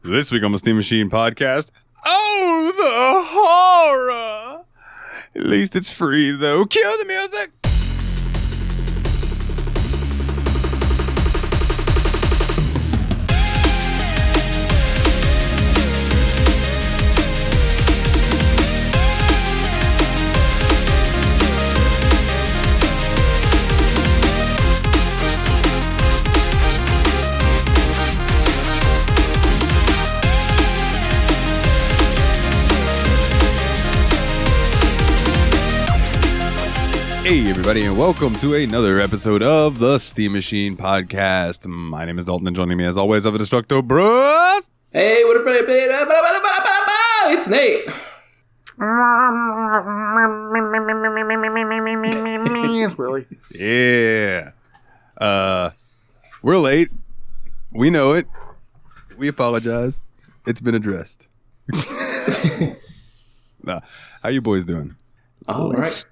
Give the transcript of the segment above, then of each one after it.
This week on the Steam Machine podcast, oh, the horror! At least it's free, though. Cue the music! Hey everybody, and welcome to another episode of the Steam Machine Podcast. My name is Dalton, and joining me as always of the Destructo Bros. Hey, what everybody? It's Nate. It's Willie. Yeah. We're late. We know it. We apologize. It's been addressed. Nah, how you boys doing? All right.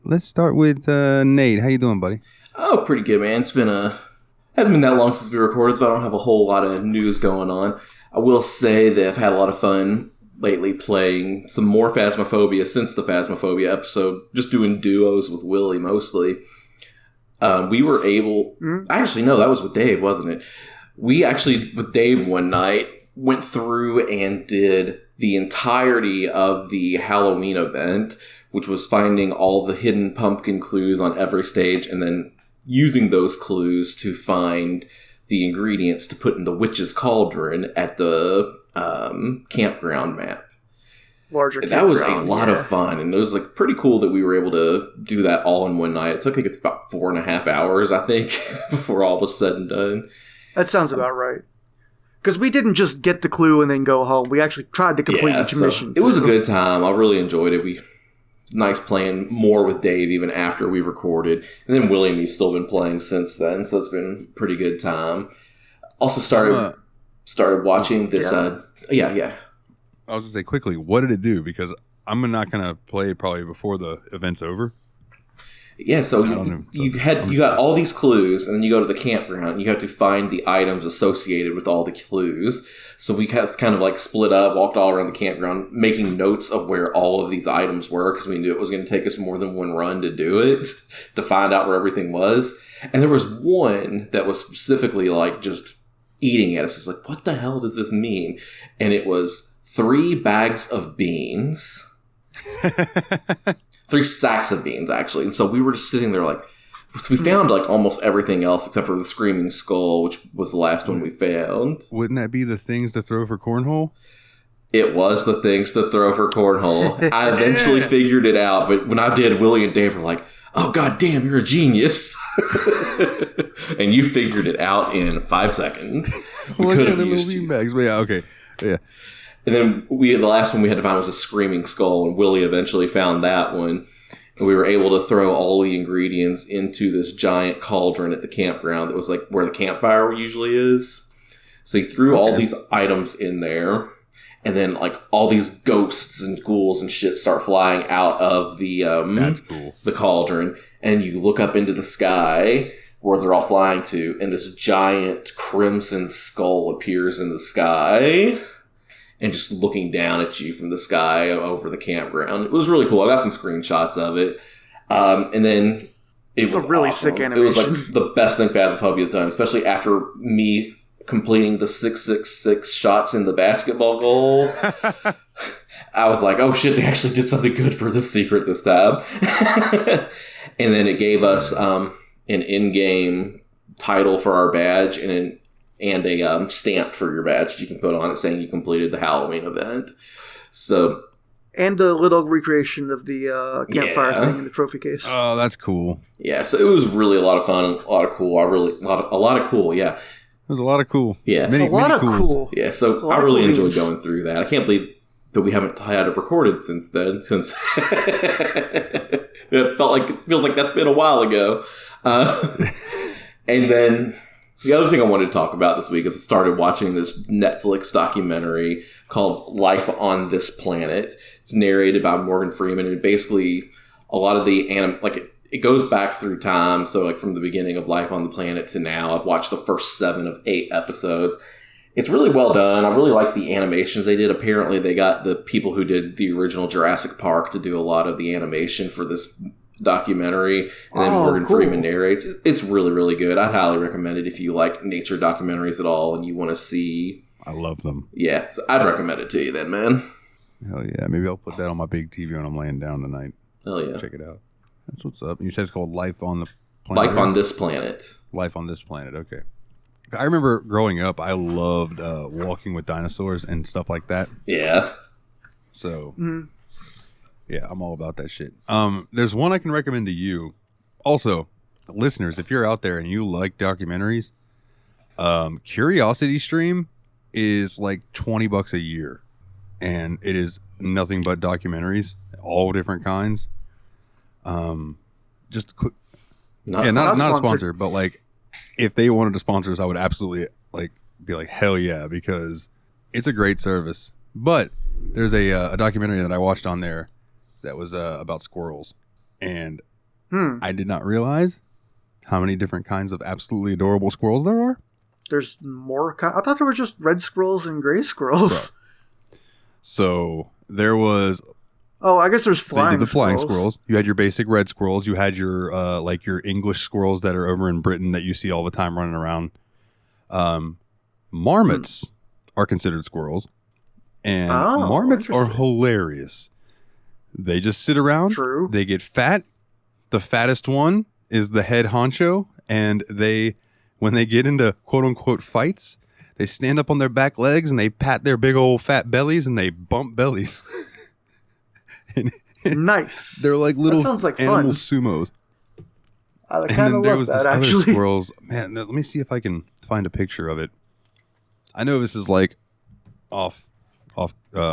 Let's start with Nate. How you doing, buddy? Oh, pretty good, man. Hasn't been that long since we recorded, so I don't have a whole lot of news going on. I will say that I've had a lot of fun lately playing some more Phasmophobia since the Phasmophobia episode, just doing duos with Willie mostly. We were able... Actually, no, that was with Dave, wasn't it? We actually, with Dave one night, went through and did the entirety of the Halloween event, which was finding all the hidden pumpkin clues on every stage and then using those clues to find the ingredients to put in the witch's cauldron at the campground map. That was a lot of fun, and it was like pretty cool that we were able to do that all in one night. So I think it's about 4.5 hours, I think, before all was said and done. That sounds about right. Because we didn't just get the clue and then go home. We actually tried to complete each mission. It was a good time. I really enjoyed it. It's nice playing more with Dave even after we recorded. And then Willie and me still been playing since then, so it's been a pretty good time. Also started watching this... I was going to say quickly, what did it do? Because I'm not going to play probably before the event's over. Yeah, so you got all these clues, and then you go to the campground, and you have to find the items associated with all the clues. So we kind of like split up, walked all around the campground, making notes of where all of these items were, because we knew it was going to take us more than one run to do it, to find out where everything was. And there was one that was specifically like just eating at us. It's like, what the hell does this mean? And it was 3 bags of beans. 3 sacks of beans, actually. And so we were just sitting there like... So we found like almost everything else except for the Screaming Skull, which was the last one we found. Wouldn't that be the things to throw for cornhole? It was the things to throw for cornhole. I eventually figured it out, but when I did, Willie and Dave were like, oh, god damn, you're a genius. And you figured it out in 5 seconds. We could have used you. Bags. Yeah, okay. Yeah. And then the last one we had to find was a Screaming Skull, and Willie eventually found that one. And we were able to throw all the ingredients into this giant cauldron at the campground that was like where the campfire usually is. So he threw all these items in there, and then like all these ghosts and ghouls and shit start flying out of the That's cool. The cauldron, and you look up into the sky where they're all flying to, and this giant crimson skull appears in the sky. And just looking down at you from the sky over the campground. It was really cool. I got some screenshots of it. And then it was a really awesome. Sick animation. It was like the best thing Phasmophobia has done, especially after me completing the 666 shots in the basketball goal. I was like, oh shit, they actually did something good for this secret this time. And then it gave us an in-game title for our badge and a stamp for your badge that you can put on it saying you completed the Halloween event. So, and a little recreation of the campfire thing in the trophy case. Oh, that's cool. Yeah, so it was really a lot of fun, a lot of cool. Yeah. It was a lot of cool. Yeah, a lot of cool. Yeah, so I really enjoyed going through that. I can't believe that we haven't had it recorded since then. Since it feels like that's been a while ago. And then. The other thing I wanted to talk about this week is I started watching this Netflix documentary called Life on This Planet. It's narrated by Morgan Freeman, and basically a lot of the it goes back through time. So like from the beginning of Life on the Planet to now, I've watched the first 7 of 8 episodes. It's really well done. I really like the animations they did. Apparently, they got the people who did the original Jurassic Park to do a lot of the animation for this documentary, and then Morgan Freeman narrates. It's really, really good. I'd highly recommend it if you like nature documentaries at all and you want to see. I love them. Yeah, so I'd recommend it to you then, man. Hell yeah. Maybe I'll put that on my big TV when I'm laying down tonight. Hell yeah. Check it out. That's what's up. You said it's called Life on the Planet? Life on This Planet. Life on This Planet, okay. I remember growing up, I loved walking with dinosaurs and stuff like that. Yeah. So, yeah, I'm all about that shit. There's one I can recommend to you. Also, listeners, if you're out there and you like documentaries, Curiosity Stream is like $20 a year. And it is nothing but documentaries, all different kinds. Just quick. Not a sponsor, but like, if they wanted to sponsor us, I would absolutely be like, hell yeah, because it's a great service. But there's a documentary that I watched on there that was about squirrels, and I did not realize how many different kinds of absolutely adorable squirrels there are. There's more. I thought there were just red squirrels and gray squirrels. Bro. So there was. Oh, I guess there's flying. They did the flying squirrels. You had your basic red squirrels. You had your your English squirrels that are over in Britain that you see all the time running around. Marmots are considered squirrels, and marmots are hilarious. They just sit around. True. They get fat. The fattest one is the head honcho, and when they get into quote unquote fights, they stand up on their back legs and they pat their big old fat bellies and they bump bellies. Nice. They're like little like animal fun. sumos. I kind of love that, actually. Other squirrels. Man, let me see if I can find a picture of it. I know this is like off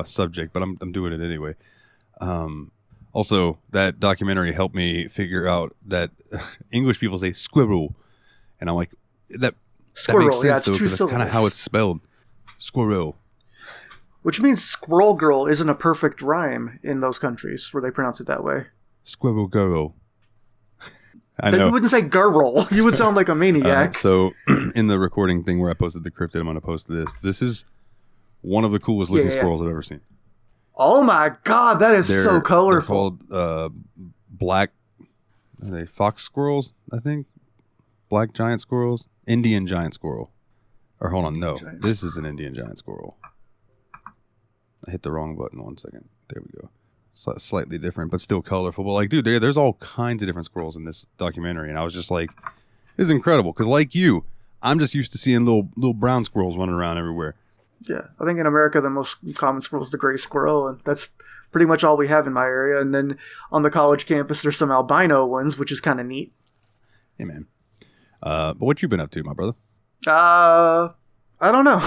subject, but I'm doing it anyway. Also, that documentary helped me figure out that English people say squirrel, and I'm like, that makes sense, though, because that's kind of how it's spelled. Squirrel. Which means squirrel girl isn't a perfect rhyme in those countries where they pronounce it that way. Squirrel girl. I know. You wouldn't say girl. You would sound like a maniac. So in the recording thing where I posted the cryptid, I'm going to post this. This is one of the coolest looking squirrels I've ever seen. Oh my god, that is so colorful. They're called black, are they fox squirrels, I think? Black giant squirrels? Indian giant squirrel. Or hold on, no. This is an Indian giant squirrel. I hit the wrong button. 1 second. There we go. Slightly different, but still colorful. But like, dude, there's all kinds of different squirrels in this documentary, and I was just like, this is incredible. Because like you, I'm just used to seeing little brown squirrels running around everywhere. Yeah, I think in America the most common squirrel is the gray squirrel, and that's pretty much all we have in my area. And then on the college campus, there's some albino ones, which is kind of neat. Hey, man. But what you been up to, my brother? I don't know.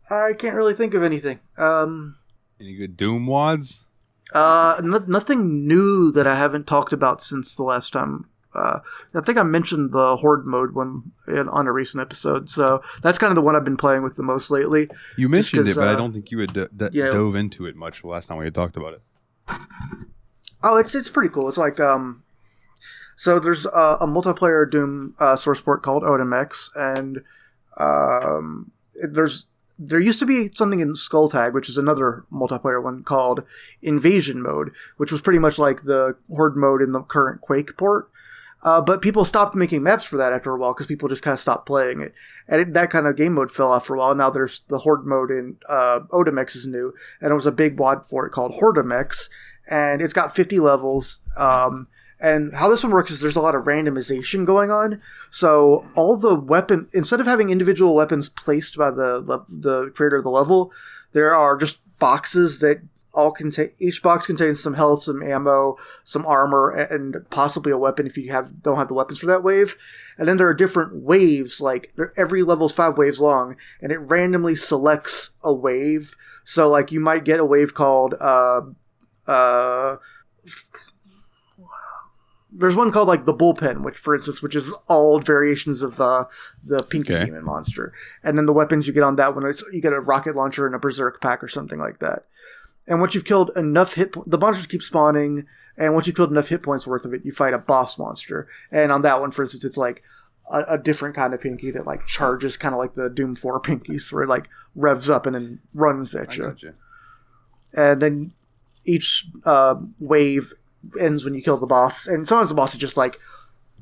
I can't really think of anything. Any good Doom wads? Nothing new that I haven't talked about since the last time. I think I mentioned the Horde mode one on a recent episode, so that's kind of the one I've been playing with the most lately. You mentioned it, but I don't think you had dove into it much last time we had talked about it. Oh, it's pretty cool. It's like so there's a multiplayer Doom source port called ODMX, and there used to be something in Skulltag, which is another multiplayer one called Invasion Mode, which was pretty much like the Horde mode in the current Quake port. But people stopped making maps for that after a while because people just kind of stopped playing it. And that kind of game mode fell off for a while. Now there's the Horde mode in ODMX is new, and there was a big mod for it called HordeMX, and it's got 50 levels. And how this one works is there's a lot of randomization going on. So all the instead of having individual weapons placed by the creator of the level, there are just boxes that all contain. Each box contains some health, some ammo, some armor, and possibly a weapon if you don't have the weapons for that wave. And then there are different waves. Like every level is 5 waves long, and it randomly selects a wave. So like you might get a wave called there's one called like the Bullpen, which is all variations of the Pinky Demon monster. And then the weapons you get on that one, you get a rocket launcher and a berserk pack or something like that. And once you've killed enough the monsters keep spawning, and once you've killed enough hit points worth of it, you fight a boss monster. And on that one, for instance, it's like a different kind of pinky that like charges kind of like the Doom 4 pinkies, where it like revs up and then runs at you. Gotcha. And then each wave ends when you kill the boss. And sometimes the boss is just like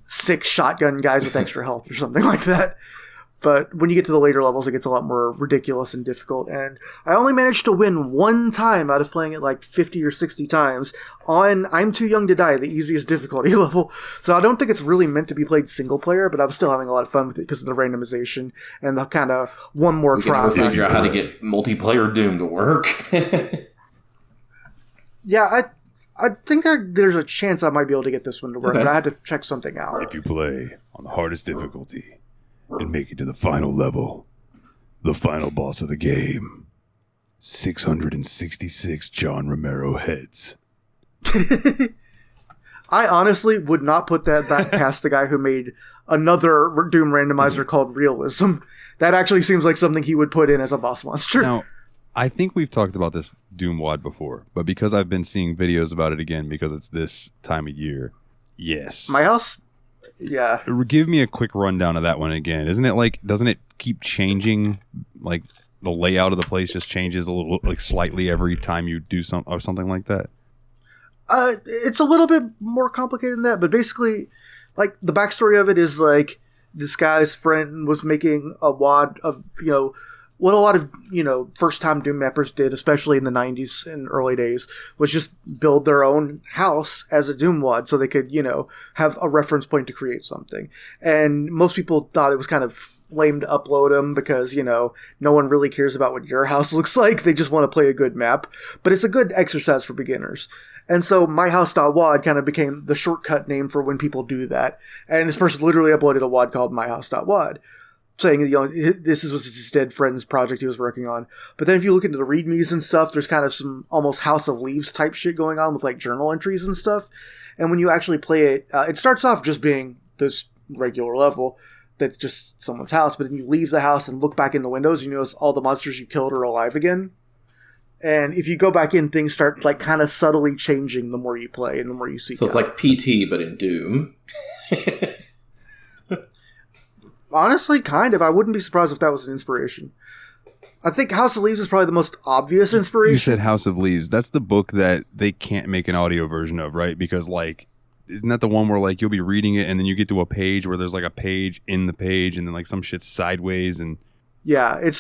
6 shotgun guys with extra health or something like that. But when you get to the later levels, it gets a lot more ridiculous and difficult. And I only managed to win one time out of playing it like 50 or 60 times on I'm Too Young to Die, the easiest difficulty level. So I don't think it's really meant to be played single player, but I'm still having a lot of fun with it because of the randomization and the kind of one more try. We can figure out how to get multiplayer Doom to work. Yeah, I think there's a chance I might be able to get this one to work, but I had to check something out. If you play on the hardest difficulty and make it to the final level, the final boss of the game, 666 John Romero heads. I honestly would not put that back past the guy who made another Doom randomizer called Realism. That actually seems like something he would put in as a boss monster. Now, I think we've talked about this Doom WOD before, but because I've been seeing videos about it again because it's this time of year, yes. My house? Yeah. Give me a quick rundown of that one again. Isn't it like, doesn't it keep changing? Like the layout of the place just changes a little, like slightly every time you do something or something like that? It's a little bit more complicated than that, but basically, like, the backstory of it is like this guy's friend was making a WOD of, what a lot of, first-time Doom mappers did, especially in the 90s and early days, was just build their own house as a Doom WOD so they could, have a reference point to create something. And most people thought it was kind of lame to upload them because, no one really cares about what your house looks like. They just want to play a good map. But it's a good exercise for beginners. And so myhouse.wad kind of became the shortcut name for when people do that. And this person literally uploaded a WOD called myhouse.wad, saying, this was his dead friend's project he was working on. But then if you look into the readmes and stuff, there's kind of some almost House of Leaves type shit going on with like journal entries and stuff. And when you actually play it, it starts off just being this regular level that's just someone's house. But then you leave the house and look back in the windows, you notice all the monsters you killed are alive again. And if you go back in, things start like kind of subtly changing the more you play and the more you see. So it's like PT, but in Doom. Honestly, kind of. I wouldn't be surprised if that was an inspiration. I think House of Leaves is probably the most obvious inspiration. You said House of Leaves. That's the book that they can't make an audio version of, right? Because, like, isn't that the one where, like, you'll be reading it and then you get to a page where there's, like, a page in the page and then, like, some shit's sideways and... Yeah, it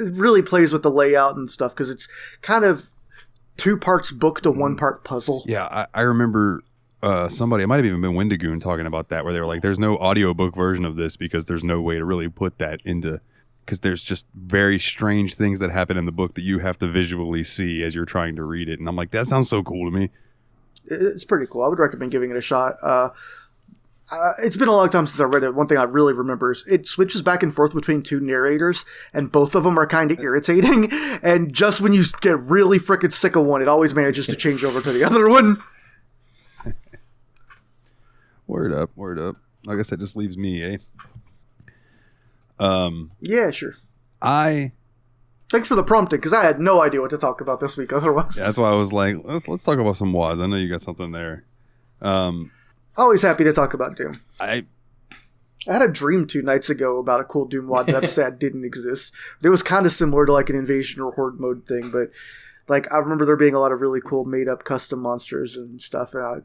really plays with the layout and stuff because it's kind of 2 parts book to 1 part puzzle. Yeah, I remember somebody, it might have even been Wendigoon talking about that, where they were like, there's no audiobook version of this because there's no way to really put that into, because there's just very strange things that happen in the book that you have to visually see as you're trying to read it. And I'm like, that sounds so cool to me. It's pretty cool. I would recommend giving it a shot. It's been a long time since I read it. One thing I really remember is it switches back and forth between 2 narrators, and both of them are kind of irritating. And just when you get really freaking sick of one, it always manages to change over to the other one. Word up, word up. I guess that just leaves me, eh? Yeah, sure. Thanks for the prompting, because I had no idea what to talk about this week otherwise. Yeah, that's why I was like, let's talk about some WODs. I know you got something there. Always happy to talk about Doom. I had a dream 2 nights ago about a cool Doom WOD that I'm sad didn't exist. But it was kind of similar to like an invasion or horde mode thing, but like I remember there being a lot of really cool made up custom monsters and stuff. And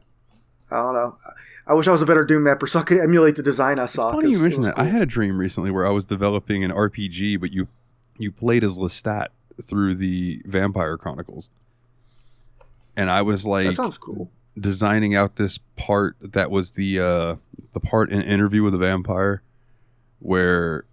I don't know. I wish I was a better Doom mapper so I could emulate the design I saw. It's funny you mentioned that. Cool. I had a dream recently where I was developing an RPG, but you played as Lestat through the Vampire Chronicles. And I was like, that sounds cool. Designing out this part that was the part in Interview with a Vampire where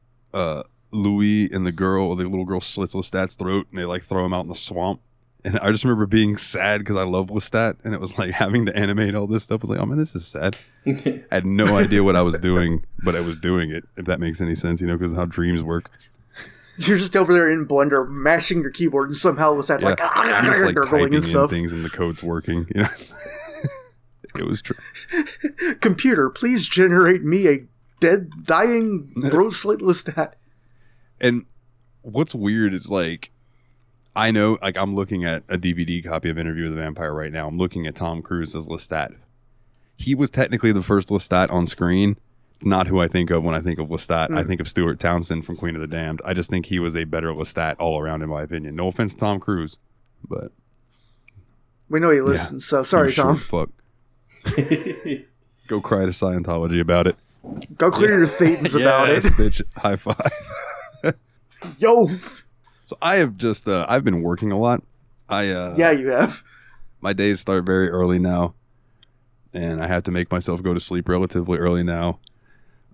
Louis and the little girl slits Lestat's throat and they like throw him out in the swamp. And I just remember being sad because I love Lestat, and it was like having to animate all this stuff. I was like, oh man, this is sad. I had no idea what I was doing, but I was doing it, if that makes any sense, because of how dreams work. You're just over there in Blender mashing your keyboard, and somehow Lestat's like typing and stuff. In things and the code's working. It was true. Computer, please generate me a dying throat slit Lestat. And what's weird is like, I know, like I'm looking at a DVD copy of Interview with the Vampire right now. I'm looking at Tom Cruise as Lestat. He was technically the first Lestat on screen, not who I think of when I think of Lestat. I think of Stuart Townsend from Queen of the Damned. I just think he was a better Lestat all around, in my opinion. No offense to Tom Cruise, but we know he listens, so sorry, Tom. Fuck. Go cry to Scientology about it. Go clear your thetans about it. Bitch, high five. Yo. So I have just I've been working a lot. Yeah, you have. My days start very early now, and I have to make myself go to sleep relatively early now.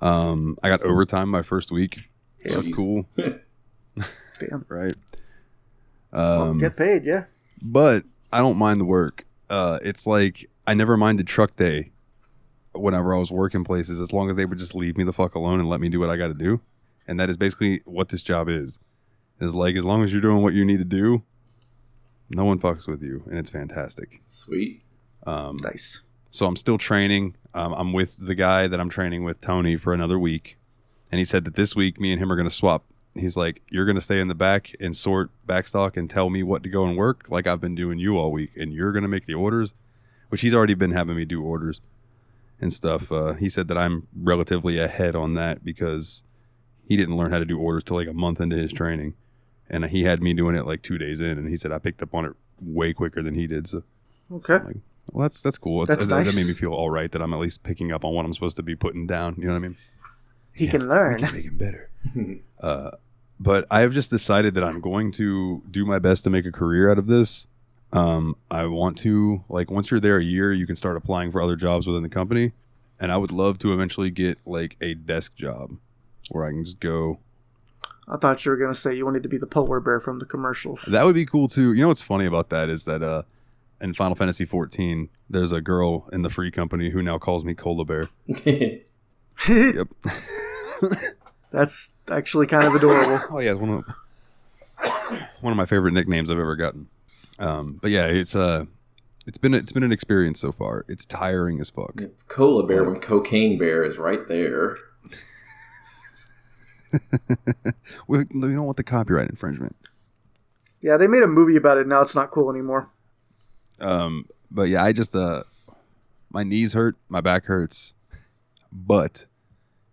I got overtime my first week. So that's cool. Damn. Right. Well, get paid, yeah. But I don't mind the work. It's like I never minded truck day whenever I was working places, as long as they would just leave me the fuck alone and let me do what I got to do. And that is basically what this job is. Is like, as long as you're doing what you need to do, no one fucks with you, and it's fantastic. Sweet. Nice. So I'm still training. I'm with the guy that I'm training with, Tony, for another week. And he said that this week, me and him are going to swap. He's like, you're going to stay in the back and sort backstock and tell me what to go and work like I've been doing you all week. And you're going to make the orders, which he's already been having me do orders and stuff. He said that I'm relatively ahead on that because he didn't learn how to do orders till like a month into his training. And he had me doing it like 2 days in. And he said I picked up on it way quicker than he did. So, okay. I'm like, well, that's cool. That's nice. That made me feel all right that I'm at least picking up on what I'm supposed to be putting down. You know what I mean? He can learn. I can make him better. But I have just decided that I'm going to do my best to make a career out of this. I want to, like, once you're there a year, you can start applying for other jobs within the company. And I would love to eventually get, like, a desk job where I can just go. I thought you were going to say you wanted to be the polar bear from the commercials. That would be cool, too. You know what's funny about that is that in Final Fantasy XIV, there's a girl in the free company who now calls me Cola Bear. Yep. That's actually kind of adorable. Oh yeah, it's one of my favorite nicknames I've ever gotten. But yeah, it's been an experience so far. It's tiring as fuck. It's Cola Bear when Cocaine Bear is right there. We don't want the copyright infringement. Yeah, they made a movie about it. Now it's not cool anymore. But yeah, I just my knees hurt, my back hurts, but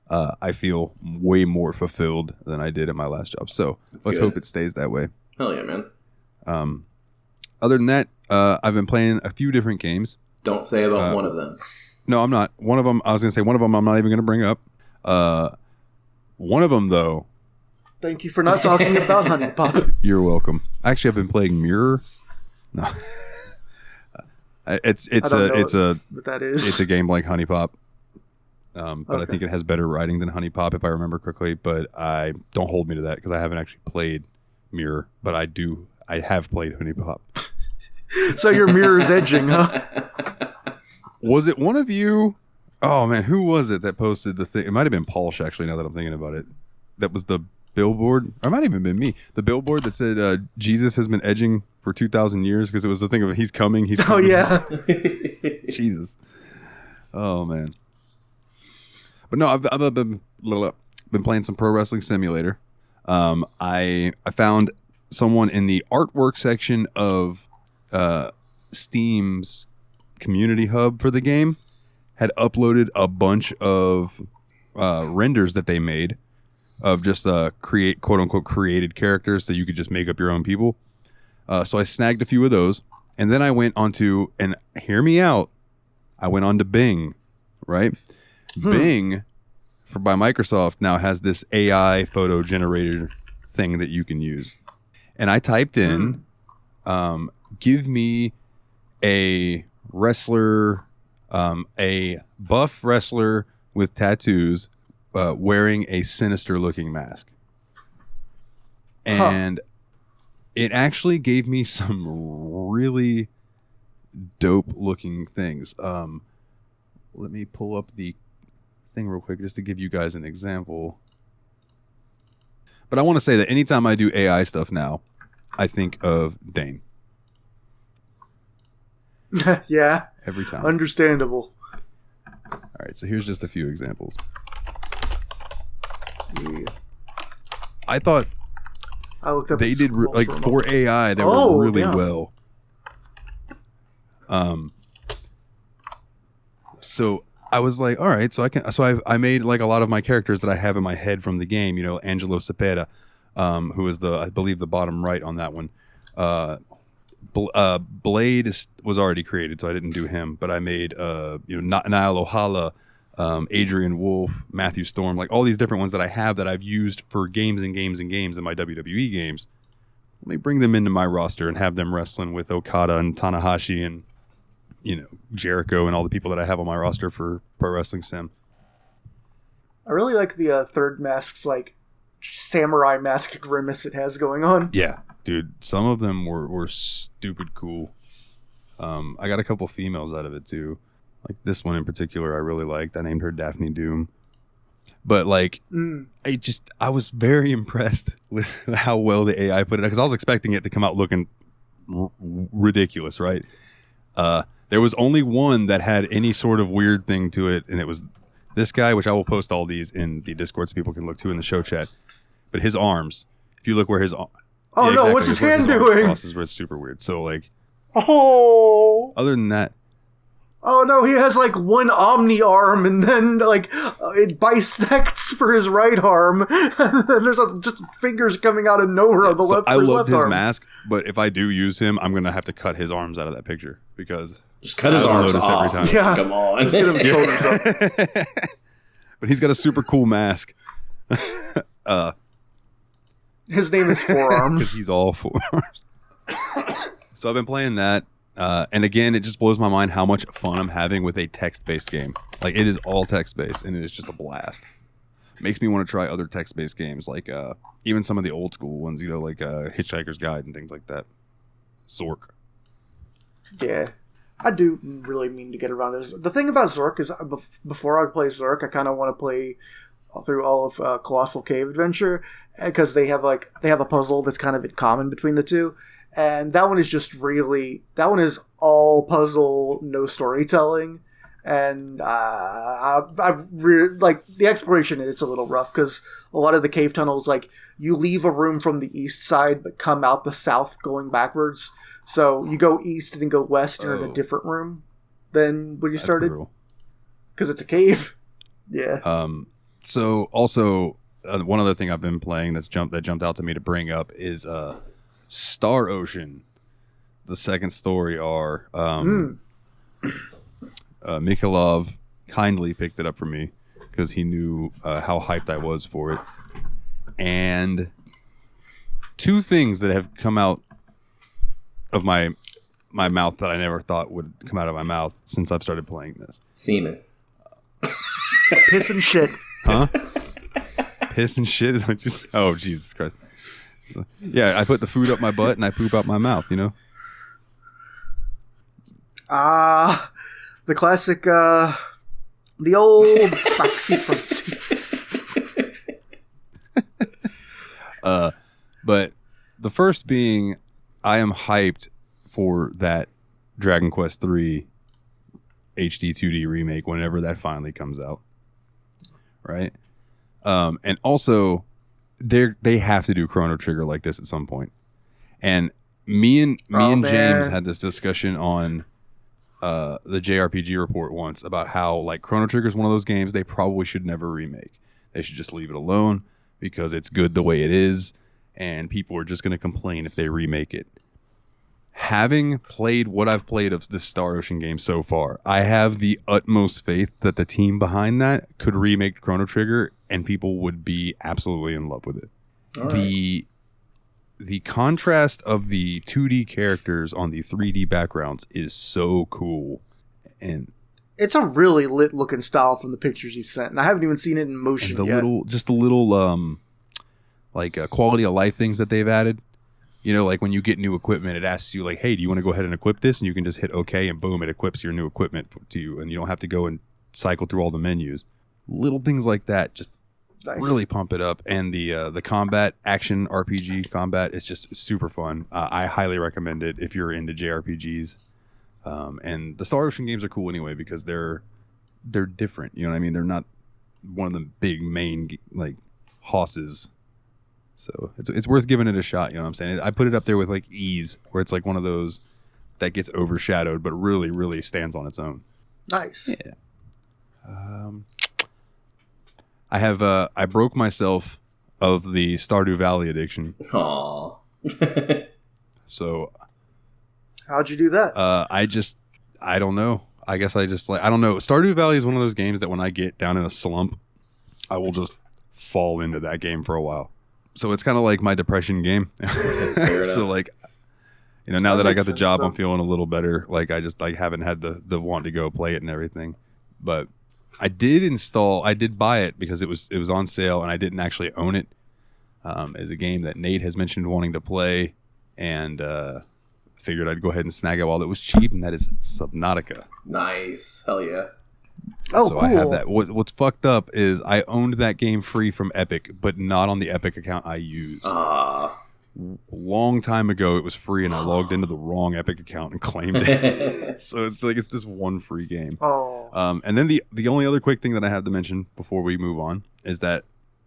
I feel way more fulfilled than I did at my last job. So let's hope it stays that way. Hell yeah, man. Other than that, I've been playing a few different games. Don't say about one of them. No, I'm not. One of them, I was going to say one of them I'm not even going to bring up. One of them, though. Thank you for not talking about Honey Pop. You're welcome. Actually, I've been playing Mirror. No. It's a game like Honey Pop. But I think it has better writing than Honey Pop, if I remember correctly. But don't hold me to that because I haven't actually played Mirror. But I have played Honey Pop. So your mirror's edging, huh? Was it one of you? Oh man, who was it that posted the thing? It might have been Polish, actually. Now that I'm thinking about it, that was the billboard. Or it might have even been me. The billboard that said Jesus has been edging for 2,000 years because it was the thing of he's coming. He's coming. Oh yeah. Jesus. Oh man. But no, I've been playing some Pro Wrestling Simulator. I found someone in the artwork section of Steam's community hub for the game had uploaded a bunch of renders that they made of just quote unquote created characters so you could just make up your own people. So I snagged a few of those, and then I went onto, and hear me out, I went on to Bing, right? Bing by Microsoft now has this AI photo generator thing that you can use. And I typed in, give me a wrestler, a buff wrestler with tattoos wearing a sinister looking mask. And it actually gave me some really dope looking things. Let me pull up the thing real quick just to give you guys an example. But I want to say that anytime I do AI stuff now, I think of Dane. Yeah. Every time. Understandable. All right, so here's just a few examples. Yeah. I thought I looked up they did for AI. They were really well. So I was like, all right, I made like a lot of my characters that I have in my head from the game. Angelo Cepeda, who is I believe the bottom right on that one. Blade was already created, so I didn't do him. But I made Nile Ohala, Adrian Wolf, Matthew Storm, like all these different ones that I have that I've used for games and games and games in my WWE games. Let me bring them into my roster and have them wrestling with Okada and Tanahashi and Jericho and all the people that I have on my roster for Pro Wrestling Sim. I really like the third mask's like samurai mask grimace it has going on. Yeah, dude, some of them were stupid cool. I got a couple females out of it too. Like this one in particular I really liked. I named her Daphne Doom. But like I was very impressed with how well the AI put it, because I was expecting it to come out looking ridiculous, right? There was only one that had any sort of weird thing to it, and it was this guy, which I will post all these in the Discord so people can look to in the show chat. But his arms, if you look where his no, what's his hand doing? Crosses, where it's super weird. So like, other than that. Oh no, he has like one omni arm, and then like it bisects for his right arm, and then there's just fingers coming out of nowhere on the left. I loved his arm. mask, but if I do use him, I'm gonna have to cut his arms out of that picture because just cut his arms off. Every time. Yeah, come on. Just get him shoulders up. But he's got a super cool mask. His name is Forearms. Because he's all forearms. So I've been playing that. And again, it just blows my mind how much fun I'm having with a text-based game. Like, it is all text-based, and it is just a blast. Makes me want to try other text-based games, like even some of the old-school ones, like Hitchhiker's Guide and things like that. Zork. Yeah. I do really mean to get around this. The thing about Zork is, before I play Zork, I kind of want to play through all of Colossal Cave Adventure, because they have a puzzle that's kind of in common between the two. And that one is that one is all puzzle, no storytelling. And I like the exploration, it's a little rough because a lot of the cave tunnels, like you leave a room from the east side but come out the south going backwards. So you go east and then go west, you're in a different room than when you started. Because it's a cave. Yeah. So also, one other thing I've been playing that jumped out to me to bring up is Star Ocean, the second story arc. Mikhailov kindly picked it up for me because he knew how hyped I was for it. And two things that have come out of my mouth that I never thought would come out of my mouth since I've started playing this. Semen. Piss and shit. Huh? Piss and shit is what you say? Oh, Jesus Christ. So, yeah, I put the food up my butt and I poop out my mouth, The classic, the old backseat. But the first being, I am hyped for that Dragon Quest III HD 2D remake whenever that finally comes out. Right? And also, they have to do Chrono Trigger like this at some point. And me and James had this discussion on the JRPG report once about how like Chrono Trigger is one of those games they probably should never remake. They should just leave it alone because it's good the way it is, and people are just going to complain if they remake it. Having played what I've played of this Star Ocean game so far, I have the utmost faith that the team behind that could remake Chrono Trigger and people would be absolutely in love with it. All right. The contrast of the 2D characters on the 3D backgrounds is so cool. And it's a really lit looking style from the pictures you sent, and I haven't even seen it in motion yet. The little quality of life things that they've added. Like when you get new equipment, it asks you like, hey, do you want to go ahead and equip this? And you can just hit OK and boom, it equips your new equipment to you. And you don't have to go and cycle through all the menus. Little things like that just really pump it up. And the combat, action RPG combat is just super fun. I highly recommend it if you're into JRPGs. And the Star Ocean games are cool anyway because they're different. You know what I mean? They're not one of the big main like hosses. So it's worth giving it a shot, you know what I'm saying? I put it up there with like Ease, where it's like one of those that gets overshadowed, but really, really stands on its own. Nice. Yeah. I broke myself of the Stardew Valley addiction. Aww. So How'd you do that? I don't know. I guess I don't know. Stardew Valley is one of those games that when I get down in a slump, I will just fall into that game for a while. So it's kind of like my depression game. So like, now that I got the job, I'm feeling a little better. Like I just haven't had the want to go play it and everything. But I did buy it because it was on sale and I didn't actually own it. It's a game that Nate has mentioned wanting to play, and figured I'd go ahead and snag it while it was cheap, and that is Subnautica. Nice. Hell yeah. Oh, so cool. I have that. What's fucked up is I owned that game free from Epic, but not on the Epic account I use. Long time ago, it was free, and I logged into the wrong Epic account and claimed it. So it's this one free game. Oh. And then the only other quick thing that I have to mention before we move on is that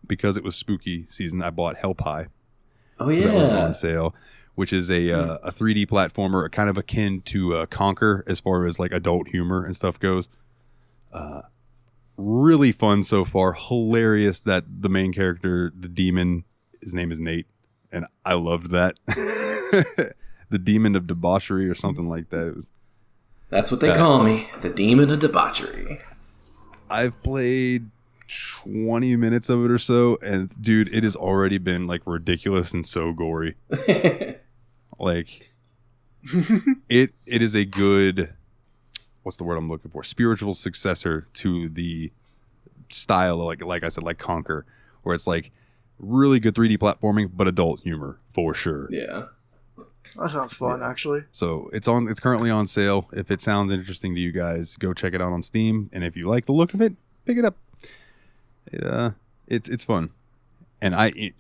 because it was spooky season, I bought Hell Pie. Oh yeah, that was on sale, which is a 3D platformer, kind of akin to Conquer as far as like adult humor and stuff goes. Really fun so far. Hilarious that the main character, the demon, his name is Nate, and I loved that. The demon of debauchery or something like that. That's what they call me, the demon of debauchery. I've played 20 minutes of it or so, and dude, it has already been like ridiculous and so gory. Like it is a good, what's the word I'm looking for, spiritual successor to the style, like I said, like Conquer, where it's like really good 3D platforming but adult humor for sure. Yeah, that sounds fun, actually. So it's currently on sale. If it sounds interesting to you guys, go check it out on Steam, and if you like the look of it, pick it up. It's fun, and I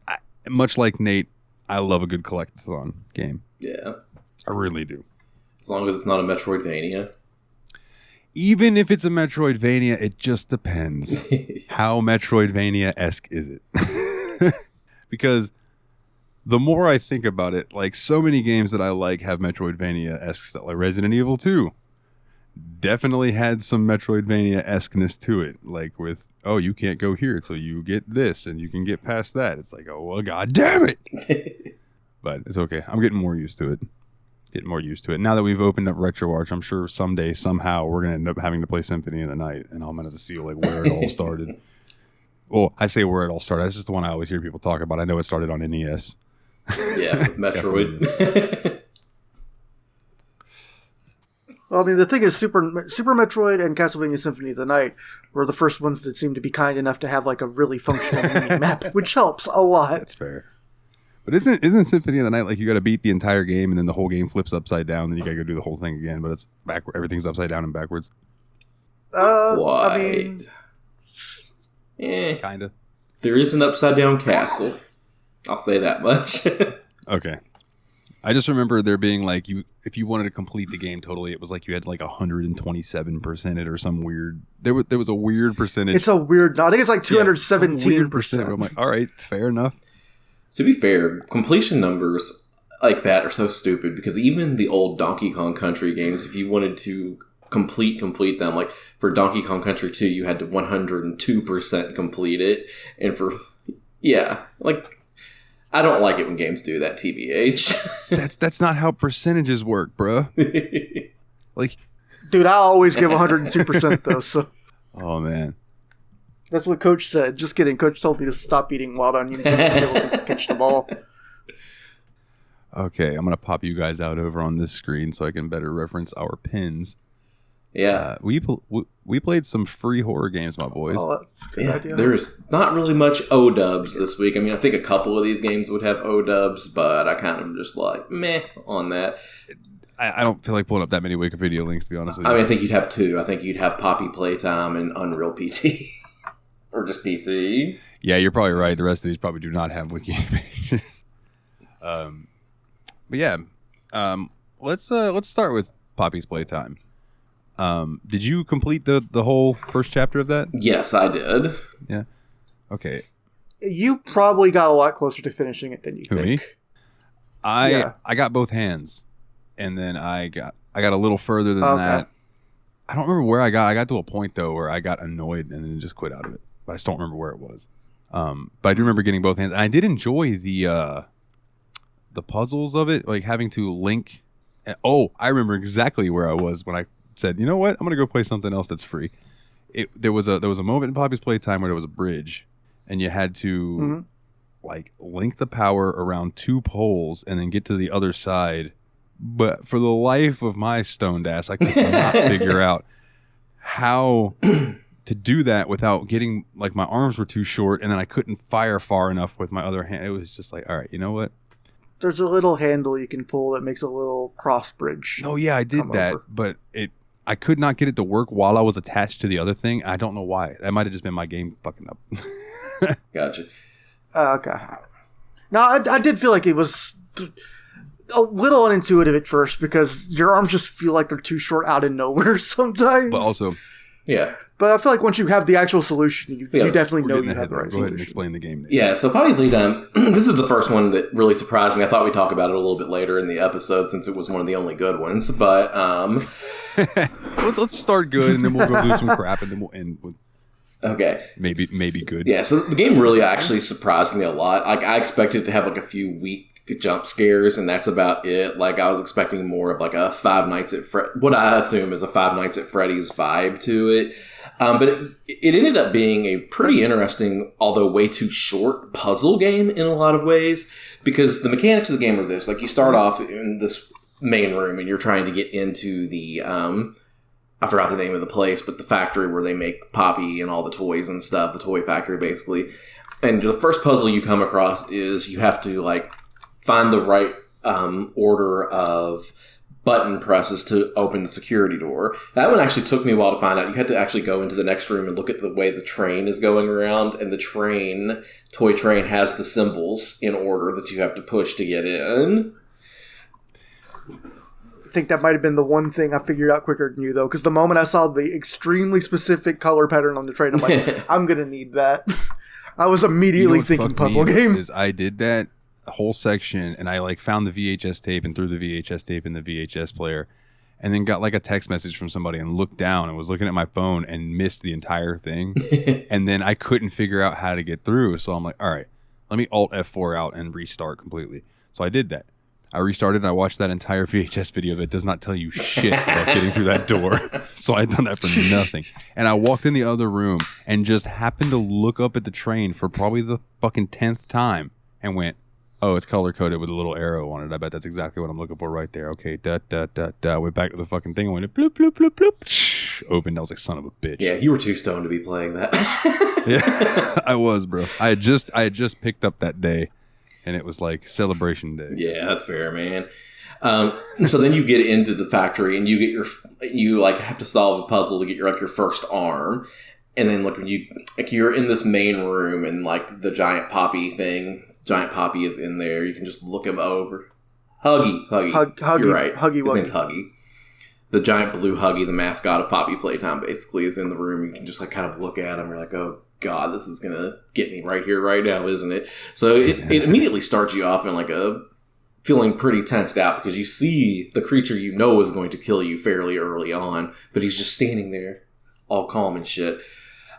much like Nate, I love a good collectathon game. Yeah, I really do. As long as it's not a Metroidvania. Even if it's a Metroidvania, it just depends. How Metroidvania-esque is it? Because the more I think about it, like so many games that I like have Metroidvania-esque stuff. Like Resident Evil 2 definitely had some Metroidvania-esqueness to it. Like with, oh, you can't go here till you get this and you can get past that. It's like, oh, well, god damn it. But it's okay. I'm getting more used to it. Now that we've opened up RetroArch, I'm sure someday, somehow, we're going to end up having to play Symphony of the Night, and I'm going to have to see like where it all started. Well, I say where it all started. That's just the one I always hear people talk about. I know it started on NES. Yeah, Metroid. Well, I mean, the thing is, Super Metroid and Castlevania Symphony of the Night were the first ones that seemed to be kind enough to have like a really functional mini map, which helps a lot. That's fair. But isn't Symphony of the Night like you got to beat the entire game and then the whole game flips upside down, then you got to go do the whole thing again, but it's backward. Everything's upside down and backwards. Quite. I mean, Kind of. There is an upside down castle. I'll say that much. Okay. I just remember there being like if you wanted to complete the game totally, it was like you had like 127% it or some weird. There was a weird percentage. it's a weird. I think it's like 217%. I'm like, all right, fair enough. To be fair, completion numbers like that are so stupid because even the old Donkey Kong Country games, if you wanted to complete them, like for Donkey Kong Country 2, you had to 102% complete it, and for like. I don't like it when games do that, TBH. That's not how percentages work, bro. Like, Dude, I always give 102% though. So oh man, that's what Coach said. Just kidding. Coach told me to stop eating wild onions and be able to catch the ball. Okay, I'm gonna pop you guys out over on this screen so I can better reference our pins. Yeah, we played some free horror games, my boys. Oh, that's a good idea. There's not really much O-dubs this week. I mean, I think a couple of these games would have O-dubs, but I kind of just like meh on that. I don't feel like pulling up that many Wikipedia links, to be honest with you. I mean, I think you'd have two. I think you'd have Poppy Playtime and Unreal PT, or just PT. Yeah, you're probably right. The rest of these probably do not have wiki pages. But yeah, let's start with Poppy's Playtime. Did you complete the whole first chapter of that? Yes, I did. Yeah. Okay. You probably got a lot closer to finishing it than you think. Me? I got both hands, and then I got a little further than that. I don't remember where I got to a point though where I got annoyed and then just quit out of it. But I just don't remember where it was. But I do remember getting both hands. And I did enjoy the puzzles of it, like having to link. I remember exactly where I was when I said, you know what, I'm gonna go play something else that's free. There was a moment in Poppy's Playtime where there was a bridge, and you had to like link the power around 2 poles and then get to the other side. But for the life of my stoned ass, I could not figure out how to do that without getting, like, my arms were too short, and then I couldn't fire far enough with my other hand. It was just like, all right, you know what? There's a little handle you can pull that makes a little cross bridge. Oh yeah, I did that, but I could not get it to work while I was attached to the other thing. I don't know why. That might have just been my game fucking up. Gotcha. Okay. No, I did feel like it was a little unintuitive at first because your arms just feel like they're too short out of nowhere sometimes. But also, yeah. But I feel like once you have the actual solution, you definitely know you have the right solution. Go ahead and solution. explain the game. Yeah, so Poppy Playtime, this is the first one that really surprised me. I thought we'd talk about it a little bit later in the episode since it was one of the only good ones. But let's start good, and then we'll go do some crap, and then we'll end with maybe good. Yeah, so the game really actually surprised me a lot. Like, I expected to have like a few weak jump scares, and that's about it. Like, I was expecting more of like a Five Nights at what I assume is a Five Nights at Freddy's vibe to it. But it ended up being a pretty interesting, although way too short, puzzle game in a lot of ways, because the mechanics of the game are this. Like, you start off in this main room, and you're trying to get into the, I forgot the name of the place, but the factory where they make Poppy and all the toys and stuff, the toy factory, basically. And the first puzzle you come across is you have to, like, find the right order of button presses to open the security door. That one actually took me a while to find out. You had to actually go into the next room and look at the way the train is going around, and the toy train has the symbols in order that you have to push to get in. I think that might have been the one thing I figured out quicker than you, though, because the moment I saw the extremely specific color pattern on the train, I'm like, I'm going to need that. I was immediately thinking puzzle game. Is I did that whole section, and I like found the VHS tape and threw the VHS tape in the VHS player, and then got like a text message from somebody and looked down and was looking at my phone and missed the entire thing. And then I couldn't figure out how to get through, so I'm like, all right, let me Alt F4 out and restart completely. So I did that. I restarted and I watched that entire VHS video that does not tell you shit about getting through that door. So I had done that for nothing. And I walked in the other room and just happened to look up at the train for probably the fucking 10th time and went, oh, it's color-coded with a little arrow on it. I bet that's exactly what I'm looking for right there. Okay, went back to the fucking thing and went, bloop, bloop, bloop, bloop. Opened. I was like, son of a bitch. Yeah, you were too stoned to be playing that. Yeah, I was, bro. I had just picked up that day, and it was like celebration day. Yeah, that's fair, man. So then you get into the factory, and you like have to solve a puzzle to get your first arm. And then look, when you're in this main room, and like the giant Poppy is in there. You can just look him over. Huggy. You're right. His name's Huggy. The giant blue Huggy, the mascot of Poppy Playtime, basically is in the room. You can just like kind of look at him. You're like, oh god, this is gonna get me right here, right now, isn't it? So it immediately starts you off in like a feeling pretty tensed out because you see the creature you know is going to kill you fairly early on, but he's just standing there, all calm and shit.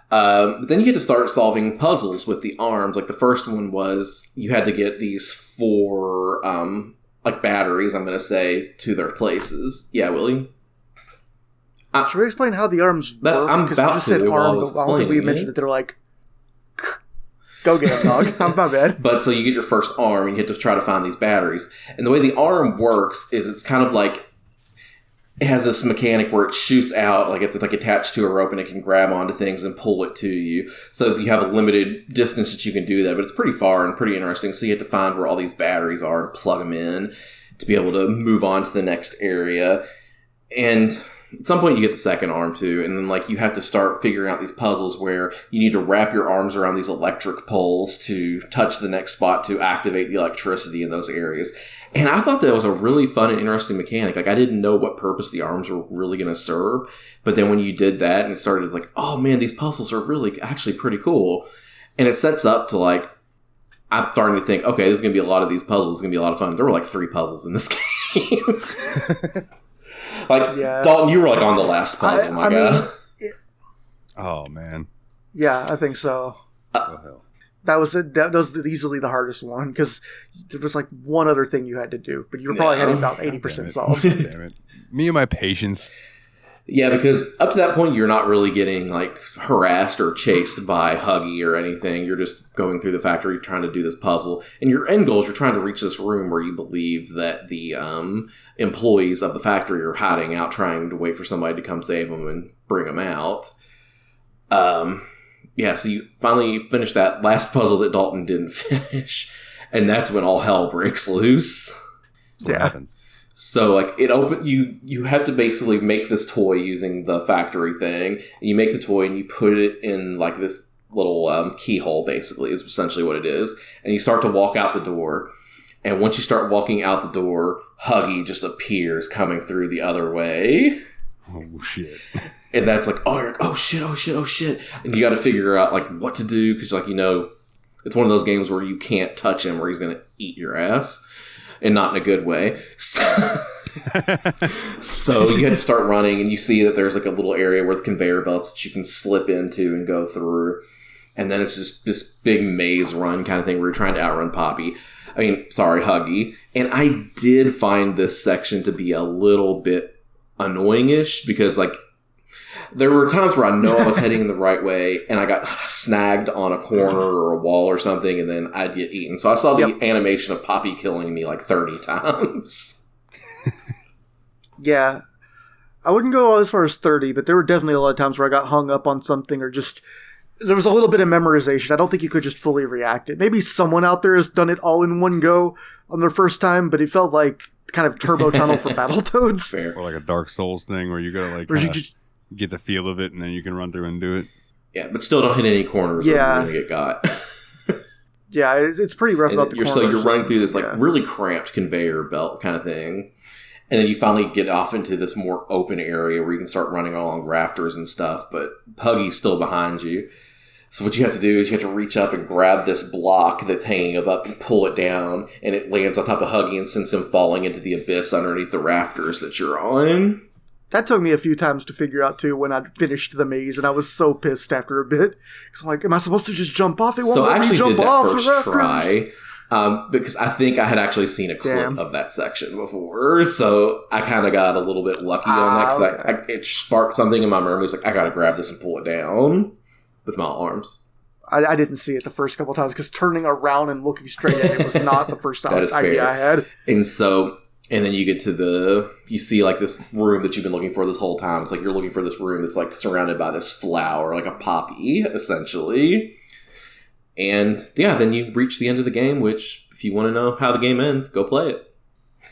But then you get to start solving puzzles with the arms. Like the first one was you had to get these 4 like batteries, I'm going to say, to their places. Yeah, Willie? Should we explain how the arms work? I'm about you just said arm, but I don't think we mentioned that they're like, go get them, dog. I'm my bad. But so you get your first arm and you have to try to find these batteries. And the way the arm works is it's kind of like it has this mechanic where it shoots out, like it's like attached to a rope and it can grab onto things and pull it to you. So you have a limited distance that you can do that, but it's pretty far and pretty interesting. So you have to find where all these batteries are and plug them in to be able to move on to the next area. And at some point you get the second arm too, and then like you have to start figuring out these puzzles where you need to wrap your arms around these electric poles to touch the next spot to activate the electricity in those areas. And I thought that was a really fun and interesting mechanic. Like I didn't know what purpose the arms were really going to serve, but then when you did that and it started like, oh man, these puzzles are really actually pretty cool. And it sets up to like, I'm starting to think, okay, there's going to be a lot of these puzzles. It's going to be a lot of fun. There were like 3 puzzles in this game. Like, Yeah. Dalton, you were like on the last puzzle, my guy. Oh man. Yeah, I think so. Oh hell. That was easily the hardest one because there was like one other thing you had to do, but you probably had it about 80% solved. Damn it. Me and my patience. Yeah, because up to that point, you're not really getting like harassed or chased by Huggy or anything. You're just going through the factory trying to do this puzzle. And your end goal is you're trying to reach this room where you believe that the employees of the factory are hiding out, trying to wait for somebody to come save them and bring them out. Yeah, so you finally finish that last puzzle that Dalton didn't finish, and that's when all hell breaks loose. What happens? So, like, you have to basically make this toy using the factory thing, and you make the toy and you put it in, like, this little keyhole, basically, is essentially what it is, and you start to walk out the door, and once you start walking out the door, Huggy just appears coming through the other way. Oh, shit. And that's like, oh shit. And you got to figure out, like, what to do. Because, like, you know, it's one of those games where you can't touch him or he's going to eat your ass. And not in a good way. So you had to start running. And you see that there's, like, a little area with conveyor belts that you can slip into and go through. And then it's just this big maze run kind of thing where you're trying to outrun Huggy. And I did find this section to be a little bit annoying-ish. Because, like, there were times where I know I was heading in the right way and I got snagged on a corner or a wall or something and then I'd get eaten. So I saw the animation of Poppy killing me like 30 times. Yeah. I wouldn't go as far as 30, but there were definitely a lot of times where I got hung up on something or just... There was a little bit of memorization. I don't think you could just fully react it. Maybe someone out there has done it all in one go on their first time, but it felt like kind of Turbo Tunnel for Battletoads. Fair. Or like a Dark Souls thing where you gotta like... get the feel of it, and then you can run through and do it. Yeah, but still don't hit any corners or you're going to get got. Yeah, it's pretty rough about the corners. So you're running through this like really cramped conveyor belt kind of thing. And then you finally get off into this more open area where you can start running along rafters and stuff, but Huggy's still behind you. So what you have to do is you have to reach up and grab this block that's hanging up and pull it down, and it lands on top of Huggy and sends him falling into the abyss underneath the rafters that you're on. That took me a few times to figure out, too, when I finished the maze, and I was so pissed after a bit. Because I'm like, am I supposed to just jump off? It won't let me jump off. So I actually did that first try, because I think I had actually seen a clip of that section before, so I kind of got a little bit lucky on that, because it sparked something in my memory. It's like, I gotta grab this and pull it down with my arms. I didn't see it the first couple times, because turning around and looking straight at it was not the first idea I had. And then you get to you see like this room that you've been looking for this whole time. It's like you're looking for this room that's like surrounded by this flower, like a poppy, essentially. And yeah, then you reach the end of the game, which if you want to know how the game ends, go play it.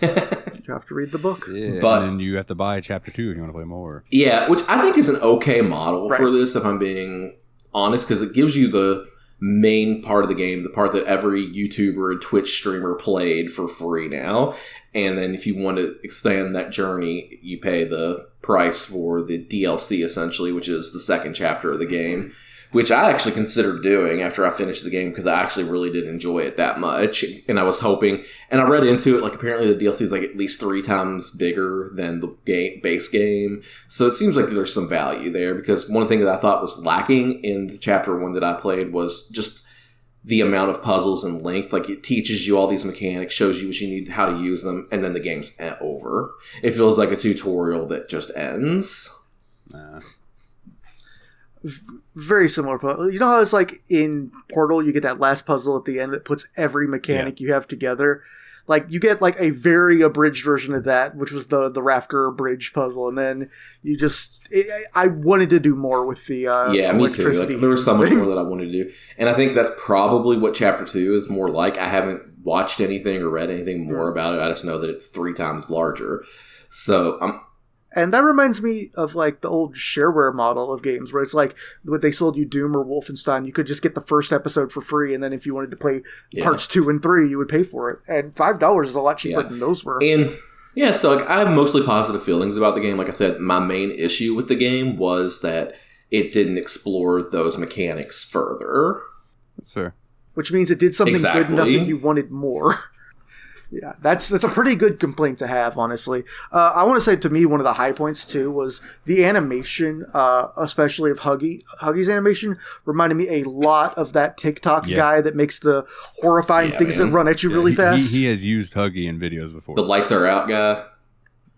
You have to read the book. Yeah, but and then you have to buy chapter 2 if you want to play more. Yeah, which I think is an okay model for this, if I'm being honest, because it gives you the main part of the game, the part that every YouTuber and Twitch streamer played for free now. And then if you want to extend that journey, you pay the price for the DLC, essentially, which is the second chapter of the game, which I actually considered doing after I finished the game because I actually really did enjoy it that much. And I was hoping, and I read into it, like apparently the DLC is like at least 3 times bigger than the base game. So it seems like there's some value there, because one thing that I thought was lacking in the chapter 1 that I played was just the amount of puzzles and length. Like it teaches you all these mechanics, shows you what you need, how to use them, and then the game's over. It feels like a tutorial that just ends. Nah. Very similar puzzle. You know how it's like in Portal, you get that last puzzle at the end that puts every mechanic you have together? Like, you get like a very abridged version of that, which was the rafter bridge puzzle, and then you just... I wanted to do more with the me too. Like, there was so much more that I wanted to do. And I think that's probably what Chapter 2 is more like. I haven't watched anything or read anything more about it. I just know that it's 3 times larger. So, And that reminds me of like the old shareware model of games where it's like when they sold you Doom or Wolfenstein, you could just get the first episode for free, and then if you wanted to play parts 2 and 3, you would pay for it. And $5 is a lot cheaper than those were. And yeah, so like, I have mostly positive feelings about the game. Like I said, my main issue with the game was that it didn't explore those mechanics further. That's fair. Which means it did something good enough that you wanted more. Yeah, that's a pretty good complaint to have, honestly. I want to say, to me, one of the high points too was the animation, especially of Huggy's animation, reminded me a lot of that TikTok guy that makes the horrifying things that run at you really fast. He has used Huggy in videos before. The lights are out guy.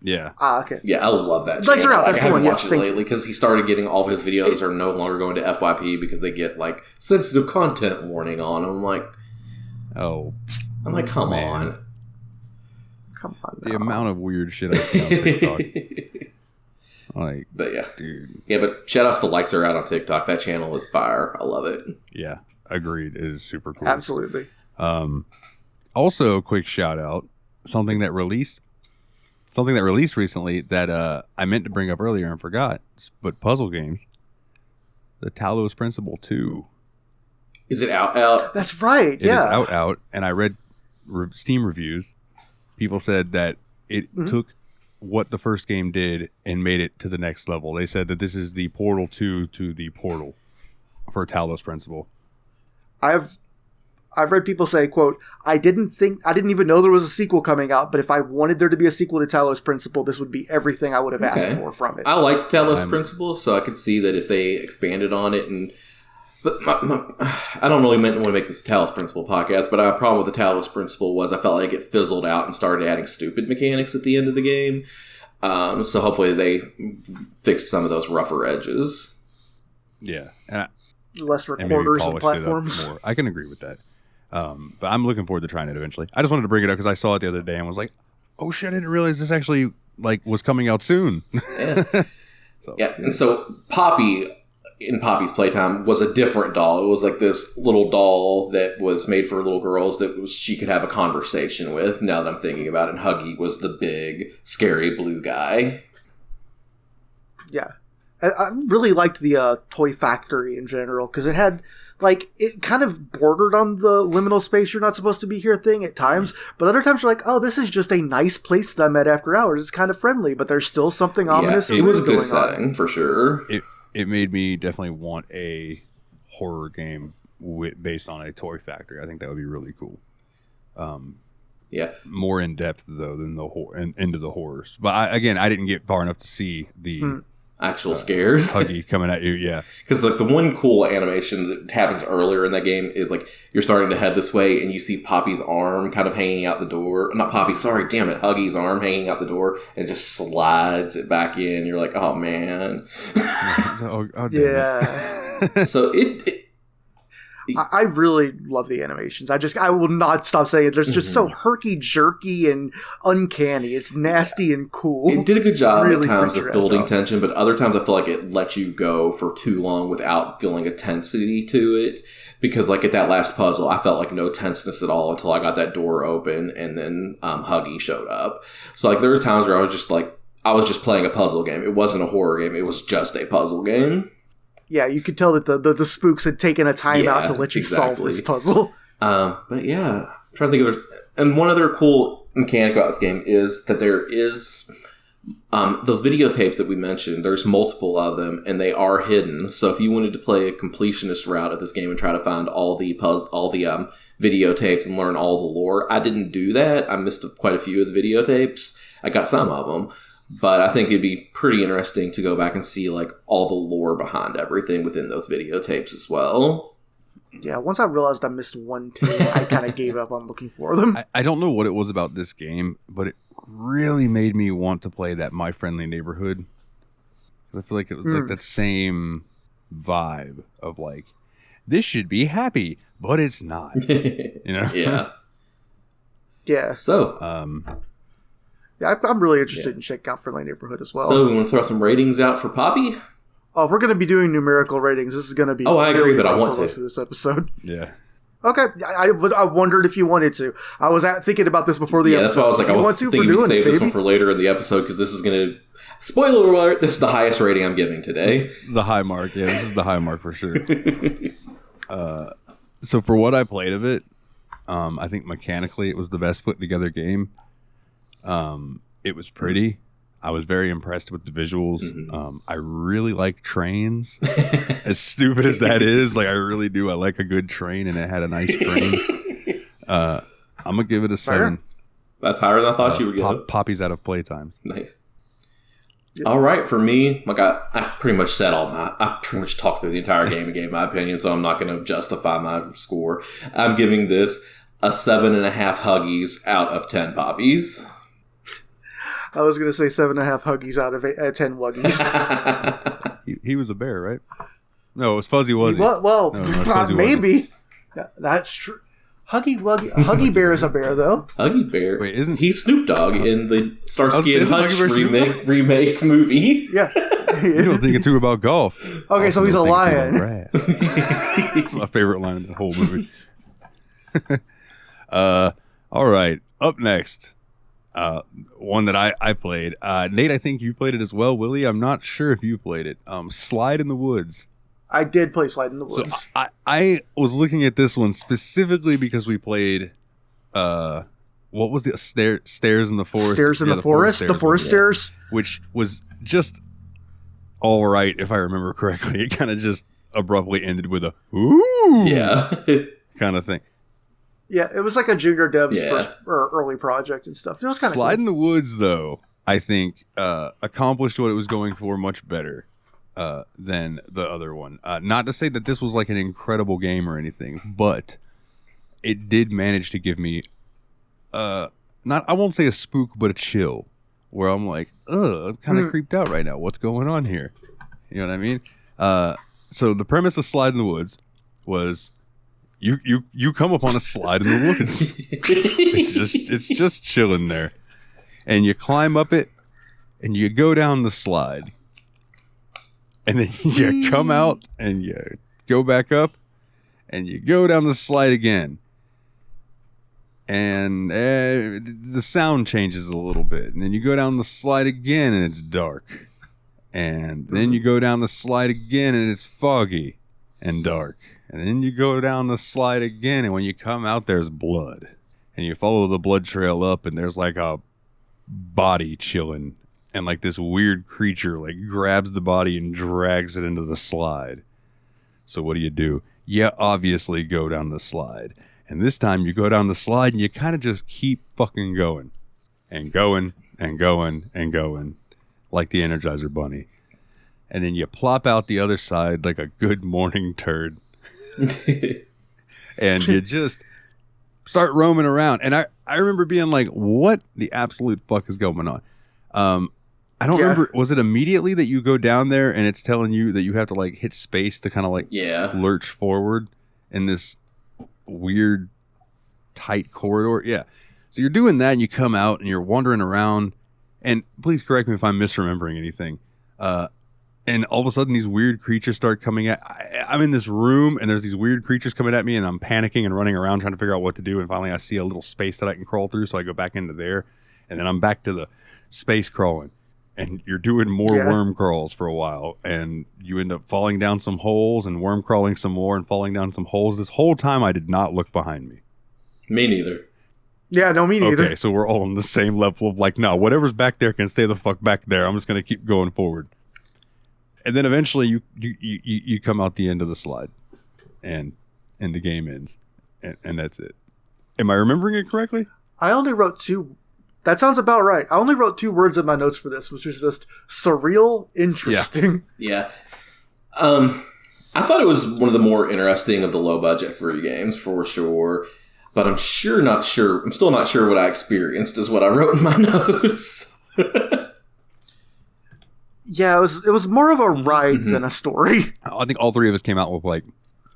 Yeah. Okay. Yeah, I love that. Lights are out. That's I haven't the one. watched it lately because he started getting all of his videos are no longer going to FYP because they get like sensitive content warning on them. I'm like, come on. Come on. The amount of weird shit I see on TikTok. But yeah. Dude. Yeah, but shout outs to Lights Are Out on TikTok. That channel is fire. I love it. Yeah, agreed. It is super cool. Absolutely. Also, a quick shout out. Something that released recently that I meant to bring up earlier and forgot. But puzzle games. The Talos Principle 2. Is it out? That's right. It is out. And I read Steam reviews. People said that it took what the first game did and made it to the next level. They said that this is the Portal 2 to the Portal for Talos Principle. I've read people say, quote, I didn't even know there was a sequel coming out, but if I wanted there to be a sequel to Talos Principle, this would be everything I would have asked for from it. I liked Talos Principle, so I could see that if they expanded on it But I don't really want to make this a Talos Principle podcast, but my problem with the Talos Principle was I felt like it fizzled out and started adding stupid mechanics at the end of the game. So hopefully they fixed some of those rougher edges. Yeah. And less recorders and platforms. I can agree with that. But I'm looking forward to trying it eventually. I just wanted to bring it up because I saw it the other day and was like, oh shit, I didn't realize this actually was coming out soon. Yeah. And so Poppy... in Poppy's playtime was a different doll. It was like this little doll that was made for little girls that she could have a conversation with, now that I'm thinking about it. And Huggy was the big, scary blue guy. Yeah. I really liked the Toy Factory in general, because it had, it kind of bordered on the liminal space you're not supposed to be here thing at times, but other times you're like, oh, this is just a nice place that I'm at after hours. It's kind of friendly, but there's still something ominous. It was a good setting, for sure. It made me definitely want a horror game based on a Toy Factory. I think that would be really cool. More in depth though than into the horrors. But I didn't get far enough to see the actual scares. Huggy coming at you, yeah. Because the one cool animation that happens earlier in that game is you're starting to head this way and you see Poppy's arm kind of hanging out the door. Not Poppy, sorry, damn it. Huggy's arm hanging out the door and just slides it back in. You're like, oh man. Yeah. So I really love the animations. I will not stop saying it. They're just so herky-jerky and uncanny. It's nasty and cool. It did a good job really at times of building tension, but other times I feel like it let you go for too long without feeling a tensity to it. Because at that last puzzle, I felt like no tenseness at all until I got that door open and then Huggy showed up. So there were times where I was just playing a puzzle game. It wasn't a horror game. It was just a puzzle game. Yeah, you could tell that the spooks had taken a time out to let you solve this puzzle. But yeah, I'm trying to think of and one other cool mechanic about this game is that there is those videotapes that we mentioned. There's multiple of them, and they are hidden. So if you wanted to play a completionist route of this game and try to find all the videotapes and learn all the lore, I didn't do that. I missed quite a few of the videotapes. I got some of them. But I think it'd be pretty interesting to go back and see all the lore behind everything within those videotapes as well. Yeah, once I realized I missed one too, I kind of gave up on looking for them. I don't know what it was about this game, but it really made me want to play that My Friendly Neighborhood. I feel like it was that same vibe of this should be happy, but it's not. Yeah. Yeah. So, yeah, I'm really interested in checking out Friendly Neighborhood as well. So we want to throw some ratings out for Poppy? Oh, if we're going to be doing numerical ratings, this is going to be... Oh, I agree, but I want to. ...this episode. Yeah. Okay, I wondered if you wanted to. I was thinking about this before the episode. Yeah, that's why I was thinking we'd save this one for later in the episode, because this is going to... Spoiler alert, this is the highest rating I'm giving today. The high mark, yeah, this is the high mark for sure. So for what I played of it, I think mechanically it was the best put together game. It was pretty. I was very impressed with the visuals. I really like trains. As stupid as that is, I really do. I like a good train, and it had a nice train. I'm gonna give it a 7. That's higher than I thought you would go. Poppy's out of playtime. Nice. Yep. All right, for me, like I pretty much said I pretty much talked through the entire game and gave my opinion, so I'm not going to justify my score. I'm giving this a 7.5 Huggies out of 10 Poppies. I was going to say 7.5 Huggies out of 10 Wuggies. he was a bear, right? No, it was Fuzzy Wuzzy. Well, no, Fuzzy maybe. That's true. Huggy Bear is a bear, though. Huggy Bear? Wait, isn't he Snoop Dogg in the Starsky and Hutch remake movie? Yeah. You don't think too about golf. Okay, so he's a lion. It's my favorite line in the whole movie. All right. Up next, one that I played. Nate, I think you played it as well. Willie, I'm not sure if you played it. Slide in the Woods. I did play Slide in the Woods. So I was looking at this one specifically because we played, what was the Stairs in the Forest? Stairs in the Forest? The Forest Stairs? Which was just all right, if I remember correctly. It kind of just abruptly ended with a, ooh! Yeah. kind of thing. Yeah, it was like a junior dev's first or early project and stuff. It was kind of Slide in the Woods, though, I think, accomplished what it was going for much better than the other one. Not to say that this was like an incredible game or anything, but it did manage to give me I won't say a spook, but a chill, where I'm like, I'm kind of creeped out right now. What's going on here? You know what I mean? So the premise of Slide in the Woods was you come upon a slide in the woods. it's just chilling there, and you climb up it, and you go down the slide. And then you come out and you go back up and you go down the slide again. And the sound changes a little bit. And then you go down the slide again and it's dark. And then you go down the slide again and it's foggy and dark. And then you go down the slide again and when you come out there's blood. And you follow the blood trail up and there's like a body chilling. And like this weird creature like grabs the body and drags it into the slide. So what do? You obviously go down the slide. And this time you go down the slide and you kind of just keep fucking going. And going and going and going. Like the Energizer Bunny. And then you plop out the other side like a good morning turd. And you just start roaming around. And I remember being like, what the absolute fuck is going on? I don't remember. Was it immediately that you go down there and it's telling you that you have to like hit space to kind of like lurch forward in this weird tight corridor? Yeah. So you're doing that and you come out and you're wandering around. And please correct me if I'm misremembering anything. And all of a sudden these weird creatures start coming at. I'm in this room and there's these weird creatures coming at me and I'm panicking and running around trying to figure out what to do. And finally I see a little space that I can crawl through. So I go back into there and then I'm back to the space crawling. And you're doing more worm crawls for a while, and you end up falling down some holes and worm crawling some more and falling down some holes. This whole time I did not look behind me. Me neither. Yeah, no, me neither. Okay, so we're all on the same level of like, no, whatever's back there can stay the fuck back there. I'm just going to keep going forward. And then eventually you come out the end of the slide, and the game ends, and that's it. Am I remembering it correctly? I only wrote 2. That sounds about right. I only wrote 2 words in my notes for this, which was just surreal, interesting. Yeah. I thought it was one of the more interesting of the low-budget free games, for sure. But I'm still not sure what I experienced, is what I wrote in my notes. Yeah, it was more of a ride than a story. I think all 3 of us came out with like,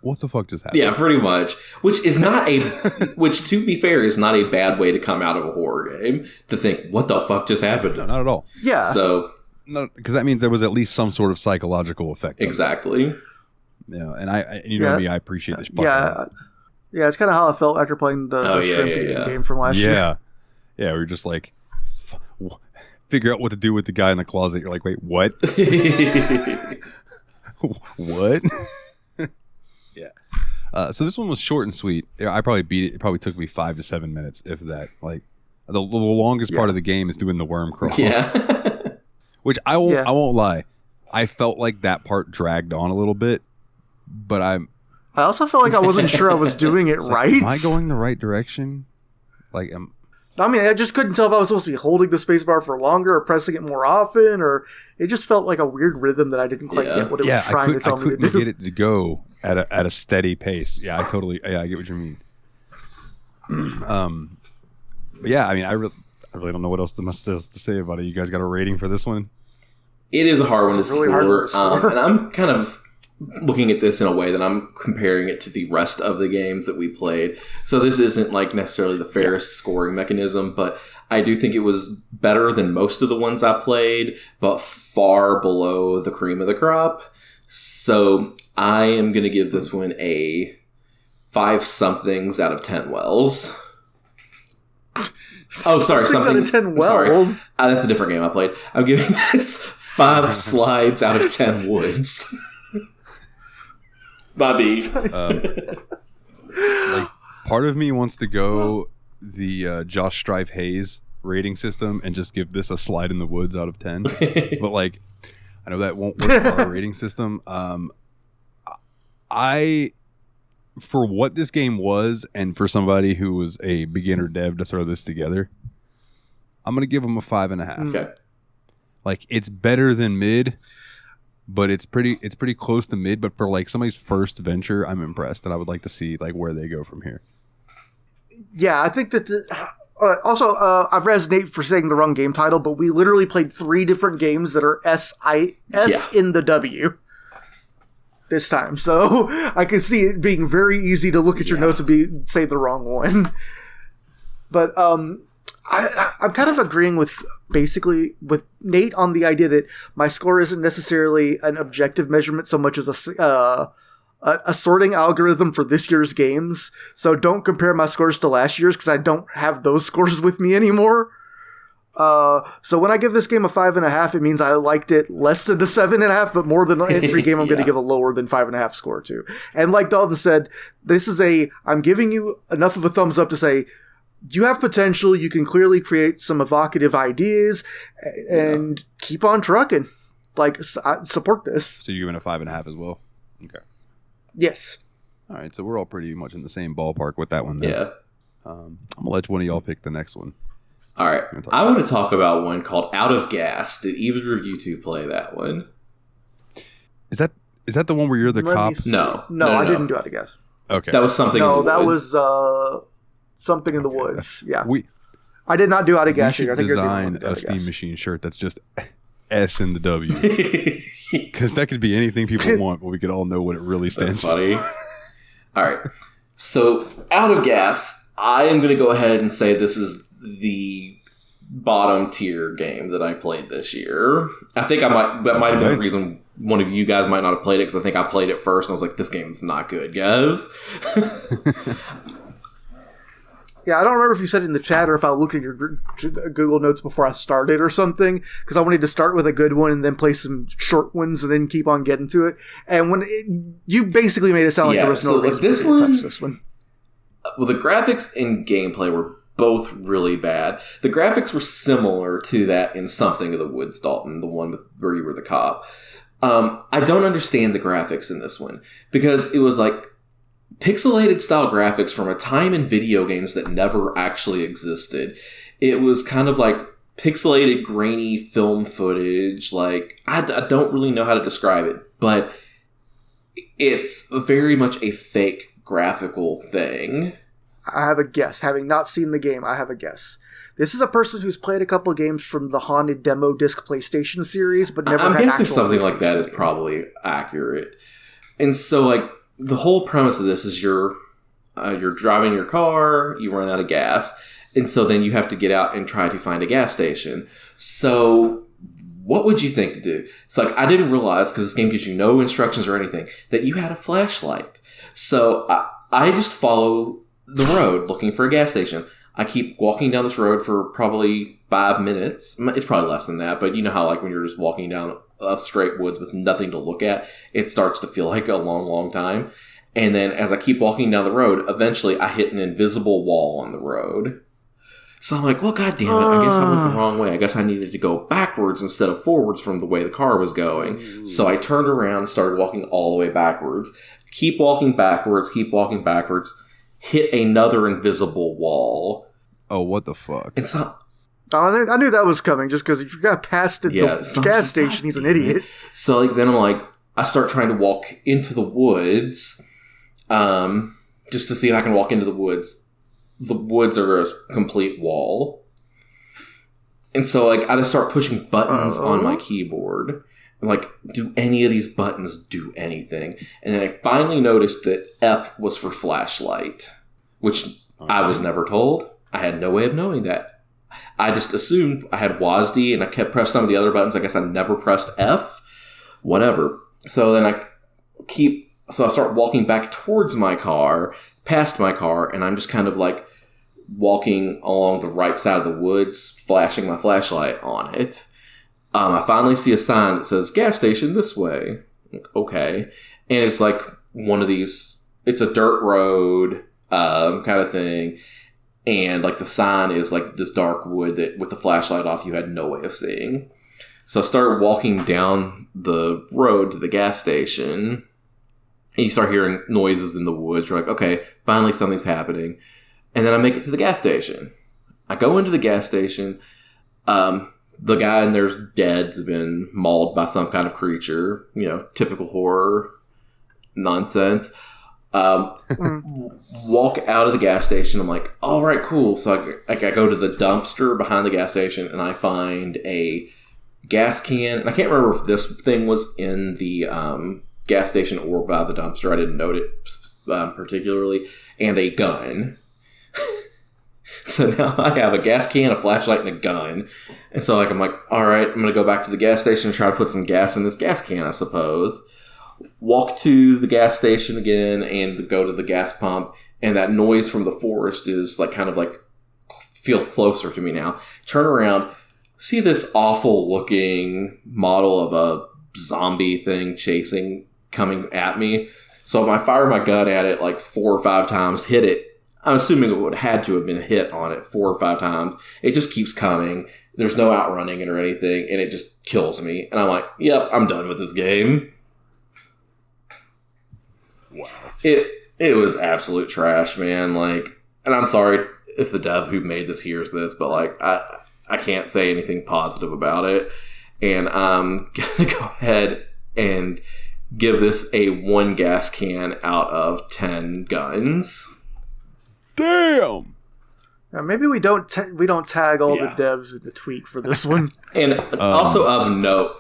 what the fuck just happened? Yeah, pretty much. Which, to be fair, is not a bad way to come out of a horror game. To think, what the fuck just happened? No, not at all. Yeah. So, no, because that means there was at least some sort of psychological effect. Exactly. Yeah, and me, I appreciate this. Yeah, it's kind of how I felt after playing the shrimp eating game from last year. Yeah, we were just like, figure out what to do with the guy in the closet. You're like, wait, what? What? So this one was short and sweet. I probably beat it. It probably took me 5 to 7 minutes, if that. Like the longest part of the game is doing the worm crawl. Yeah. Which I won't lie. I felt like that part dragged on a little bit, but I also felt like I wasn't sure I was doing it right. Am I going the right direction? Like, I mean, I just couldn't tell if I was supposed to be holding the spacebar for longer or pressing it more often, or it just felt like a weird rhythm that I didn't quite get what it was trying to tell me to do. I couldn't get it to go at a steady pace. Yeah, I get what you mean. But yeah, I mean, I really don't know what else to say about it. You guys got a rating for this one? It is a hard one to really score, and I'm kind of looking at this in a way that I'm comparing it to the rest of the games that we played. So this isn't like necessarily the fairest scoring mechanism, but I do think it was better than most of the ones I played, but far below the cream of the crop. So I am going to give this one a 5 somethings out of 10 wells. Oh, sorry, something. Out of 10 wells. That's a different game I played. I'm giving this 5 slides out of 10 woods. Bobby. Like, part of me wants to go the Josh Strife Hayes rating system and just give this a slide in the woods out of 10. But like, I know that won't work for our rating system. For what this game was, and for somebody who was a beginner dev to throw this together, I'm gonna give them a 5.5. Okay. Like, it's better than mid, but it's pretty close to mid. But for like somebody's first venture, I'm impressed, and I would like to see like where they go from here. Yeah, I think that. Also, I resonate for saying the wrong game title, but we literally played 3 different games that are S in the W this time, so I can see it being very easy to look at your notes and say the wrong one. But I'm kind of agreeing with Nate on the idea that my score isn't necessarily an objective measurement so much as a sorting algorithm for this year's games. So don't compare my scores to last year's because I don't have those scores with me anymore. So when I give this game a 5.5, it means I liked it less than the 7.5, but more than every game I'm going to give a lower than 5.5 score to. And like Dalton said, I'm giving you enough of a thumbs up to say, you have potential, you can clearly create some evocative ideas, and keep on trucking. Like, support this. So you're giving a 5.5 as well? Okay. Yes. All right, so we're all pretty much in the same ballpark with that one then. Yeah. I'm going to let one of y'all pick the next one. All right. I want to talk about one called Out of Gas. Did either of you two play that one? Is that the one where you're the cop? No, I didn't do Out of Gas. Okay. That was something No, in the that woods. was something in the woods. Yeah. I did not do Out of We Gas. should design a Steam Machine shirt that's just S in the W. Because that could be anything people want, but we could all know what it really stands for. Funny. All right. So, Out of Gas, I am going to go ahead and say this is the bottom tier game that I played this year. I think that might have been the reason one of you guys might not have played it, because I think I played it first and I was like, this game's not good, guys. Yeah, I don't remember if you said it in the chat or if I looked at your Google Notes before I started or something, because I wanted to start with a good one and then play some short ones and then keep on getting to it. And you basically made it sound like there was no reason to touch this one. Well, the graphics and gameplay were both really bad. The graphics were similar to that in Something of the Woods, Dalton, the one where you were the cop. I don't understand the graphics in this one, because it was like pixelated style graphics from a time in video games that never actually existed. It was kind of like pixelated, grainy film footage. Like, I don't really know how to describe it, but it's very much a fake graphical thing. I have a guess. Having not seen the game, I have a guess. This is a person who's played a couple of games from the Haunted Demo Disc PlayStation series, but never had guessing something like that is probably accurate. And so, like, the whole premise of this is you're driving your car, you run out of gas, and so then you have to get out and try to find a gas station. So what would you think to do? It's like, I didn't realize, because this game gives you no instructions or anything, that you had a flashlight. So I just follow the road looking for a gas station. I keep walking down this road for probably 5 minutes. It's probably less than that, but you know how, like, when you're just walking down a straight woods with nothing to look at, it starts to feel like a long, long time. And then as I keep walking down the road, eventually I hit an invisible wall on the road. So I'm like, well, God damn it, I guess I went the wrong way. I guess I needed to go backwards instead of forwards from the way the car was going. So I turned around and started walking all the way backwards. Keep walking backwards, hit another invisible wall. Oh, what the fuck? And so, I knew that was coming just because if you got past the gas station, he's an idiot. So like then I'm like, I start trying to walk into the woods, just to see if I can walk into the woods. The woods are a complete wall. And so like I just start pushing buttons on my keyboard. I'm like, do any of these buttons do anything? And then I finally noticed that F was for flashlight, which I was never told. I had no way of knowing that. I just assumed I had WASD and I kept pressing some of the other buttons. I guess I never pressed F. Whatever. So then I start walking back towards my car, past my car, and I'm just kind of like walking along the right side of the woods, flashing my flashlight on it. I finally see a sign that says gas station this way. Okay. And it's like one of these, it's a dirt road kind of thing. And like the sign is like this dark wood that with the flashlight off, you had no way of seeing. So I started walking down the road to the gas station. And you start hearing noises in the woods. You're like, okay, finally something's happening. And then I make it to the gas station. I go into the gas station. The guy in there's dead, has been mauled by some kind of creature. You know, typical horror nonsense. Walk out of the gas station. I'm like, all right, cool. So I go to the dumpster behind the gas station and I find a gas can. And I can't remember if this thing was in the gas station or by the dumpster. I didn't note it particularly. And a gun. So now I have a gas can, a flashlight, and a gun. And so I'm like, all right, I'm going to go back to the gas station and try to put some gas in this gas can, I suppose. Walk to the gas station again and go to the gas pump. And that noise from the forest is like kind of like feels closer to me now. Turn around, see this awful looking model of a zombie thing coming at me. So if I fire my gun at it like 4 or 5 times, hit it, I'm assuming it would have had to have been hit on it 4 or 5 times. It just keeps coming. There's no outrunning it or anything, and it just kills me. And I'm like, yep, I'm done with this game. Wow. It was absolute trash, man. Like, and I'm sorry if the dev who made this hears this, but like, I can't say anything positive about it. And I'm gonna go ahead and give this a 1 gas can out of 10 guns. Damn. Maybe we don't tag all the devs in the tweet for this one. And also of note,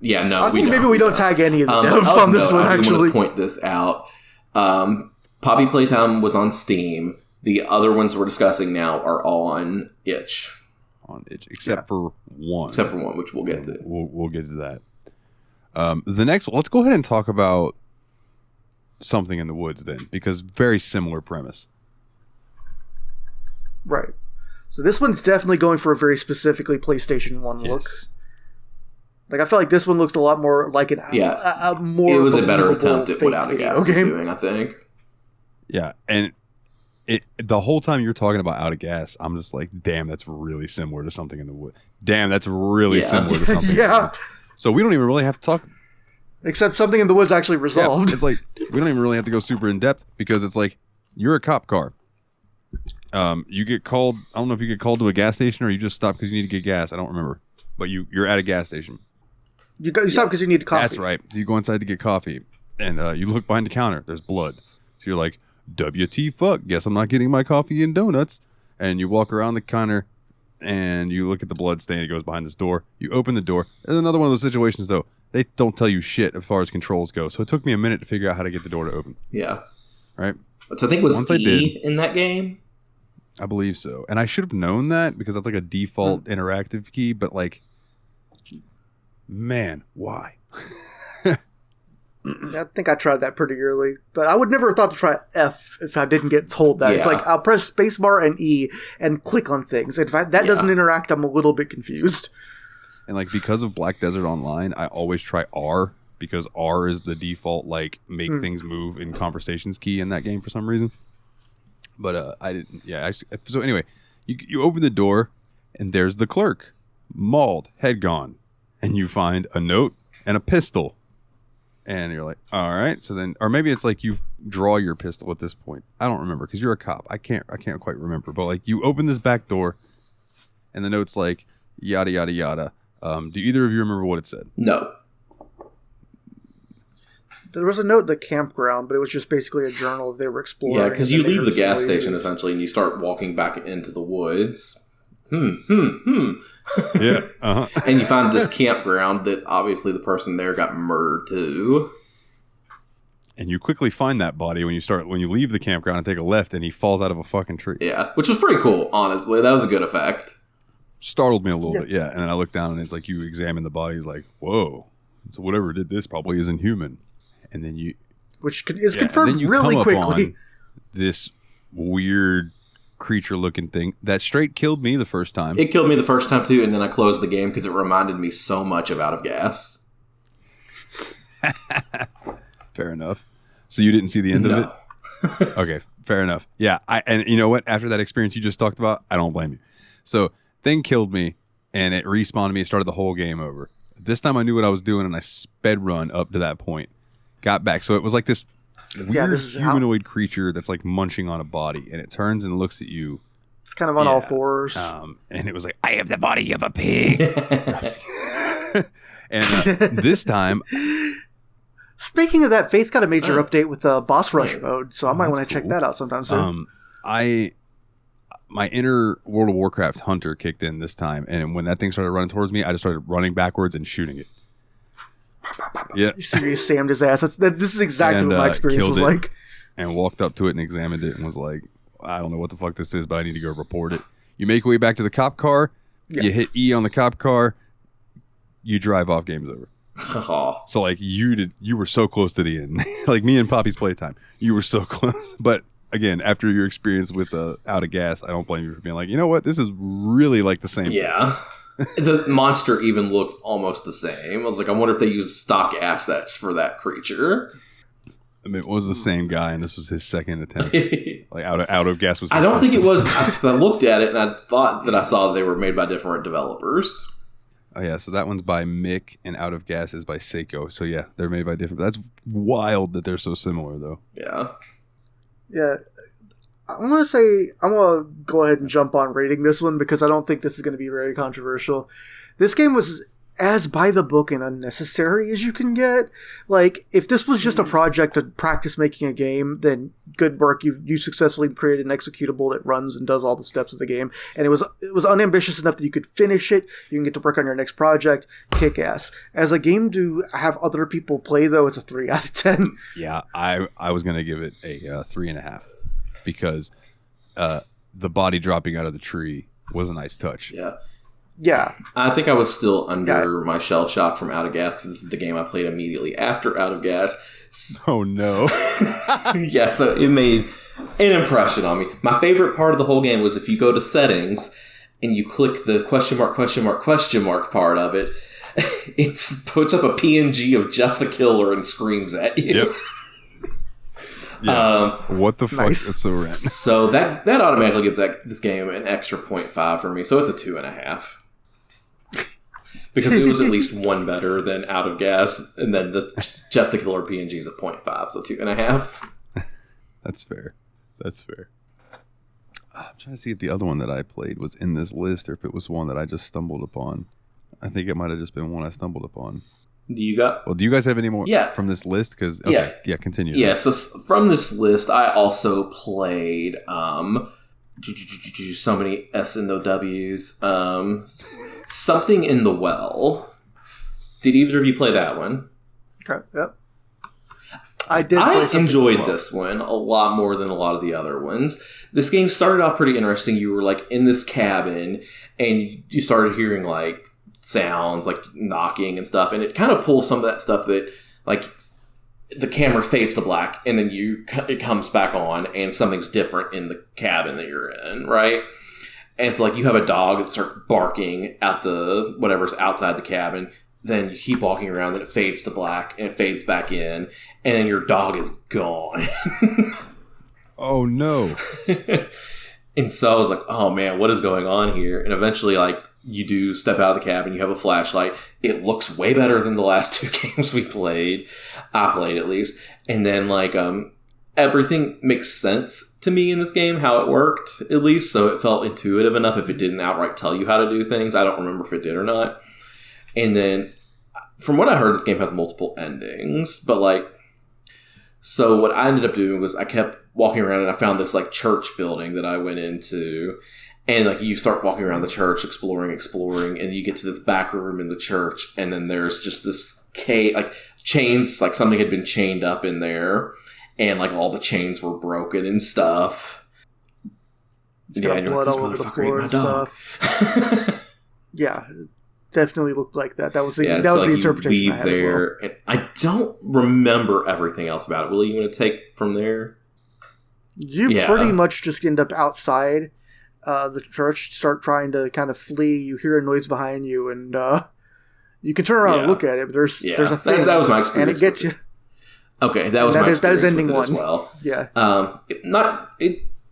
yeah, no, I think maybe we don't tag any of the devs on this one. Actually, I want to point this out. Poppy Playtime was on Steam. The other ones we're discussing now are on itch. On itch, except for one. Except for one, which we'll get to. We'll get to that. The next one, let's go ahead and talk about Something in the Woods then, because very similar premise. Right. So this one's definitely going for a very specifically PlayStation 1 look. Like, I feel like this one looks a lot more like a more it was a better attempt at what Out of Gas was doing, I think. Yeah, and the whole time you're talking about Out of Gas, I'm just like, damn, that's really similar to Something in the Woods. Damn, that's really similar to Something in the Woods. So we don't even really have to talk. Except Something in the Woods actually resolved. Yeah, it's like, we don't even really have to go super in depth, because it's like, you're a cop car. You get called, I don't know if you get called to a gas station or you just stop because you need to get gas. I don't remember. But you're at a gas station. You stop because you need coffee. That's right. So you go inside to get coffee. And you look behind the counter. There's blood. So you're like, WT fuck. Guess I'm not getting my coffee and donuts. And you walk around the counter and you look at the blood stain. It goes behind this door. You open the door. There's another one of those situations, though. They don't tell you shit as far as controls go. So it took me a minute to figure out how to get the door to open. Yeah. Right? So I think it was E in that game. I believe so. And I should have known that because that's like a default interactive key, but like, man, why? I think I tried that pretty early, but I would never have thought to try F if I didn't get told that. Yeah. It's like, I'll press spacebar and E and click on things. If that doesn't interact, I'm a little bit confused. And like, because of Black Desert Online, I always try R because R is the default, like, make things move in conversations key in that game for some reason. But I didn't. Yeah. So anyway, you open the door, and there's the clerk, mauled, head gone, and you find a note and a pistol. And you're like, all right. So then, or maybe it's like you draw your pistol at this point. I don't remember because you're a cop. I can't quite remember. But like you open this back door, and the note's like yada yada yada. Do either of you remember what it said? No. There was a note at the campground, but it was just basically a journal they were exploring. Yeah, because you leave the gas station essentially, and you start walking back into the woods. Yeah. Uh-huh. And you find this campground that obviously the person there got murdered too. And you quickly find that body when you leave the campground and take a left, and he falls out of a fucking tree. Yeah, which was pretty cool, honestly. That was a good effect. Startled me a little bit, yeah. And then I look down, and it's like you examine the body. It's like, whoa. So whatever did this probably isn't human. And then which is confirmed really quickly. This weird creature-looking thing that straight killed me the first time. It killed me the first time too, and then I closed the game because it reminded me so much of Out of Gas. Fair enough. So you didn't see the end of it? Okay, fair enough. Yeah, and you know what? After that experience you just talked about, I don't blame you. So thing killed me, and it respawned me. It started the whole game over. This time I knew what I was doing, and I sped run up to that point. Got back. So it was like this weird humanoid creature that's like munching on a body, and it turns and looks at you. It's kind of on all fours. And it was like, I have the body of a pig. And this time... Speaking of that, Faith got a major update with the boss rush mode, so I might want to check that out sometime soon. My inner World of Warcraft hunter kicked in this time, and when that thing started running towards me, I just started running backwards and shooting it. Yeah, you serious Sammed his ass. This is exactly what my experience was like. And walked up to it and examined it and was like, I don't know what the fuck this is, but I need to go report it. You make your way back to the cop car. Yeah. You hit E on the cop car. You drive off. Game's over. So like you were so close to the end. Like me and Poppy's playtime. You were so close. But again, after your experience with Out of Gas, I don't blame you for being like, you know what? This is really like the same. Yeah. The monster even looked almost the same. I was like, I wonder if they used stock assets for that creature. I mean, it was the same guy, and this was his second attempt. Like Out of Gas was. I don't think it was. Because I looked at it and I thought that I saw they were made by different developers. Oh yeah, so that one's by Mick, and Out of Gas is by Seiko. So yeah, they're made by different. That's wild that they're so similar, though. Yeah. Yeah. I'm going to go ahead and jump on rating this one because I don't think this is going to be very controversial. This game was as by the book and unnecessary as you can get. Like, if this was just a project to practice making a game, then good work. You successfully created an executable that runs and does all the steps of the game. And it was unambitious enough that you could finish it. You can get to work on your next project. Kick ass. As a game to have other people play, though, it's a 3 out of 10. Yeah, I was going to give it a 3.5. Because the body dropping out of the tree was a nice touch. Yeah. Yeah. I think I was still under my shell shock from Out of Gas because this is the game I played immediately after Out of Gas. Oh, no. Yeah, so it made an impression on me. My favorite part of the whole game was if you go to settings and you click the question mark part of it, it puts up a PNG of Jeff the Killer and screams at you. Yep. Yeah. What the fuck? Nice. That's so random. So that automatically gives this game an extra 0.5 for me. So it's a 2.5. Because it was at least one better than Out of Gas. And then the Jeff the Killer PNG is a 0.5. So 2.5. That's fair. I'm trying to see if the other one that I played was in this list or if it was one that I just stumbled upon. I think it might have just been one I stumbled upon. Do you guys have any more from this list? Because continue. Yeah, so from this list, I also played so many S and W's. Something in the Well. Did either of you play that one? Okay. Yep. I did. I enjoyed this one a lot more than a lot of the other ones. This game started off pretty interesting. You were like in this cabin, and you started hearing like sounds like knocking and stuff, and it kind of pulls some of that stuff that like the camera fades to black and then it comes back on and something's different in the cabin that you're in, right? And it's like you have a dog that starts barking at the whatever's outside the cabin, then you keep walking around, then it fades to black and it fades back in, and then your dog is gone. Oh no. And so I was like, oh man, what is going on here? And eventually like you do step out of the cabin, you have a flashlight. It looks way better than the last 2 games we played. I played, at least. And then, like, everything makes sense to me in this game, how it worked, at least. So it felt intuitive enough if it didn't outright tell you how to do things. I don't remember if it did or not. And then, from what I heard, this game has multiple endings. But, like, so what I ended up doing was I kept walking around and I found this, like, church building that I went into. And, like, you start walking around the church, exploring, and you get to this back room in the church, and then there's just this chains, like, something had been chained up in there, and, like, all the chains were broken and stuff. It's got blood all over the floor and stuff. Yeah, it definitely looked like that. That was the, the interpretation I had as well. And I don't remember everything else about it. Will you want to take from there? You pretty much just end up outside the church, start trying to kind of flee. You hear a noise behind you, and you can turn around and look at it, but there's a thing. That was my experience. And it gets you. Okay, that was my experience. That is ending one. As well. Yeah.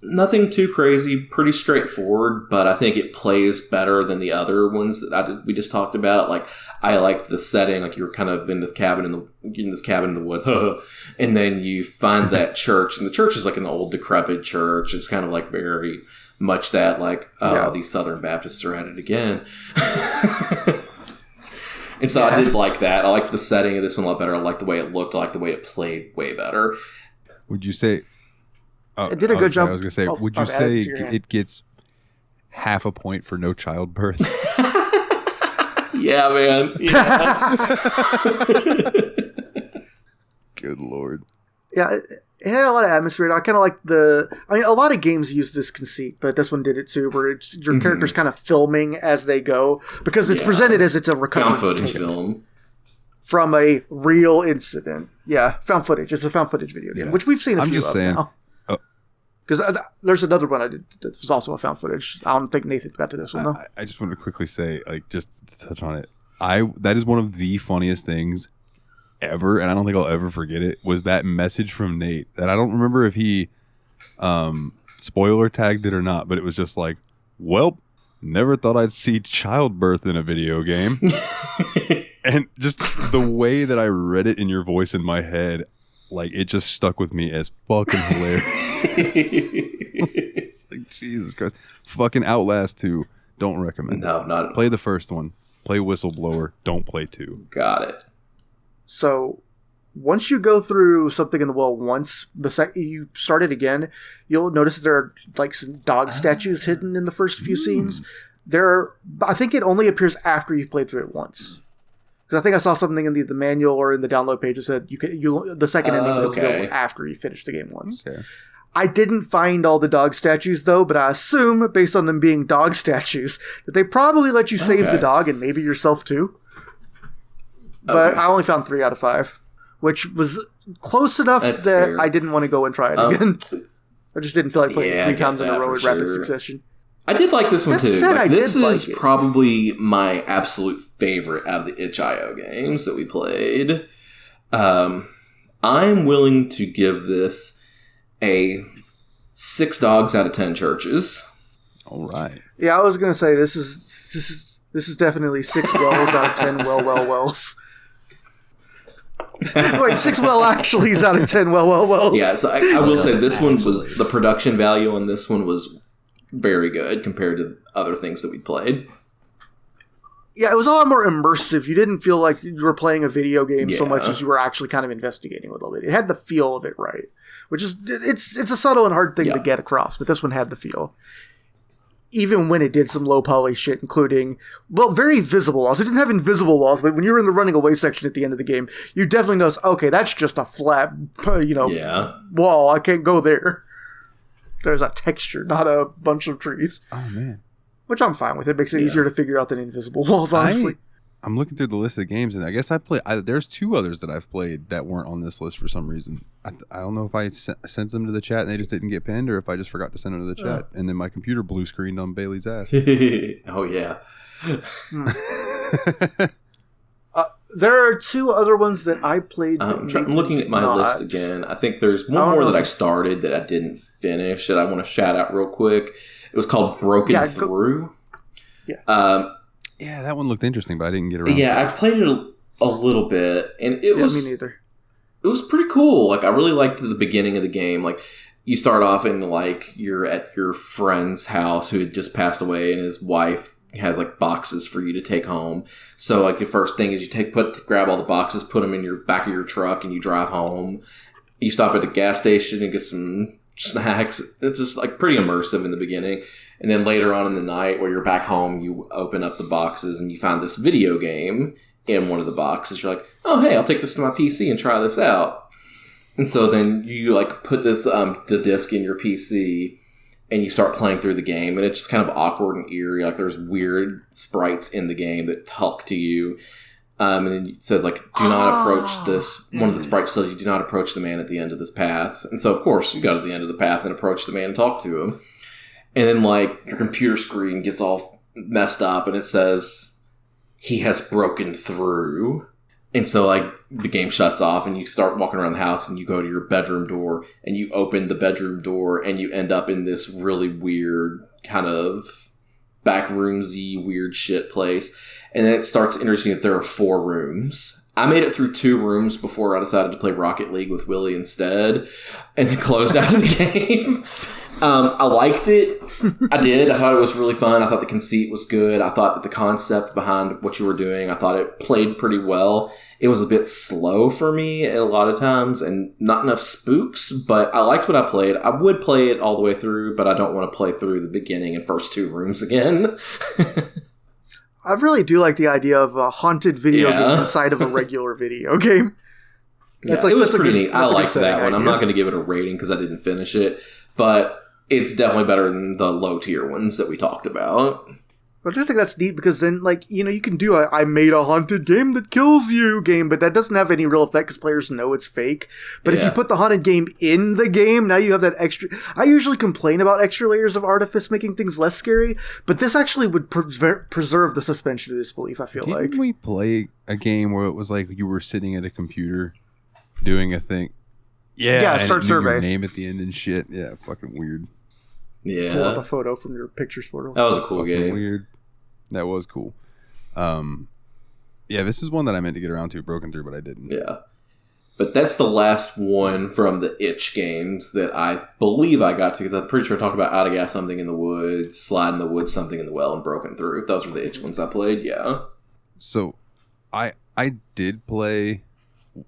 Nothing too crazy, pretty straightforward, but I think it plays better than the other ones that we just talked about. Like, I liked the setting, like you were kind of in this cabin in the woods, and then you find that church, and the church is like an old decrepit church. It's kind of like very much that, like, these Southern Baptists are at it again. And so I did like that. I liked the setting of this one a lot better. I liked the way it looked. I liked the way it played way better. Would you say... it did a good job. I was going to say, would you say it gets half a point for no childbirth? Yeah, man. Yeah. Good Lord. Yeah, it had a lot of atmosphere. I kind of like a lot of games use this conceit, but this one did it too, where your character's kind of filming as they go, because it's presented as it's a recovery found footage film from a real incident. Yeah, found footage. It's a found footage video game, which we've seen a few of now. Because there's another one I did that was also a found footage. I don't think Nathan got to this one, though. I just wanted to quickly say, like, just to touch on it, that is one of the funniest things ever, and I don't think I'll ever forget it, was that message from Nate that I don't remember if he spoiler tagged it or not, but it was just like, well, never thought I'd see childbirth in a video game. And just the way that I read it in your voice in my head, like, it just stuck with me as fucking hilarious. It's like, Jesus Christ. Fucking Outlast 2. Don't recommend it. No, not at all. Play the first one. Play Whistleblower. Don't play 2. Got it. So, once you go through something in the well once, the second you start it again, you'll notice there are, like, some dog statues hidden in the first few scenes. I think it only appears after you've played through it once. Because I think I saw something in the manual or in the download page that said the second ending will go after you finish the game once. Okay. I didn't find all the dog statues, though, but I assume, based on them being dog statues, that they probably let you save the dog and maybe yourself, too. But I only found 3 out of 5, which was close enough that fair. I didn't want to go and try it again. I just didn't feel like playing it 3 times in a row in rapid succession. I did like this one, too. This is probably my absolute favorite out of the itch.io games that we played. I'm willing to give this a 6 dogs out of 10 churches. All right. Yeah, I was going to say this is definitely 6 wells out of 10 wells. Wait, 6 actuallys out of 10 wells. Yeah, so I will say this one was, the production value on this one was very good compared to other things that we played. Yeah, it was a lot more immersive. You didn't feel like you were playing a video game so much as you were actually kind of investigating a little bit. It had the feel of it, right? Which is, it's a subtle and hard thing to get across, but this one had the feel. Even when it did some low poly shit, including, very visible walls. It didn't have invisible walls, but when you were in the running away section at the end of the game, you definitely notice, okay, that's just a flat, wall. I can't go there. There's a texture, not a bunch of trees. Oh, man. Which I'm fine with. It makes it easier to figure out than invisible walls, honestly. I'm looking through the list of games, and I guess there's 2 others that I've played that weren't on this list for some reason. I don't know if I sent them to the chat and they just didn't get pinned, or if I just forgot to send them to the chat, and then my computer blue screened on Bailey's ass. Oh, yeah. There are 2 other ones that I played. I'm looking at my list again. I think there's one more that I started that I didn't finish that I want to shout out real quick. It was called Broken Through. Yeah, that one looked interesting, but I didn't get around. Yeah, I played it a little bit, and it was me neither. It was pretty cool. Like, I really liked the beginning of the game. Like, you start off and like you're at your friend's house who had just passed away, and his wife has like boxes for you to take home. So like the first thing is you grab all the boxes, put them in your back of your truck, and you drive home. You stop at the gas station and get some snacks. It's just like pretty immersive in the beginning. And then later on in the night, where you're back home, you open up the boxes and you find this video game in one of the boxes. You're like, oh, hey, I'll take this to my PC and try this out. And so then you like put this the disc in your PC and you start playing through the game, and it's just kind of awkward and eerie. Like, there's weird sprites in the game that talk to you. And then it says, like, do not approach this. One of the sprites tells you, do not approach the man at the end of this path. And so, of course, you go to the end of the path and approach the man and talk to him. And then, like, your computer screen gets all messed up, and it says, he has broken through. And so, like, the game shuts off, and you start walking around the house, and you go to your bedroom door, and you open the bedroom door, and you end up in this really weird kind of backroomsy weird shit place. And then it starts introducing that there are 4 rooms. I made it through 2 rooms before I decided to play Rocket League with Willie instead, and then closed out of the game. I liked it. I did. I thought it was really fun. I thought the conceit was good. I thought that the concept behind what you were doing, I thought it played pretty well. It was a bit slow for me a lot of times, and not enough spooks, but I liked what I played. I would play it all the way through, but I don't want to play through the beginning and first 2 rooms again. I really do like the idea of a haunted video game inside of a regular video game. It was pretty neat. I liked that one. I'm not going to give it a rating because I didn't finish it, but it's definitely better than the low tier ones that we talked about. I just think that's neat because then, like, you know, you can do I made a haunted game that kills you game, but that doesn't have any real effect because players know it's fake. But if you put the haunted game in the game, now you have that extra... I usually complain about extra layers of artifice making things less scary, but this actually would preserve the suspension of disbelief, I feel like. Didn't we play a game where it was like you were sitting at a computer doing a thing? Yeah, start survey. Your name at the end and shit. Yeah, fucking weird. Yeah. Pull up a photo from your pictures photo. That was a cool game. Weird. That was cool. Yeah, this is one that I meant to get around to, broken through, but I didn't. Yeah. But that's the last one from the itch games that I believe I got to, because I'm pretty sure I talked about Out of Gas, Something in the Woods, Slide in the Woods, Something in the Well, and Broken Through. Those were the itch ones I played, yeah. So, I did play...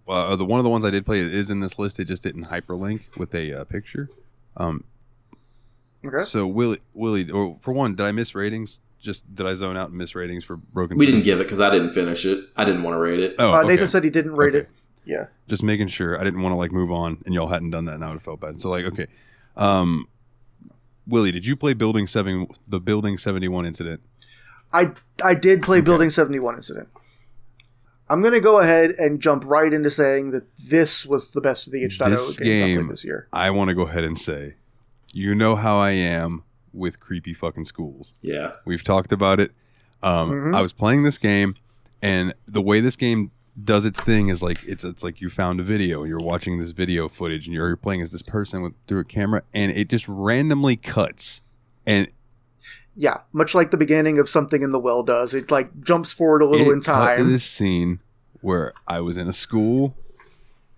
one of the ones I did play is in this list. It just didn't hyperlink with a picture. Okay. So, Willie, for one, did I miss ratings? Did I zone out and miss ratings for Broken We Through? didn't give it because I didn't finish it. I didn't want to rate it. Oh, okay. Nathan said he didn't rate it. Yeah. Just making sure. I didn't want to like move on and y'all hadn't done that and I would have felt bad. So like, okay. Willie, did you play the Building 71 incident? I did play Building 71 incident. I'm going to go ahead and jump right into saying that this was the best of the H.O. games I played this year. I want to go ahead and say, you know how I am with creepy fucking schools. Yeah. We've talked about it. I was playing this game, and the way this game does its thing is like it's like you found a video, you're watching this video footage, and you're playing as this person through a camera, and it just randomly cuts. And yeah, much like the beginning of Something in the Well does. It like jumps forward a little in time. Cut to this scene where I was in a school,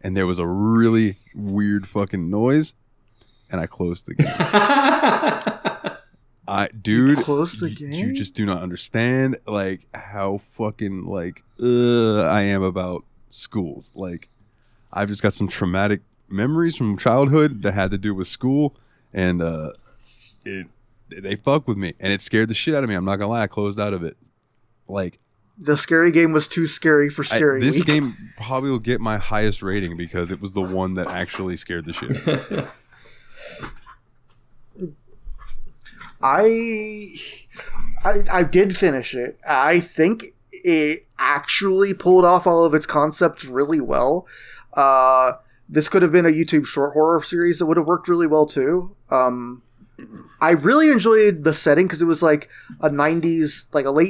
and there was a really weird fucking noise, and I closed the game. Dude, close the game? You just do not understand like how fucking like I am about schools. Like, I've just got some traumatic memories from childhood that had to do with school, and they fuck with me, and it scared the shit out of me. I'm not gonna lie, I closed out of it. Like, the scary game was too scary for scary. This game probably will get my highest rating because it was the one that actually scared the shit. I did finish it. I think it actually pulled off all of its concepts really well. This could have been a YouTube short horror series that would have worked really well too. I really enjoyed the setting because it was like a late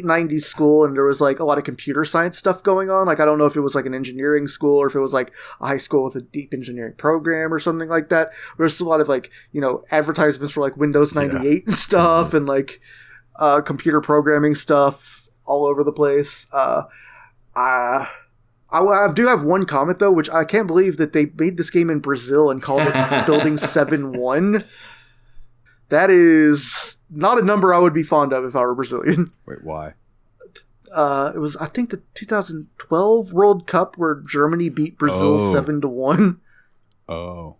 90s school, and there was like a lot of computer science stuff going on. Like, I don't know if it was like an engineering school or if it was like a high school with a deep engineering program or something like that. There's a lot of like, you know, advertisements for like Windows 98 and stuff, and like computer programming stuff. all over the place. I do have one comment, though, which I can't believe that they made this game in Brazil and called it Building 7-1. That is not a number I would be fond of if I were Brazilian. Wait, why? It was, I think, the 2012 World Cup where Germany beat Brazil 7-1. Oh.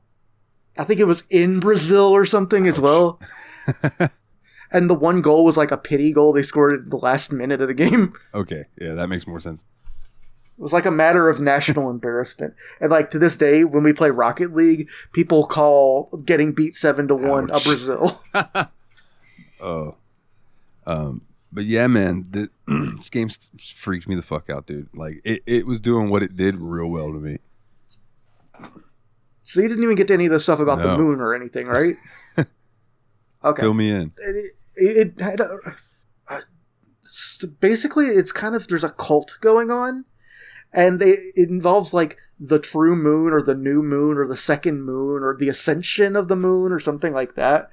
I think it was in Brazil or something as well. And the one goal was like a pity goal they scored at the last minute of the game. Okay, yeah, that makes more sense. It was like a matter of national embarrassment. And like to this day, when we play Rocket League, people call getting beat 7-1 a Brazil. Oh. But yeah, man, this game freaked me the fuck out, dude. Like, it was doing what it did real well to me. So you didn't even get to any of the stuff about the moon or anything, right? Okay. Fill me in. It had basically, it's kind of, there's a cult going on, and it involves like the true moon or the new moon or the second moon or the ascension of the moon or something like that.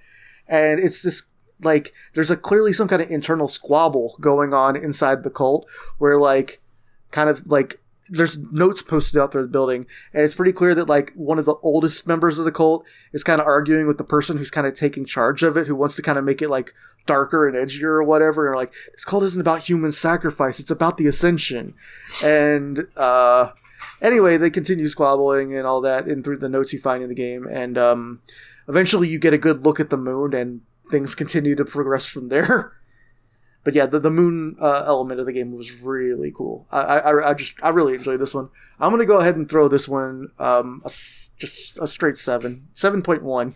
And it's this, like, there's clearly some kind of internal squabble going on inside the cult where, like, kind of like, there's notes posted out through the building, and it's pretty clear that like one of the oldest members of the cult is kind of arguing with the person who's kind of taking charge of it, who wants to kind of make it like darker and edgier or whatever. And like, this cult isn't about human sacrifice; it's about the ascension. And anyway, they continue squabbling and all that, and through the notes you find in the game, and eventually you get a good look at the moon, and things continue to progress from there. But yeah, the moon element of the game was really cool. I really enjoyed this one. I'm gonna go ahead and throw this one just a straight 7.1.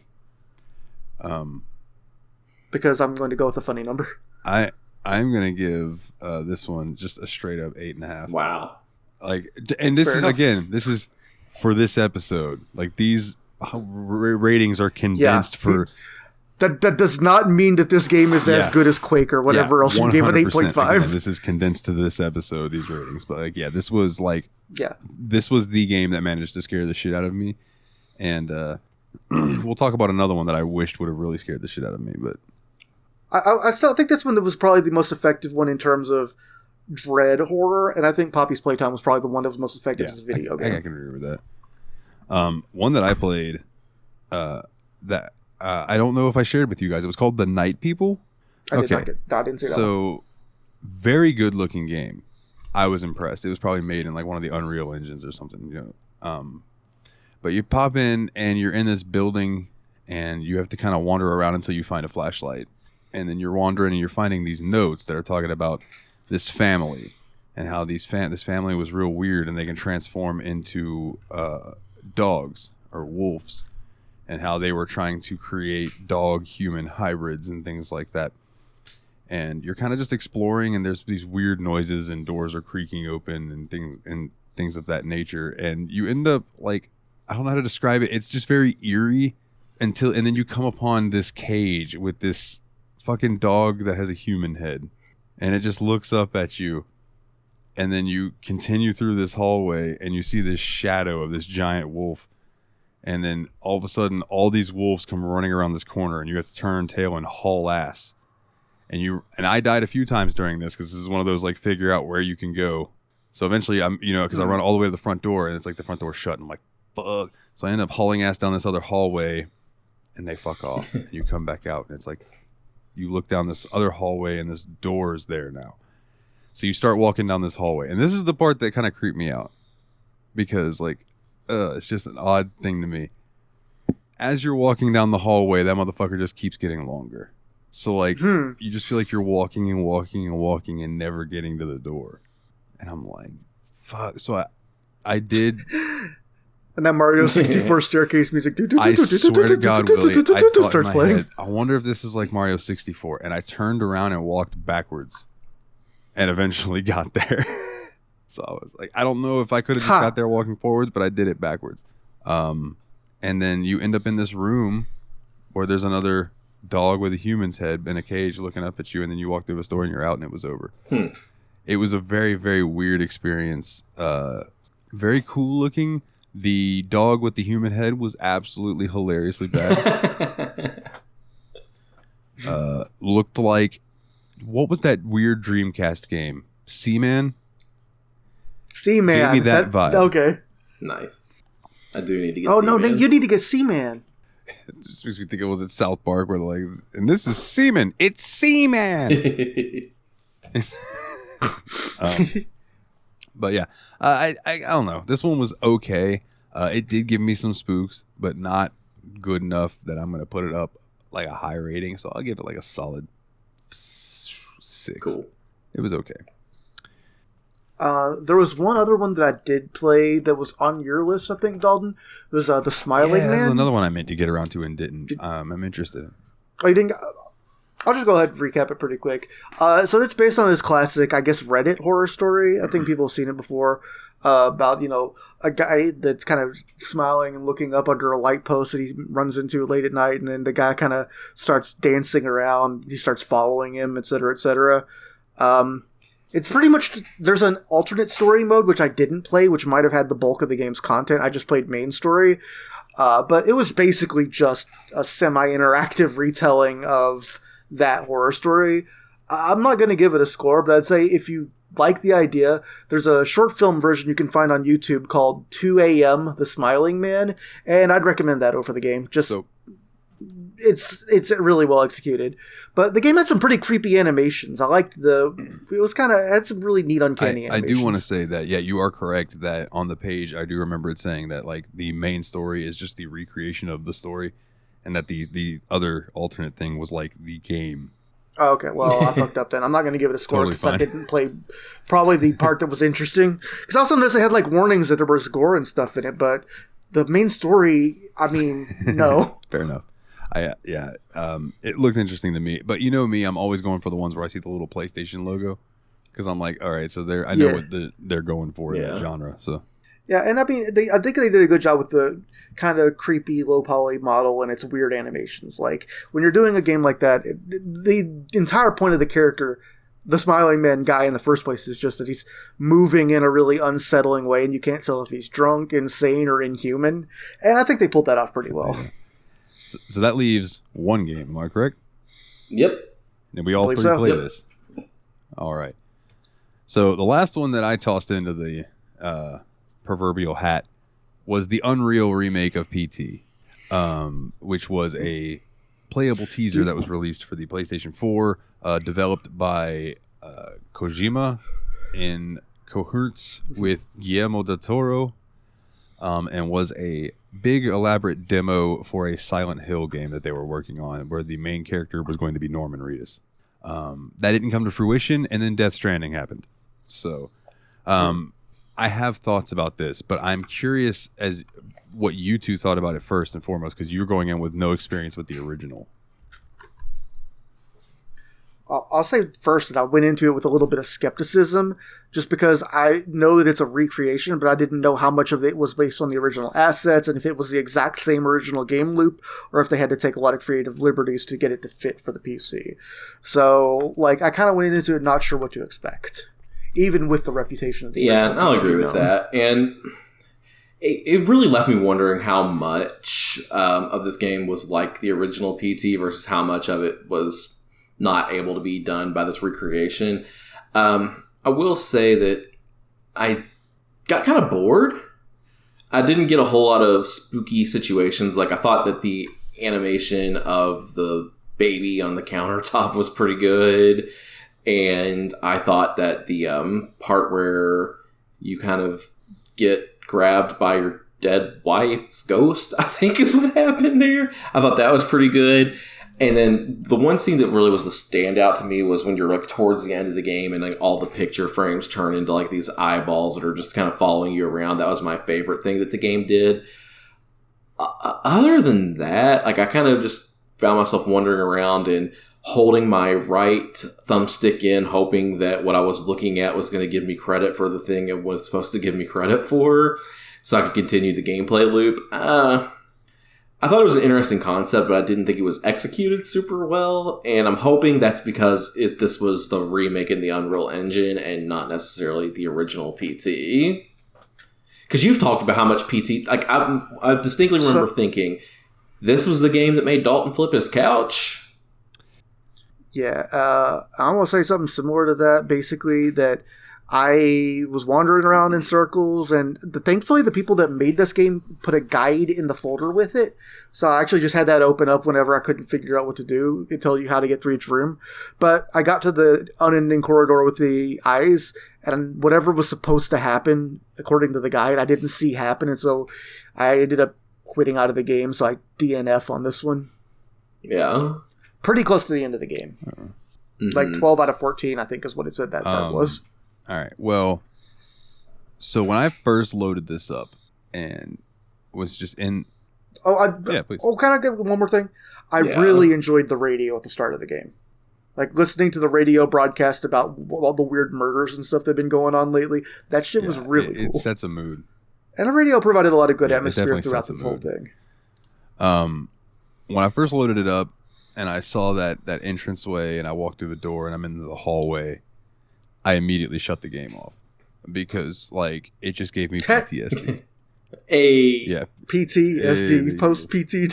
Because I'm going to go with a funny number. I'm gonna give this one just a straight up 8.5. Wow. Like, and this Fair is enough. again, this is for this episode. Like, these ratings are condensed for. That does not mean that this game is as good as Quake or whatever else you gave it 8.5. Again, this is condensed to this episode, these ratings. But like, yeah, this was the game that managed to scare the shit out of me. And we'll talk about another one that I wished would have really scared the shit out of me. But I still think this one was probably the most effective one in terms of dread horror, and I think Poppy's Playtime was probably the one that was most effective as a video game. I can agree with that. One that I played that I don't know if I shared with you guys. It was called The Night People. I didn't see that. So, very good looking game. I was impressed. It was probably made in like one of the Unreal engines or something, you know. But you pop in and you're in this building, and you have to kind of wander around until you find a flashlight, and then you're wandering and you're finding these notes that are talking about this family and how this family was real weird, and they can transform into dogs or wolves, and how they were trying to create dog-human hybrids and things like that. And you're kind of just exploring, and there's these weird noises, and doors are creaking open, and things of that nature. And you end up, like, I don't know how to describe it. It's just very eerie and then you come upon this cage with this fucking dog that has a human head, and it just looks up at you. And then you continue through this hallway, and you see this shadow of this giant wolf. And then all of a sudden, all these wolves come running around this corner, and you have to turn tail and haul ass. And I died a few times during this, because this is one of those, like, figure out where you can go. So eventually, because I run all the way to the front door, and it's like the front door shut, and I'm like, fuck. So I end up hauling ass down this other hallway, and they fuck off. And you come back out, and it's like, you look down this other hallway, and this door is there now. So you start walking down this hallway, and this is the part that kind of creeped me out, because, like, it's just an odd thing to me. As you're walking down the hallway, that motherfucker just keeps getting longer. So, like, you just feel like you're walking and walking and walking and never getting to the door. And I'm like, fuck. So I did. And that Mario 64 staircase music. I swear to God, Willie, I thought in my playing. head, I wonder if this is like Mario 64. And I turned around and walked backwards, and eventually got there. So I was like, I don't know if I could have just got there walking forwards, but I did it backwards. And then you end up in this room where there's another dog with a human's head in a cage looking up at you, and then you walk through a store and you're out, and it was over. It was a very, very weird experience. Very cool looking. The dog with the human head was absolutely hilariously bad. Looked like what was that weird Dreamcast game? Seaman? Seaman. Gave me that vibe. Okay. Nice. I do need to get Oh, Seaman. no, you need to get Seaman. It just makes me think it was at South Park where they're like, and this is Seaman. It's Seaman. But yeah, I don't know. This one was okay. It did give me some spooks, but not good enough that I'm going to put it up like a high rating. So I'll give it like a solid 6. Cool. It was okay. There was one other one that I did play that was on your list, I think, Dalton. It was The Smiling Man. There's another one I meant to get around to and didn't. I'm interested. Oh, you didn't? I'll just go ahead and recap it pretty quick. So it's based on this classic, I guess, Reddit horror story. I think people have seen it before. About, a guy that's kind of smiling and looking up under a light post that he runs into late at night, and then the guy kind of starts dancing around. He starts following him, etc., etc. It's pretty much, there's an alternate story mode, which I didn't play, which might have had the bulk of the game's content. I just played main story. But it was basically just a semi-interactive retelling of that horror story. I'm not going to give it a score, but I'd say if you like the idea, there's a short film version you can find on YouTube called 2 a.m. The Smiling Man, and I'd recommend that over the game. It's really well executed, but the game had some pretty creepy animations. I liked had some really neat uncanny animations. I do want to say that, yeah, you are correct that on the page, I do remember it saying that like the main story is just the recreation of the story, and that the other alternate thing was like the game. Oh, okay, well, I fucked up then. I'm not going to give it a score because I didn't play probably the part that was interesting. Because I also noticed it had like warnings that there was gore and stuff in it, but the main story, I mean, no. Fair enough. It looked interesting to me, but you know me, I'm always going for the ones where I see the little PlayStation logo, because I'm like, all right, so I know what they're going for in that genre. So yeah, and I mean, I think they did a good job with the kind of creepy low poly model and its weird animations. Like when you're doing a game like that, the entire point of the character, the Smiling Man guy in the first place, is just that he's moving in a really unsettling way, and you can't tell if he's drunk, insane, or inhuman. And I think they pulled that off pretty well. Yeah. So that leaves one game, am I correct? Yep. And we all three play this. All right. So the last one that I tossed into the proverbial hat was the Unreal remake of PT, which was a playable teaser that was released for the PlayStation 4, developed by Kojima in cohorts with Guillermo del Toro, and was a big elaborate demo for a Silent Hill game that they were working on, where the main character was going to be Norman Reedus. That didn't come to fruition, and then Death Stranding happened. So I have thoughts about this, but I'm curious as what you two thought about it first and foremost, because you're going in with no experience with the original. I'll say first that I went into it with a little bit of skepticism, just because I know that it's a recreation, but I didn't know how much of it was based on the original assets, and if it was the exact same original game loop, or if they had to take a lot of creative liberties to get it to fit for the PC. So, like, I kind of went into it not sure what to expect, even with the reputation of the original. Yeah, I'll agree with that. And it really left me wondering how much of this game was like the original PT versus how much of it was not able to be done by this recreation. I will say that I got kind of bored. I didn't get a whole lot of spooky situations. Like, I thought that the animation of the baby on the countertop was pretty good. And I thought that the part where you kind of get grabbed by your dead wife's ghost, I think is what happened there. I thought that was pretty good. And then the one scene that really was the standout to me was when you're like towards the end of the game and like all the picture frames turn into like these eyeballs that are just kind of following you around. That was my favorite thing that the game did. Other than that, like I kind of just found myself wandering around and holding my right thumbstick in, hoping that what I was looking at was going to give me credit for the thing it was supposed to give me credit for, so I could continue the gameplay loop. I thought it was an interesting concept, but I didn't think it was executed super well, and I'm hoping that's because this was the remake in the Unreal Engine and not necessarily the original PT. Because you've talked about how much PT... Like, I distinctly remember thinking, this was the game that made Dalton flip his couch. Yeah, I want to say something similar to that. Basically, that I was wandering around in circles, and thankfully, the people that made this game put a guide in the folder with it. So I actually just had that open up whenever I couldn't figure out what to do. It tell you how to get through each room. But I got to the unending corridor with the eyes, and whatever was supposed to happen, according to the guide, I didn't see happen, and so I ended up quitting out of the game. So I DNF on this one. Yeah. Pretty close to the end of the game. Mm-hmm. Like 12 out of 14, I think is what it said that was. All right. Well, so when I first loaded this up and was just in... yeah, please. Oh, can I get one more thing? I really enjoyed the radio at the start of the game. Like, listening to the radio broadcast about all the weird murders and stuff that have been going on lately. That shit was really cool. It sets a mood. And the radio provided a lot of good atmosphere throughout the whole thing. When I first loaded it up, and I saw that entranceway, and I walked through the door, and I'm in the hallway, I immediately shut the game off because, like, it just gave me PTSD. Yeah, PTSD, post PT.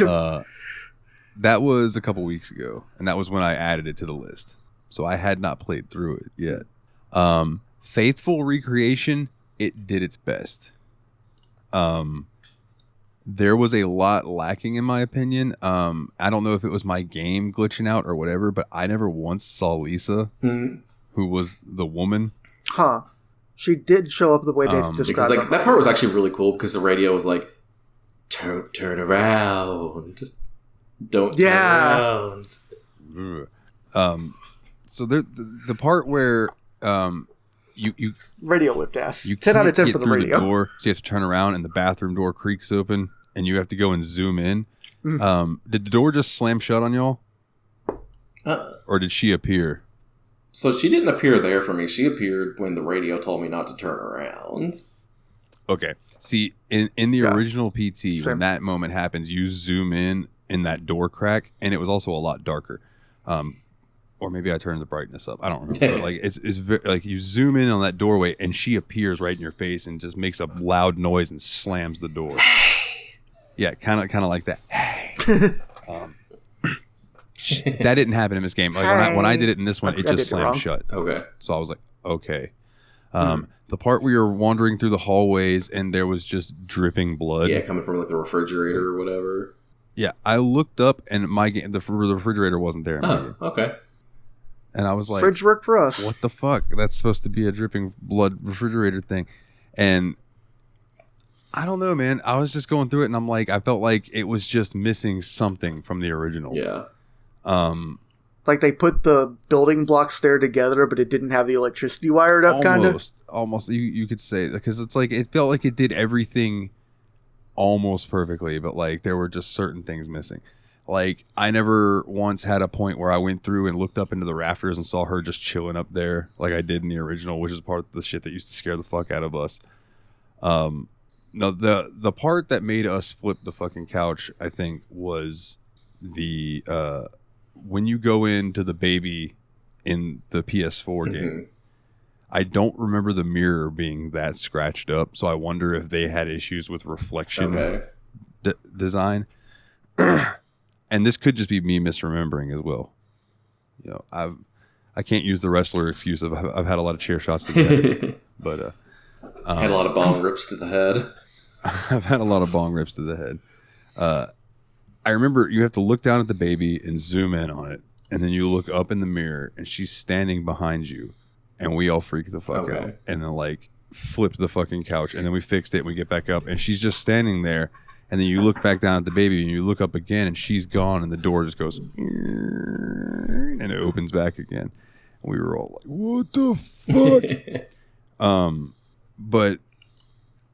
That was a couple weeks ago, and that was when I added it to the list. So I had not played through it yet. Faithful Recreation, it did its best. There was a lot lacking, in my opinion. I don't know if it was my game glitching out or whatever, but I never once saw Lisa, who was the woman. Huh. She did show up the way they described because, like, that part was actually really cool because the radio was like, turn around. Don't turn around. So the part where you radio whipped ass. You 10 out of 10 for the radio. The door, so you have to turn around and the bathroom door creaks open and you have to go and zoom in. Did the door just slam shut on y'all? Or did she appear? So she didn't appear there for me. She appeared when the radio told me not to turn around. Okay. See, in the original PT, when that moment happens, you zoom in that door crack, and it was also a lot darker. Or maybe I turned the brightness up. I don't remember. Like it's very, like you zoom in on that doorway, and she appears right in your face and just makes a loud noise and slams the door. Yeah, kind of like that. That didn't happen in this game. Like when I did it in this one, it just slammed shut. Okay. So I was like, okay. The part where you're wandering through the hallways and there was just dripping blood. Yeah, coming from like the refrigerator or whatever. Yeah, I looked up and the refrigerator wasn't there. Oh, okay. And I was like, fridge worked for us. What the fuck? That's supposed to be a dripping blood refrigerator thing. And I don't know, man. I was just going through it and I'm like, I felt like it was just missing something from the original. Yeah. Like they put the building blocks there together, but it didn't have the electricity wired up, kind of? Almost. You could say, because it's like, it felt like it did everything almost perfectly, but like there were just certain things missing. Like I never once had a point where I went through and looked up into the rafters and saw her just chilling up there like I did in the original, which is part of the shit that used to scare the fuck out of us. No, the part that made us flip the fucking couch, I think, was the when you go into the baby in the PS4 game. I don't remember the mirror being that scratched up, so I wonder if they had issues with reflection design. And this could just be me misremembering as well. You know, I can't use the wrestler excuse of I've had a lot of chair shots to the head, but had a lot of bong rips to the head. I've had a lot of bong rips to the head. I remember you have to look down at the baby and zoom in on it, and then you look up in the mirror, and she's standing behind you. And we all freaked the fuck out. And then, like, flipped the fucking couch. And then we fixed it and we get back up. And she's just standing there. And then you look back down at the baby and you look up again and she's gone. And the door just goes... And it opens back again. And we were all like, what the fuck? But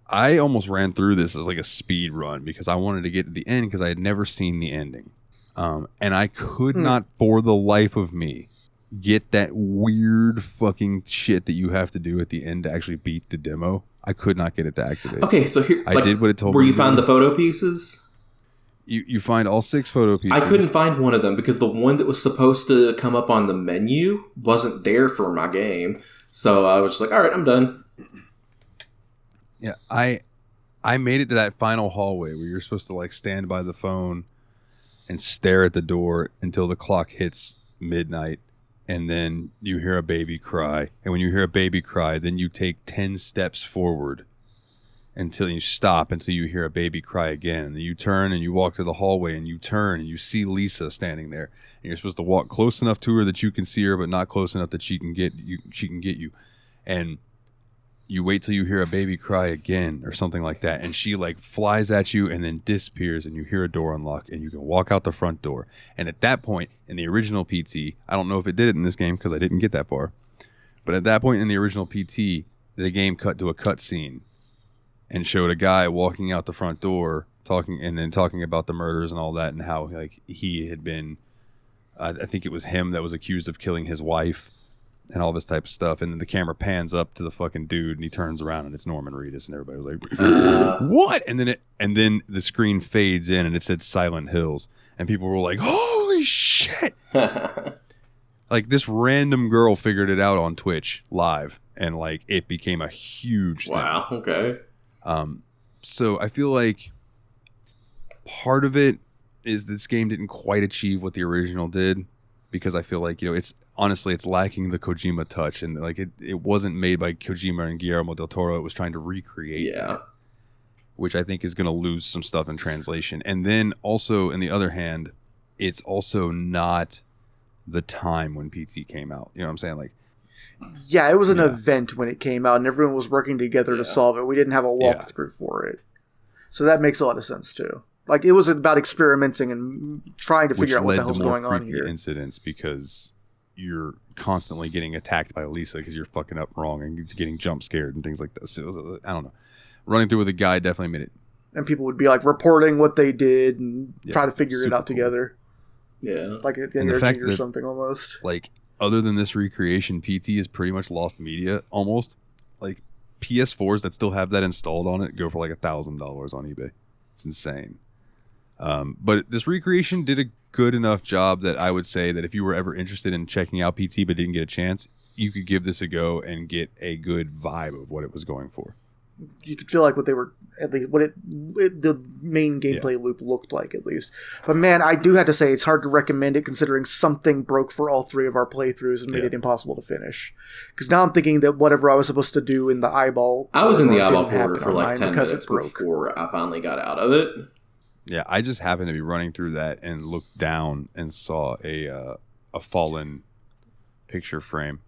I almost ran through this as like a speed run because I wanted to get to the end because I had never seen the ending. And I could not, for the life of me, get that weird fucking shit that you have to do at the end to actually beat the demo. I could not get it to activate. Okay, so here I did what it told me. Where you found the photo pieces? You find all 6 photo pieces. I couldn't find one of them because the one that was supposed to come up on the menu wasn't there for my game. So I was just like, all right, I'm done. Yeah, I made it to that final hallway where you're supposed to like stand by the phone and stare at the door until the clock hits midnight. and then you hear a baby cry. And when you hear a baby cry, then you take 10 steps forward until you stop, until you hear a baby cry again. And then you turn and you walk to the hallway, and you turn and you see Lisa standing there. And you're supposed to walk close enough to her that you can see her, but not close enough that she can get you. And you wait till you hear a baby cry again or something like that, and she like flies at you and then disappears, and you hear a door unlock, and you can walk out the front door. And at that point in the original PT, I don't know if it did it in this game because I didn't get that far, but at that point in the original PT, the game cut to a cutscene and showed a guy walking out the front door talking about the murders and all that, and how like he had been, I think it was him that was accused of killing his wife and all this type of stuff. And then the camera pans up to the fucking dude, and he turns around, and it's Norman Reedus, and everybody was like, what? And then the screen fades in, and it said Silent Hills, and people were like, holy shit. Like, this random girl figured it out on Twitch live, and like it became a huge thing. Wow, okay. So I feel like part of it is this game didn't quite achieve what the original did, because I feel like, it's honestly, it's lacking the Kojima touch, and like it wasn't made by Kojima and Guillermo del Toro. It was trying to recreate that, which I think is going to lose some stuff in translation. And then also, on the other hand, it's also not the time when PT came out. You know what I'm saying? Like, yeah, it was an event when it came out, and everyone was working together to solve it. We didn't have a walkthrough for it, so that makes a lot of sense too. Like, it was about experimenting and trying to figure out what the hell's going on here. Incidents, because you're constantly getting attacked by Lisa because you're fucking up wrong and you're getting jump scared and things like that. So I don't know. Running through with a guy definitely made it. And people would be like reporting what they did and try to figure it out together. Yeah. Like an energy or something almost. Like, other than this recreation, PT has pretty much lost media almost. Like, PS4s that still have that installed on it go for like $1,000 on eBay. It's insane. But this recreation did a good enough job that I would say that if you were ever interested in checking out PT but didn't get a chance, you could give this a go and get a good vibe of what it was going for. You could feel like what they were, at least what the main gameplay loop looked like, at least. But man, I do have to say it's hard to recommend it, considering something broke for all three of our playthroughs and made it impossible to finish. Because now I'm thinking that whatever I was supposed to do in the eyeball, I was in the eyeball corner for like 10 minutes before I finally got out of it. Yeah, I just happened to be running through that and looked down and saw a fallen picture frame.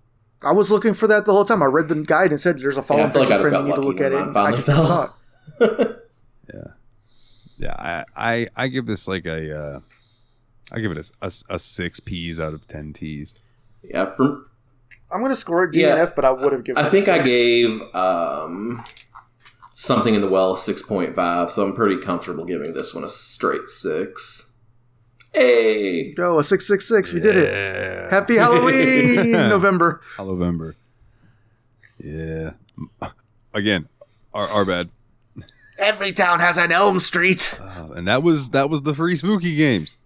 I was looking for that the whole time. I read the guide and said there's a fallen picture frame. You need to look at it. I just saw it. Yeah. I give this like a a 6 P's out of 10 T's. Yeah, I'm going to score it DNF, but I would have given it a 6. I gave something in the well a 6.5, so I'm pretty comfortable giving this one a straight 6. Hey! Go, a 666. We did it. Happy Halloween, November. Hallowember. Yeah. Again, our bad. Every town has an Elm Street. And that was the free spooky games.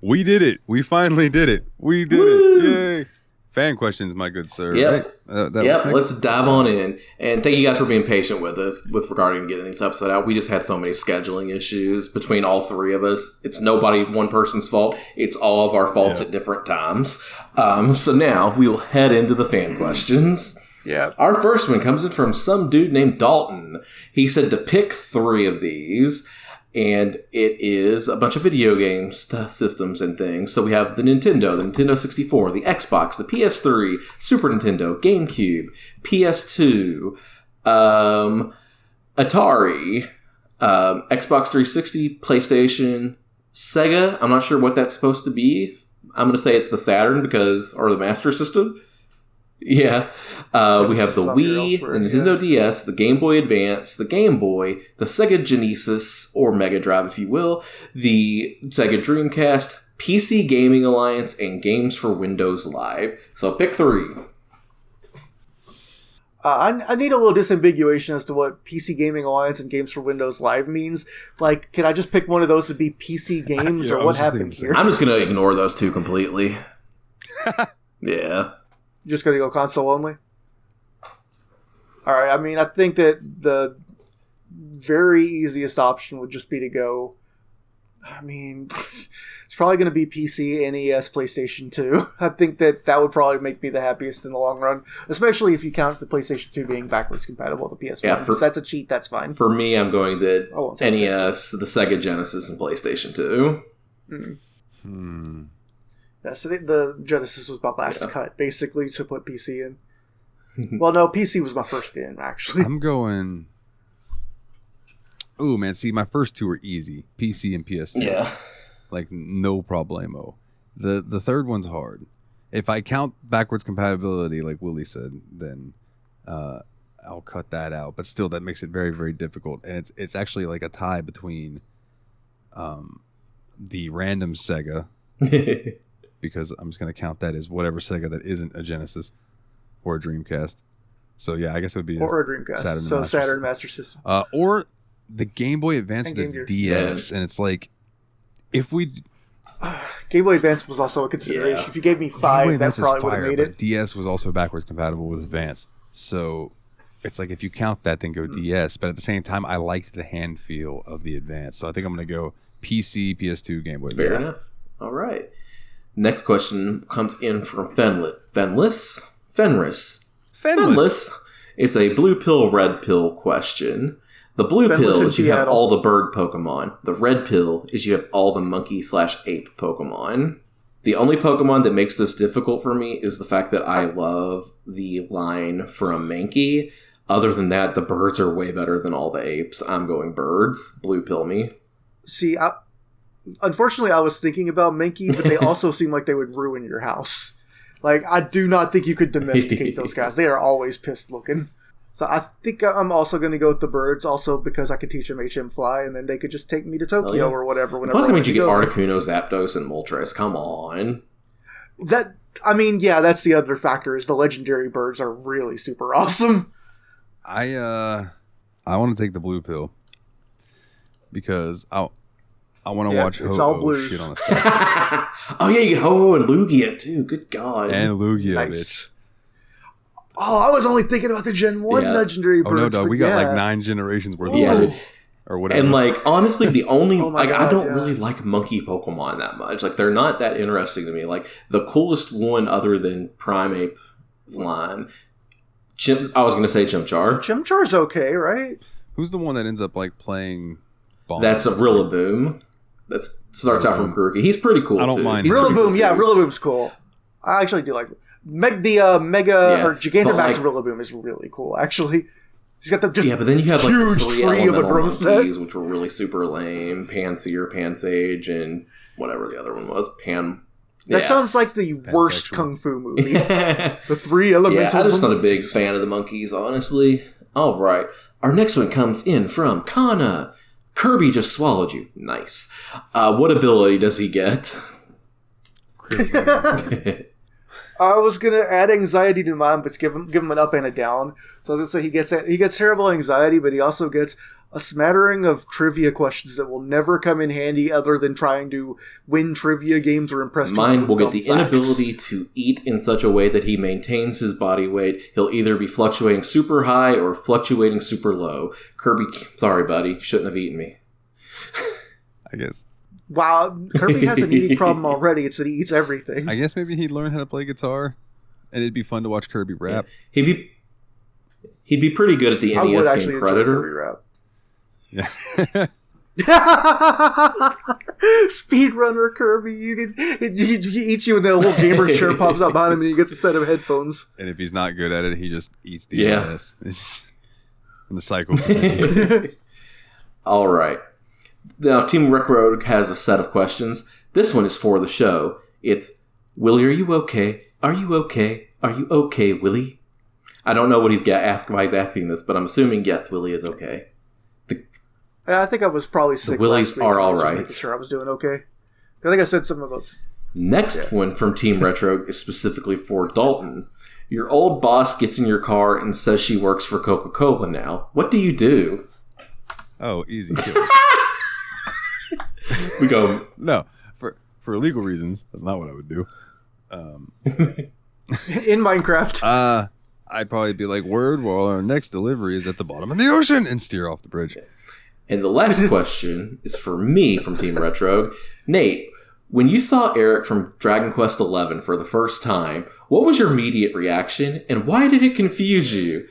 We did it. We finally did it. We did it. Yay. Fan questions, my good sir. Yep. Right? Let's dive on in. And thank you guys for being patient with us with regarding getting these episodes out. We just had so many scheduling issues between all three of us. It's one person's fault. It's all of our faults at different times. So now we will head into the fan questions. Yeah. Our first one comes in from some dude named Dalton. He said to pick 3 of these. And it is a bunch of video games, systems, and things. So we have the Nintendo 64, the Xbox, the PS3, Super Nintendo, GameCube, PS2, Atari, Xbox 360, PlayStation, Sega. I'm not sure what that's supposed to be. I'm going to say it's the Saturn or the Master System. Yeah. We have the Wii, the Nintendo DS, the Game Boy Advance, the Game Boy, the Sega Genesis, or Mega Drive, if you will, the Sega Dreamcast, PC Gaming Alliance, and Games for Windows Live. So pick 3. I need a little disambiguation as to what PC Gaming Alliance and Games for Windows Live means. Like, can I just pick one of those to be PC games, or what happened here? I'm just going to ignore those 2 completely. Yeah. Just going to go console only? Alright, I mean, I think that the very easiest option would just be to go I mean, it's probably going to be PC, NES, PlayStation 2. I think that would probably make me the happiest in the long run, especially if you count the PlayStation 2 being backwards compatible with the PS1. Yeah, if that's a cheat, that's fine. For me, I'm going the NES, the Sega Genesis, and PlayStation 2. Yeah, so the Genesis was my last cut, basically, to put PC in. Well, no, PC was my first in, actually. I'm going... Ooh, man, see, my first two were easy. PC and PS2. Yeah. Like, no problemo. The third one's hard. If I count backwards compatibility, like Willie said, then I'll cut that out. But still, that makes it very, very difficult. And it's actually like a tie between the random Sega, because I'm just going to count that as whatever Sega that isn't a Genesis or a Dreamcast. So, yeah, I guess it would be or a Dreamcast. Saturn Master System. Or... the Game Boy Advance and the DS, and it's like, if we... Game Boy Advance was also a consideration. Yeah. If you gave me 5, that probably would have made it. DS was also backwards compatible with Advance. So, it's like, if you count that, then go DS. But at the same time, I liked the hand feel of the Advance. So, I think I'm going to go PC, PS2, Game Boy Advance. Fair enough. All right. Next question comes in from Fenris. It's a blue pill, red pill question. The blue pill is you have all the bird Pokemon. The red pill is you have all the monkey/ape Pokemon. The only Pokemon that makes this difficult for me is the fact that I love the line from Mankey. Other than that, the birds are way better than all the apes. I'm going birds. Blue pill me. See, unfortunately, I was thinking about Mankey, but they also seem like they would ruin your house. Like, I do not think you could domesticate those guys. They are always pissed looking. So I think I'm also going to go with the birds, also because I could teach them HM Fly, and then they could just take me to Tokyo or whatever. Plus, that means you get Articuno, Zapdos, and Moltres. Come on. That's the other factor, is the legendary birds are really super awesome. I want to take the blue pill because I want to watch Ho-Oh shit on the stuff. Oh yeah, you get Ho-Oh and Lugia too. Good God. And Lugia, bitch. Oh, I was only thinking about the Gen 1 legendary birds. Oh, no, dog. We got like 9 generations worth of birds. Or whatever. And like, honestly, the only... I don't really like monkey Pokemon that much. Like, they're not that interesting to me. Like, the coolest one other than Primeape's line... I was going to say Chimchar. Chimchar's okay, right? Who's the one that ends up like playing... Bomb? That's a Rillaboom. That starts out from Grookey. He's pretty cool, I don't mind. Rillaboom, cool Rillaboom's cool. I actually do like... The Mega or Gigantamax Rillaboom is really cool, actually. He's got the just but then you have like huge the 3 tree of a drum set, which were really super lame. Panseer, Pansage, and whatever the other one was. That sounds like the worst kung fu movie. The 3 elemental. I'm just not a big fan of the monkeys, honestly. All right, our next one comes in from Kana. Kirby just swallowed you. Nice. What ability does he get? I was gonna add anxiety to mine, but give him an up and a down. So I was gonna say he gets terrible anxiety, but he also gets a smattering of trivia questions that will never come in handy, other than trying to win trivia games or impress people. Mine will get the inability to eat in such a way that he maintains his body weight. He'll either be fluctuating super high or fluctuating super low. Kirby, sorry, buddy, shouldn't have eaten me. I guess. Wow, Kirby has an eating problem already. It's that he eats everything. I guess maybe he'd learn how to play guitar, and it'd be fun to watch Kirby rap. Yeah. He'd be pretty good at the NES game Predator. Yeah. Speedrunner Kirby. He eats you, and the whole gamer chair pops out behind him, and he gets a set of headphones. And if he's not good at it, he just eats the NES. And the cycle. All right. Now, Team Retrogue has a set of questions. This one is for the show. It's, Willie, are you okay? Are you okay? Are you okay, Willie? I don't know what why he's asking this, but I'm assuming, yes, Willie is okay. I think I was probably sick. The Willies are all right. Making sure I was doing okay. I think I said something about... Next one from Team Retrogue is specifically for Dalton. Your old boss gets in your car and says she works for Coca-Cola now. What do you do? Oh, easy. We go... No, for legal reasons, that's not what I would do. In Minecraft. I'd probably be like, word, well, our next delivery is at the bottom of the ocean, and steer off the bridge. And the last question is for me from Team Retrogue. Nate, when you saw Eric from Dragon Quest XI for the first time, what was your immediate reaction, and why did it confuse you?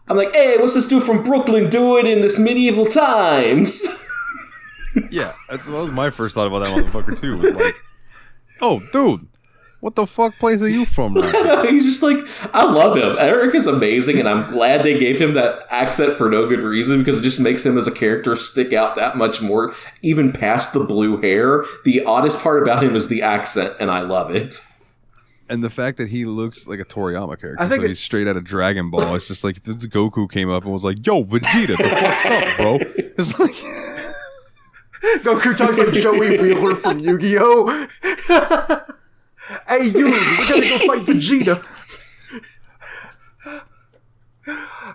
I'm like, hey, what's this dude from Brooklyn doing in this medieval times? Yeah, that was my first thought about that motherfucker, too. Was like, oh, dude, what the fuck place are you from? He's just like, I love him. Eric is amazing, and I'm glad they gave him that accent for no good reason, because it just makes him as a character stick out that much more, even past the blue hair. The oddest part about him is the accent, and I love it. And the fact that he looks like a Toriyama character. I think so he's straight out of Dragon Ball. It's just like if Goku came up and was like, yo, Vegeta, the fuck's up, bro? It's like... Goku talks like Joey Wheeler from Yu-Gi-Oh! Hey, you, we gotta go fight Vegeta.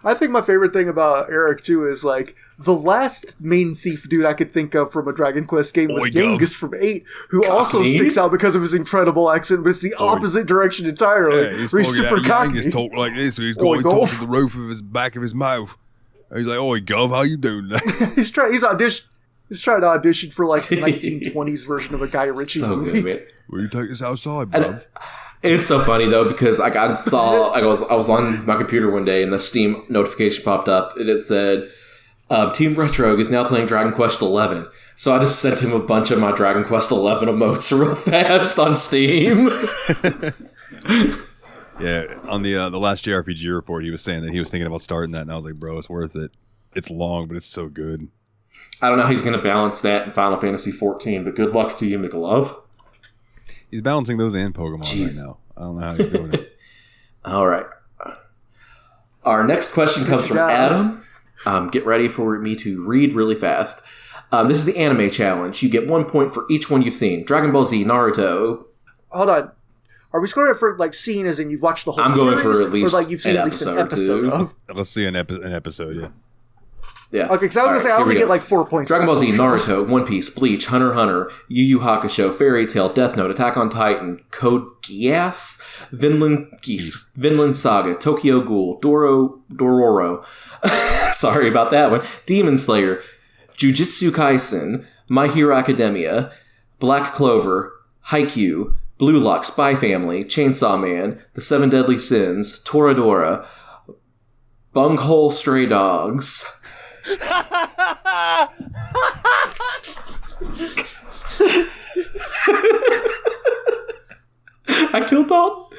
I think my favorite thing about Eric, too, is, like, the last main thief dude I could think of from a Dragon Quest game was Genghis from 8, who also sticks out because of his incredible accent, but it's the opposite direction entirely. Yeah, where he's super cocky. Genghis talk like this, so he's going to talk to the roof of his back of his mouth. And he's like, oi, Gov, how you doing? He's trying to audition for, like, 1920s version of a Guy Ritchie movie. Good, man. Will you take us outside, bruv? It's so funny though, because I was on my computer one day and the Steam notification popped up and it said Team Retrogue is now playing Dragon Quest XI. So I just sent him a bunch of my Dragon Quest XI emotes real fast on Steam. Yeah, on the last JRPG report, he was saying that he was thinking about starting that, and I was like, bro, it's worth it. It's long, but it's so good. I don't know how he's going to balance that in Final Fantasy XIV, but good luck to you, McLove. He's balancing those and Pokemon right now. I don't know how he's doing it. All right. Our next question comes from Adam. Get ready for me to read really fast. This is the anime challenge. You get 1 point for each one you've seen. Dragon Ball Z, Naruto. Hold on. Are we scoring it for, like, seeing as in you've watched the whole series? I'm going for at least or, like, you've seen an at least an episode of? Let's see an episode, yeah. Yeah. Okay, because I was going to say, I only get, like, 4 points. Dragon Ball Z, Naruto, One Piece, Bleach, Hunter x Hunter, Yu Yu Hakusho, Fairy Tail, Death Note, Attack on Titan, Code Geass, Vinland Saga, Tokyo Ghoul, Dororo. Sorry about that one. Demon Slayer, Jujutsu Kaisen, My Hero Academia, Black Clover, Haikyuu, Blue Lock, Spy Family, Chainsaw Man, The Seven Deadly Sins, Toradora, Bunghole Stray Dogs. I killed Dalton.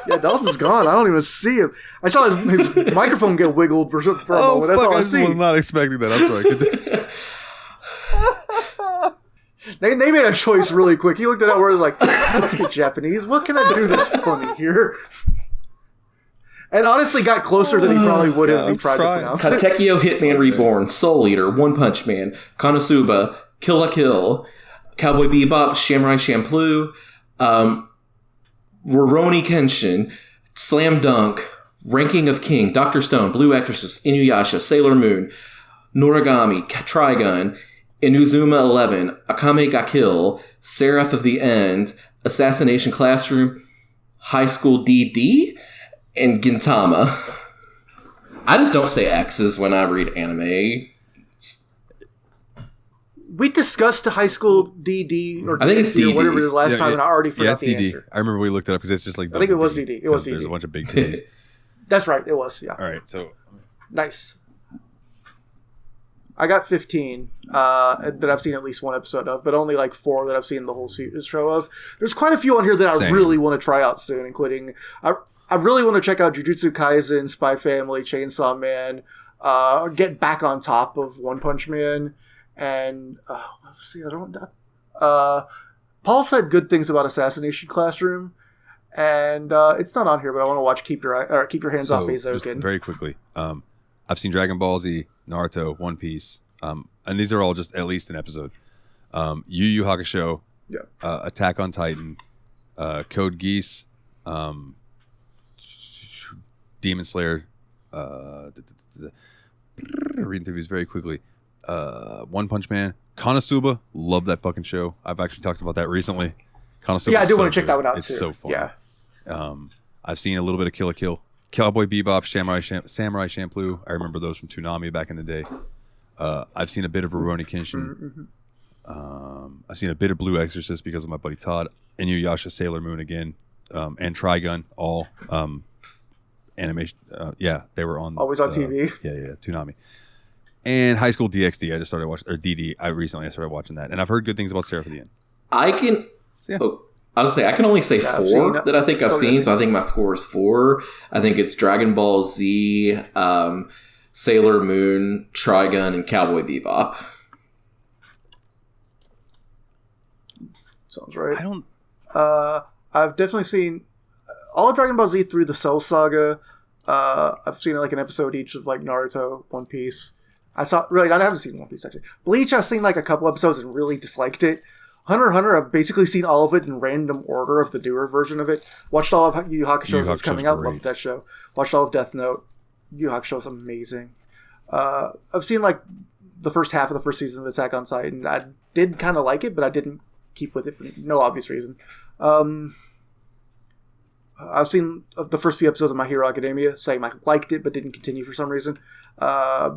Yeah, Dalton's gone. I don't even see him. I saw his microphone get wiggled for a moment. That's all I see. I was not expecting that. I'm sorry. They made a choice really quick. He looked at that word and was like, I don't speak Japanese. What can I do that's funny here? And honestly got closer than he probably would have if he tried to pronounce it. Katekyo Hitman Reborn, Soul Eater, One Punch Man, Konosuba, Kill la Kill, Cowboy Bebop, Samurai Champloo, Rurouni Kenshin, Slam Dunk, Ranking of King, Dr. Stone, Blue Exorcist, Inuyasha, Sailor Moon, Noragami, Trigun, Inuzuma 11, Akame ga Kill, Seraph of the End, Assassination Classroom, High School DD, and Gintama. I just don't say X's when I read anime. We discussed High School DD or I think it's DD or whatever it is last time, and I already forgot the answer. I remember we looked it up because it's just like I think it was DD. It was DD. There's a bunch of big T's. That's right. It was. Yeah. All right. So nice. I got 15 that I've seen at least one episode of, but only like 4 that I've seen the whole show of. There's quite a few on here that I really want to try out soon, including I really want to check out Jujutsu Kaisen, Spy Family, Chainsaw Man, get back on top of One Punch Man, and let's see, I don't. Paul said good things about Assassination Classroom, and it's not on here, but I want to watch Keep Your Hands Off Eizouken. Very quickly, I've seen Dragon Ball Z, Naruto, One Piece, and these are all just at least an episode. Yu Yu Hakusho, Attack on Titan, Code Geass, Demon Slayer, reading through these very quickly. One Punch Man, Konosuba, love that fucking show. I've actually talked about that recently. Konosuba, I do want to check that one out it's too. So fun. Yeah. I've seen a little bit of Kill la Kill. Cowboy Bebop, Samurai Champloo. I remember those from Toonami back in the day. I've seen a bit of Rurouni Kenshin. I've seen a bit of Blue Exorcist because of my buddy Todd. Inuyasha, Sailor Moon again, and Trigun, all animation. They were on. Always on TV. Yeah, Toonami. And High School DxD, I just started watching, or DD. I started watching that, and I've heard good things about Sarah for the End. I can. Yeah. I was say I can only say 4 that I think I've seen, so I think my score is 4. I think it's Dragon Ball Z, Sailor Moon, Trigun, and Cowboy Bebop. Sounds right. I've definitely seen all of Dragon Ball Z through the Cell Saga. I've seen like an episode each of like Naruto, One Piece. I haven't seen One Piece actually. Bleach, I've seen like a couple episodes and really disliked it. Hunter x Hunter, I've basically seen all of it in random order of the newer version of it. Watched all of Yu Yu Hakusho that's coming out. Loved that show. Watched all of Death Note. Yu Yu Hakusho is amazing. I've seen like the first half of the first season of Attack on Titan. I did kind of like it, but I didn't keep with it for no obvious reason. I've seen the first few episodes of My Hero Academia, saying I liked it but didn't continue for some reason. A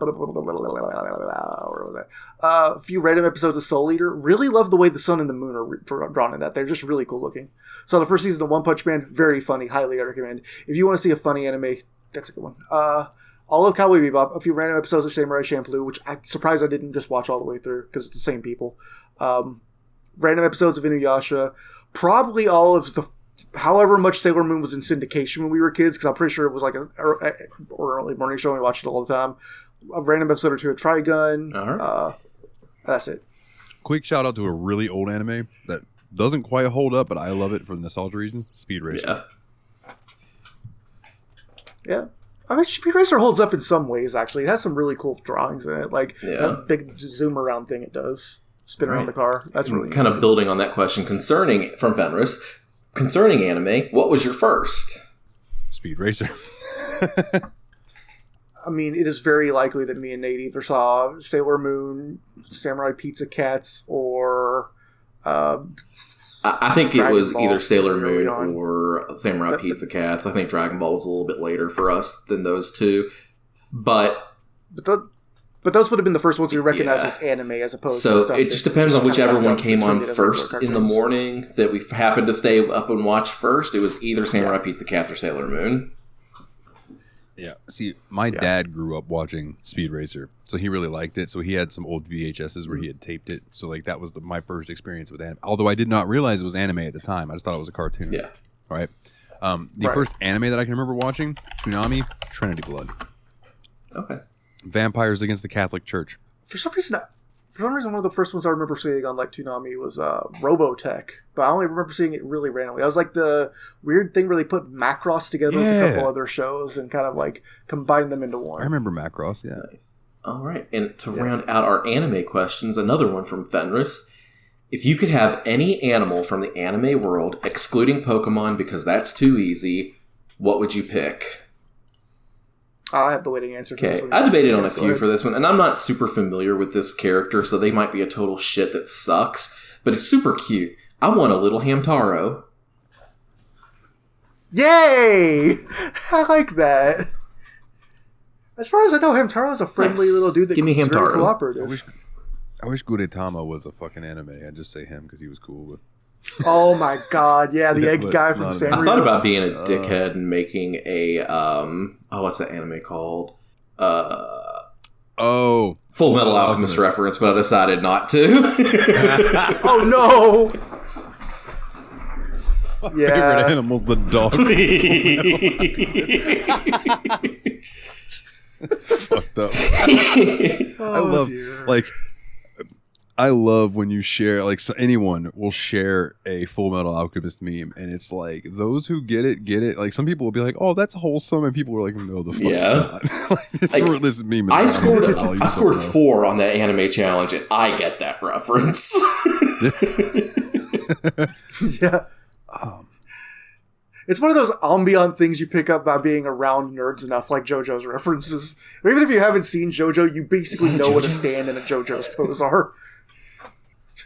few random episodes of Soul Eater. Really love the way the sun and the moon are drawn in that. They're just really cool looking. So the first season of One Punch Man, very funny. Highly recommend. If you want to see a funny anime, that's a good one. All of Cowboy Bebop. A few random episodes of Samurai Champloo, which I'm surprised I didn't just watch all the way through because it's the same people. Random episodes of Inuyasha. Probably all of the however much Sailor Moon was in syndication when we were kids, because I'm pretty sure it was like an early morning show and we watched it all the time. A random episode or two of Trigun. That's it. Quick shout out to a really old anime that doesn't quite hold up, but I love it for nostalgia reasons. Speed Racer. Yeah. I mean, Speed Racer holds up in some ways, actually. It has some really cool drawings in it. Like that big zoom around thing it does. Spin around the car. That's really kind of building on that question from Fenris. Concerning anime, what was your first? Speed Racer. I mean, it is very likely that me and Nate either saw Sailor Moon, Samurai Pizza Cats, or... I think it was either Sailor Moon or Samurai Pizza Cats. I think Dragon Ball was a little bit later for us than those two. But those would have been the first ones we recognized as anime as opposed to stuff. So it just depends on whichever one came on first in the morning that we happened to stay up and watch first. It was either Samurai Pizza Cats or Sailor Moon. Yeah. See, my dad grew up watching Speed Racer, so he really liked it. So he had some old VHSs where he had taped it. So like that was my first experience with anime. Although I did not realize it was anime at the time. I just thought it was a cartoon. Yeah. All right. The first anime that I can remember watching, Toonami, Trinity Blood. Okay. Vampires Against the Catholic Church. For some reason, one of the first ones I remember seeing on like Toonami was Robotech, but I only remember seeing it really randomly. That was like the weird thing where they put Macross together with a couple other shows and kind of like combined them into one. I remember Macross, yeah. Nice. All right, and to round out our anime questions, another one from Fenris. If you could have any animal from the anime world, excluding Pokemon because that's too easy, what would you pick? I have the waiting answer. Okay, I debated on a few for this one, and I'm not super familiar with this character, so they might be a total shit that sucks, but it's super cute. I want a little Hamtaro. Yay! I like that. As far as I know, Hamtaro is a friendly little dude that Give me is very Hamtaro. cooperative. I wish Gudetama was a fucking anime. I'd just say him because he was cool. But... Oh my god, yeah, the egg guy from Sanrio. I thought about being a dickhead and making a, what's that anime called? Full Metal Alchemist reference, but I decided not to. Oh no! Favorite animal's the dog. Fucked up. I love when you share, like, so anyone will share a Full Metal Alchemist meme, and it's like, those who get it. Like, some people will be like, oh, that's wholesome, and people are like, no, the fuck it's not. This meme I scored 4 on that anime challenge, and I get that reference. Yeah. It's one of those ambient things you pick up by being around nerds enough, like JoJo's references. Or even if you haven't seen JoJo, you basically know what a stand and a JoJo's pose are.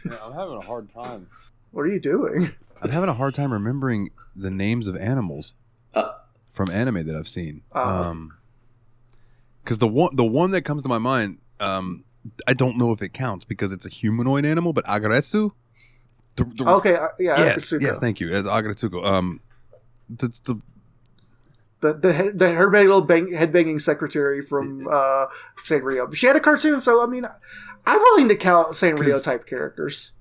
Yeah, I'm having a hard time. What are you doing? I'm having a hard time remembering the names of animals from anime that I've seen. Because the one that comes to my mind, I don't know if it counts because it's a humanoid animal, but Agaretsu. Okay, Yes, thank you. As Agaretsuko. The headbanging secretary from Sanrio. She had a cartoon, so I mean, I'm willing to count Sanrio type characters.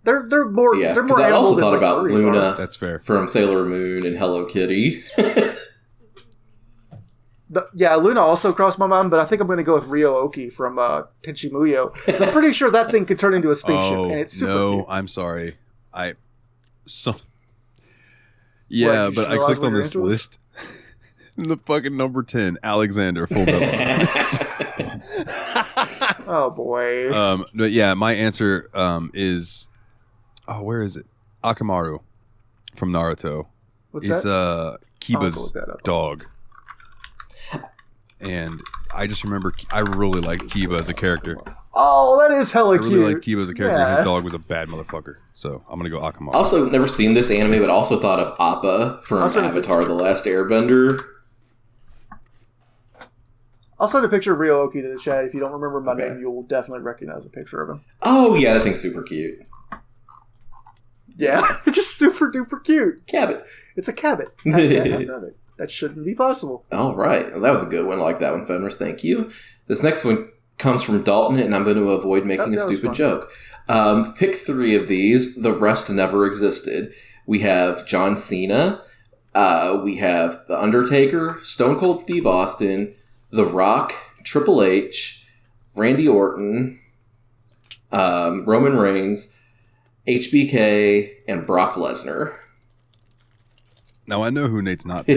They're more Yeah, they're because more I animal also than thought like about furries Luna. are. That's fair. From Sailor Moon and Hello Kitty. Luna also crossed my mind, but I think I'm going to go with Ryo Oki from Tenchi Muyo. 'Cause I'm pretty sure that thing could turn into a spaceship, and it's super cute. I'm sorry. But I realize clicked what on your this answer was? list. The fucking number 10, Alexander, Full Metal Alchemist. Oh boy. But yeah, my answer is, where is it? Akamaru from Naruto. What's It's that? Kiba's look that up. dog. And I just remember I really liked Kiba as a character. Oh, that is hella I cute. really liked Kiba as a character. Yeah. His dog was a bad motherfucker. So I'm going to go Akamaru. Also, never seen this anime, but also thought of Appa from Also- Avatar: The Last Airbender. I'll send a picture of Ryo Oki to the chat. If you don't remember my Okay. name, you'll definitely recognize a picture of him. Oh, yeah, that thing's super cute. Yeah, it's just super duper cute. Cabot. It's a cabot. Rabbit. That shouldn't be possible. All right. Well, that was a good one. I like that one, Fenris. Thank you. This next one comes from Dalton, and I'm going to avoid making a That was stupid fun. joke. Pick 3 of these. The rest never existed. We have John Cena. We have The Undertaker, Stone Cold Steve Austin, The Rock, Triple H, Randy Orton, Roman Reigns, HBK, and Brock Lesnar. Now I know who Nate's not. Yeah,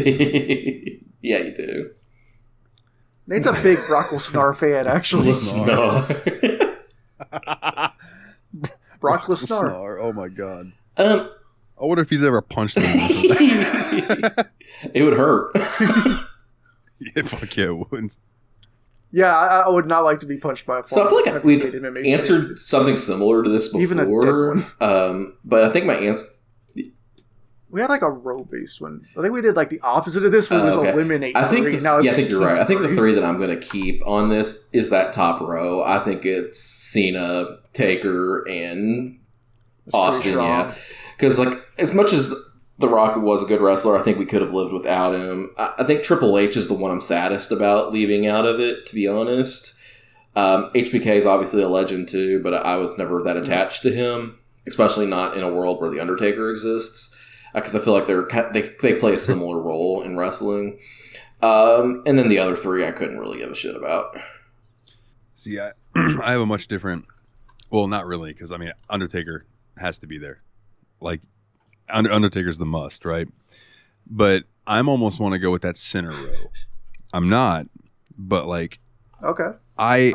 you do. Nate's a big Brock Lesnar fan, actually. Lesnar. Brock Lesnar. Oh my god. Um, I wonder if he's ever punched him. it would hurt. Yeah, fuck yeah, it would. Yeah, I would not like to be punched by a So I feel like former we've heavyweight MMA answered champion. something similar to this before. Even a dead one. But I think my answer... We had like a row-based one. I think we did like the opposite of this, where it was Okay. eliminate I think, three. Now it's I think you're right. I think the three. 3 that I'm going to keep on this is that top row. I think it's Cena, Taker, and That's pretty Austin. strong. Yeah, because like as much as The Rock was a good wrestler, I think we could have lived without him. I think Triple H is the one I'm saddest about leaving out of it, to be honest. HBK is obviously a legend too, but I was never that attached to him, especially not in a world where The Undertaker exists. Because I feel like they play a similar role in wrestling. And then the other 3 I couldn't really give a shit about. See, I have a much different. Well, not really, because I mean, Undertaker has to be there. Like, Undertaker's the must, right? But I'm almost want to go with that center row. I'm not, but like, Okay. I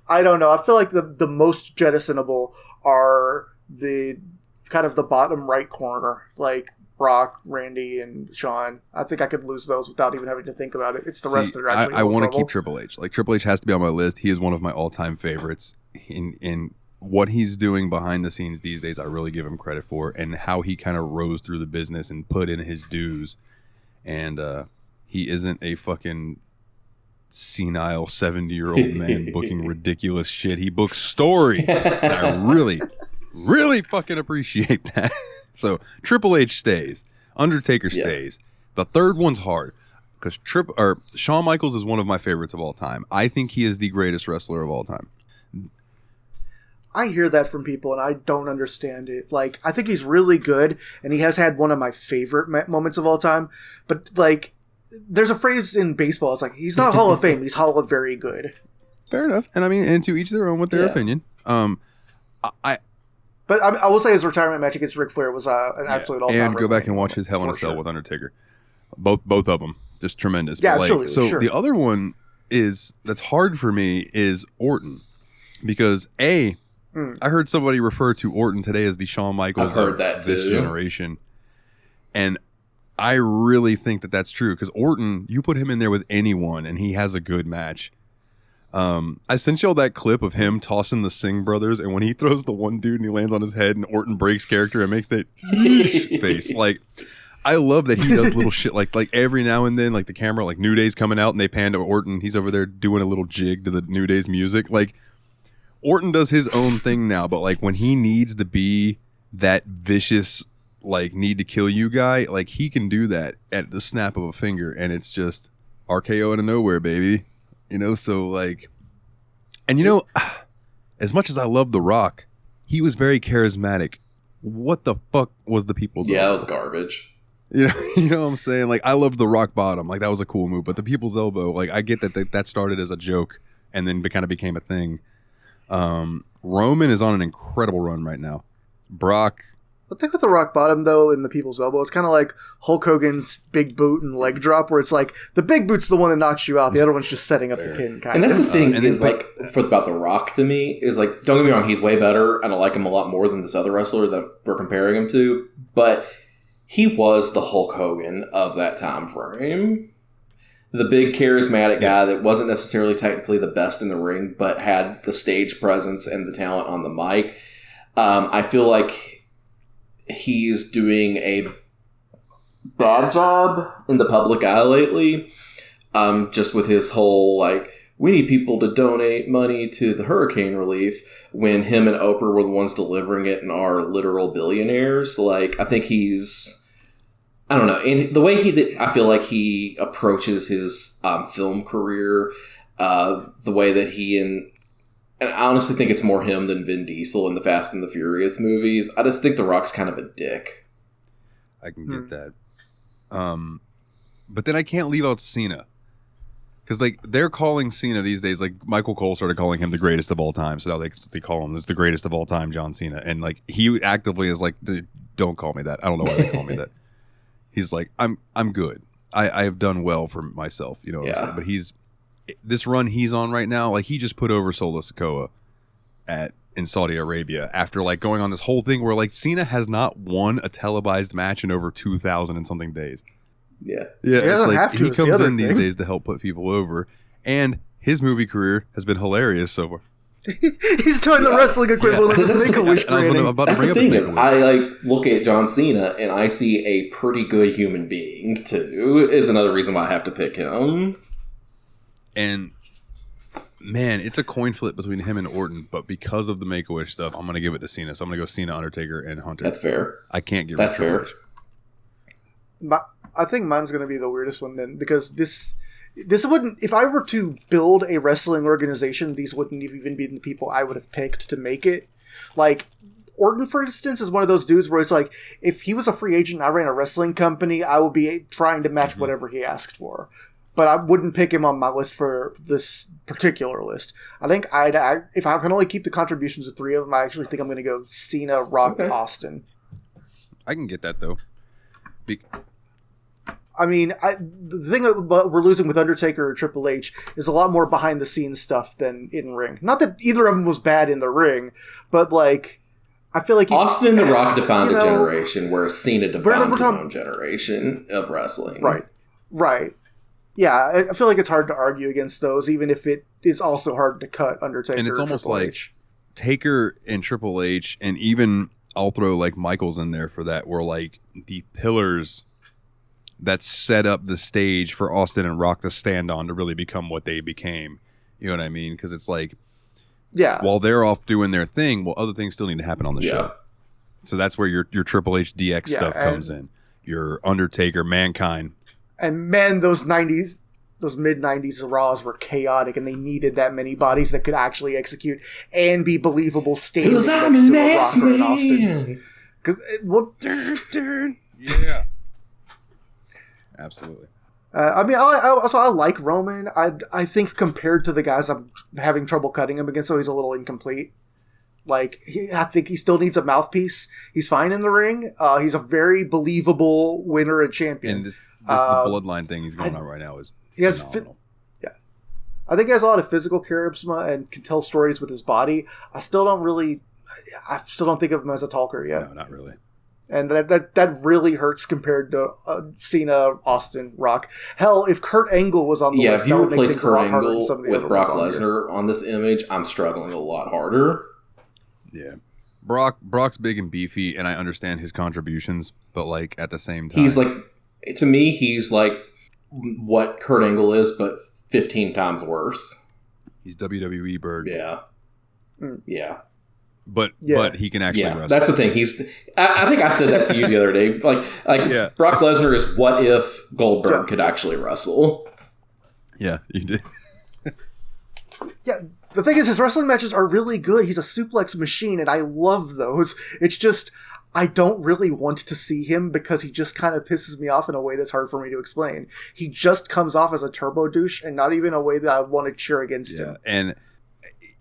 don't know. I feel like the most jettisonable are the kind of the bottom right corner, like Brock, Randy, and Shawn. I think I could lose those without even having to think about it. It's the rest that are actually I want to trouble. keep Triple H. Like, Triple H has to be on my list. He is one of my all-time favorites. In what he's doing behind the scenes these days, I really give him credit for, and how he kind of rose through the business and put in his dues. And he isn't a fucking senile 70-year-old man booking ridiculous shit. He books story. And I really fucking appreciate that. So Triple H stays. Undertaker stays. The third one's hard because Shawn Michaels is one of my favorites of all time. I think he is the greatest wrestler of all time. I hear that from people, and I don't understand it. Like, I think he's really good, and he has had one of my favorite moments of all time. But, like, there's a phrase in baseball. It's like, he's not Hall of Fame. He's Hall of Very Good. Fair enough. And I mean, and to each their own with their opinion. But I will say his retirement match against Ric Flair was an absolute all-time. And go back and WrestleMania watch his Hell in a for Cell sure. with Undertaker. Both of them. Just tremendous. Yeah, But like, absolutely, so sure. the other one that's hard for me is Orton. Because I heard somebody refer to Orton today as the Shawn Michaels I've heard of that this too. generation. And I really think that that's true. Because Orton, you put him in there with anyone and he has a good match. I sent y'all that clip of him tossing the Singh brothers, and when he throws the one dude and he lands on his head and Orton breaks character and makes that face. Like, I love that he does little shit like every now and then, like the camera, like New Day's coming out and they pan to Orton. He's over there doing a little jig to the New Day's music. Like Orton does his own thing now, but like when he needs to be that vicious, like need to kill you guy, like he can do that at the snap of a finger, and it's just RKO out of nowhere, baby. So like, and as much as I love The Rock, he was very charismatic. What the fuck was the People's Elbow? Yeah, it was garbage. You know what I'm saying? Like, I loved the Rock Bottom. Like, that was a cool move. But the People's Elbow, like, I get that started as a joke and then kind of became a thing. Roman is on an incredible run right now. Brock. The thing with the Rock Bottom, though, in the People's Elbow, it's kind of like Hulk Hogan's big boot and leg drop, where it's like, the big boot's the one that knocks you out. The other one's just setting up the pin, kind of. And that's the thing about The Rock to me, is like, don't get me wrong, he's way better, and I like him a lot more than this other wrestler that we're comparing him to, but he was the Hulk Hogan of that time frame. The big charismatic guy that wasn't necessarily technically the best in the ring, but had the stage presence and the talent on the mic. I feel like he's doing a bad job in the public eye lately, just with his whole, like, we need people to donate money to the hurricane relief, when him and Oprah were the ones delivering it and are literal billionaires. Like, I think he's, I don't know, and the way I feel like he approaches his film career, the way that and I honestly think it's more him than Vin Diesel in the Fast and the Furious movies. I just think The Rock's kind of a dick. I can get that. But then I can't leave out Cena. Because, like, they're calling Cena these days, like, Michael Cole started calling him the greatest of all time. So now they call him the greatest of all time, John Cena. And, like, he actively is like, don't call me that. I don't know why they call me that. He's like, I'm good. I have done well for myself. You know what I'm saying? But this run he's on right now, like, he just put over Solo Sikoa in Saudi Arabia after, like, going on this whole thing where, like, Cena has not won a televised match in over 2,000 and something days. Yeah. It's like he comes in these days to help put people over, and his movie career has been hilarious so far. He's doing the wrestling equivalent of his Make-A-Wish branding. That's the thing is, I like look at John Cena and I see a pretty good human being too. Is another reason why I have to pick him. And man, it's a coin flip between him and Orton, but because of the Make-A-Wish stuff, I'm going to give it to Cena. So I'm going to go Cena, Undertaker, and Hunter. That's fair. I can't get That's fair. I think mine's going to be the weirdest one then, because this wouldn't, if I were to build a wrestling organization, these wouldn't even be the people I would have picked to make it. Like, Orton, for instance, is one of those dudes where it's like, if he was a free agent and I ran a wrestling company, I would be trying to match whatever he asked for. But I wouldn't pick him on my list for this particular list. I think if I can only keep the contributions of three of them, I actually think I'm going to go Cena, Rock, Austin. I can get that, though. I mean, the thing about we're losing with Undertaker or Triple H is a lot more behind the scenes stuff than in ring. Not that either of them was bad in the ring, but like, I feel like Austin and The Rock defined a generation, whereas Cena defined his own generation of wrestling. Right. Yeah, I feel like it's hard to argue against those, even if it is also hard to cut Undertaker. And it's almost Triple like H. Taker and Triple H, and even I'll throw like Michaels in there for that, were like the pillars that set up the stage for Austin and Rock to stand on to really become what they became. You know what I mean? Because it's like, while they're off doing their thing, well, other things still need to happen on the show. So that's where your Triple H DX stuff comes in. Your Undertaker, Mankind. And man, those mid-90s Raws were chaotic, and they needed that many bodies that could actually execute and be believable standing next to a Rocker and Austin. Yeah. Absolutely. I mean, I like Roman. I think compared to the guys I'm having trouble cutting him against, so he's a little incomplete. Like, I think he still needs a mouthpiece. He's fine in the ring. He's a very believable winner and champion. And the bloodline thing he's going on right now is phenomenal. I think he has a lot of physical charisma and can tell stories with his body. I still don't think of him as a talker yet. No, not really. And that really hurts compared to Cena, Austin, Rock. Hell, if Kurt Angle was on the list, if you replace Kurt Angle with Brock Lesnar on this image, I'm struggling a lot harder. Yeah. Brock's big and beefy, and I understand his contributions, but like at the same time, he's like, to me, he's like what Kurt Angle is, but 15 times worse. He's WWE Berg. Yeah. Yeah. But he can actually wrestle. That's the thing. I think I said that to you the other day. Like Brock Lesnar is what if Goldberg could actually wrestle. Yeah, you did. Yeah, the thing is, his wrestling matches are really good. He's a suplex machine, and I love those. It's just, I don't really want to see him because he just kind of pisses me off in a way that's hard for me to explain. He just comes off as a turbo douche, and not even a way that I want to cheer against him. And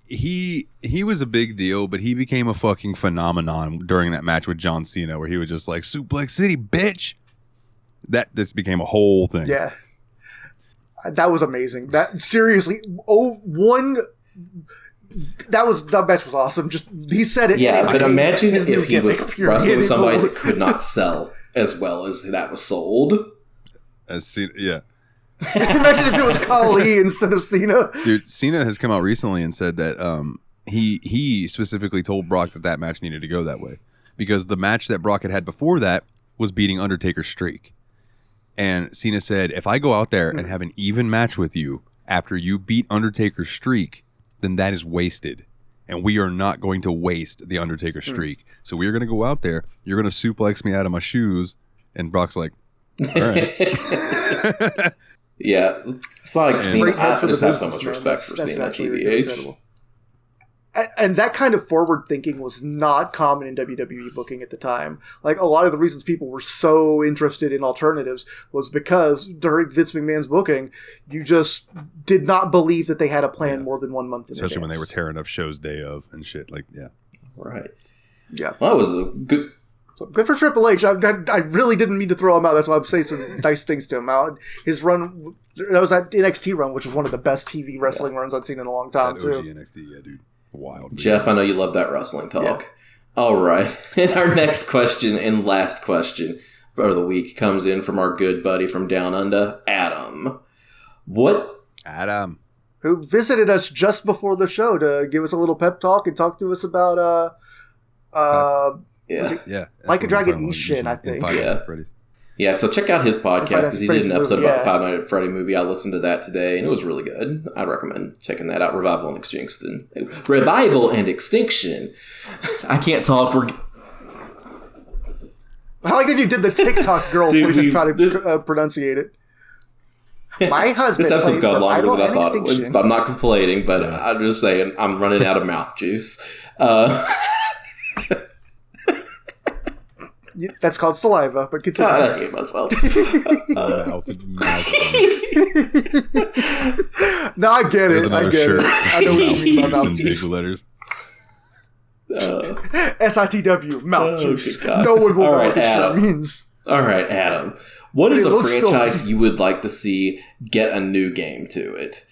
he was a big deal, but he became a fucking phenomenon during that match with John Cena, where he was just like, Suplex City, bitch! This became a whole thing. Yeah. That was amazing. That seriously, that match was awesome. Just he said it. Yeah, but imagine if he was wrestling somebody that could not sell as well as that was sold. Imagine if it was Khali instead of Cena. Dude, Cena has come out recently and said that he specifically told Brock that match needed to go that way because the match that Brock had before that was beating Undertaker's streak. And Cena said, if I go out there and have an even match with you after you beat Undertaker's streak, then that is wasted. And we are not going to waste the Undertaker streak. So we are going to go out there. You're going to suplex me out of my shoes. And Brock's like, all right. Yeah. It's like Cena. I just have so much respect for Cena, TBH. And that kind of forward thinking was not common in WWE booking at the time. Like, a lot of the reasons people were so interested in alternatives was because during Vince McMahon's booking, you just did not believe that they had a plan more than 1 month in Especially advance. when they were tearing up shows day of and shit. Like, yeah. Right. Yeah. Well, that was a good... So good for Triple H. I really didn't mean to throw him out. That's why I'm saying some nice things to him. His run, that was that NXT run, which was one of the best TV wrestling runs I've seen in a long time, that too. OG NXT, yeah, dude. Wild. Jeff, I know you love that wrestling talk. Yeah. All right. And our next question and last question for the week comes in from our good buddy from Down Under, Adam. Adam. Who visited us just before the show to give us a little pep talk and talk to us about, Like a Dragon Ishin, I think. Yeah, so check out his podcast because he did an episode about the Five Nights at Freddy movie. I listened to that today, and it was really good. I'd recommend checking that out. Revival and Extinction. I can't talk. I like that you did the TikTok girl voice and try to pronunciate it. My husband. This episode's gone longer than I thought it was, but I'm not complaining, but I'm just saying I'm running out of mouth juice. That's called saliva, but continue. I hate myself. No, I get it. I get it. I know what you mean by mouth juice. Big letters. SITW, mouth juice. No one will know what this shirt means. All right, Adam. What is a franchise you would like to see get a new game to it?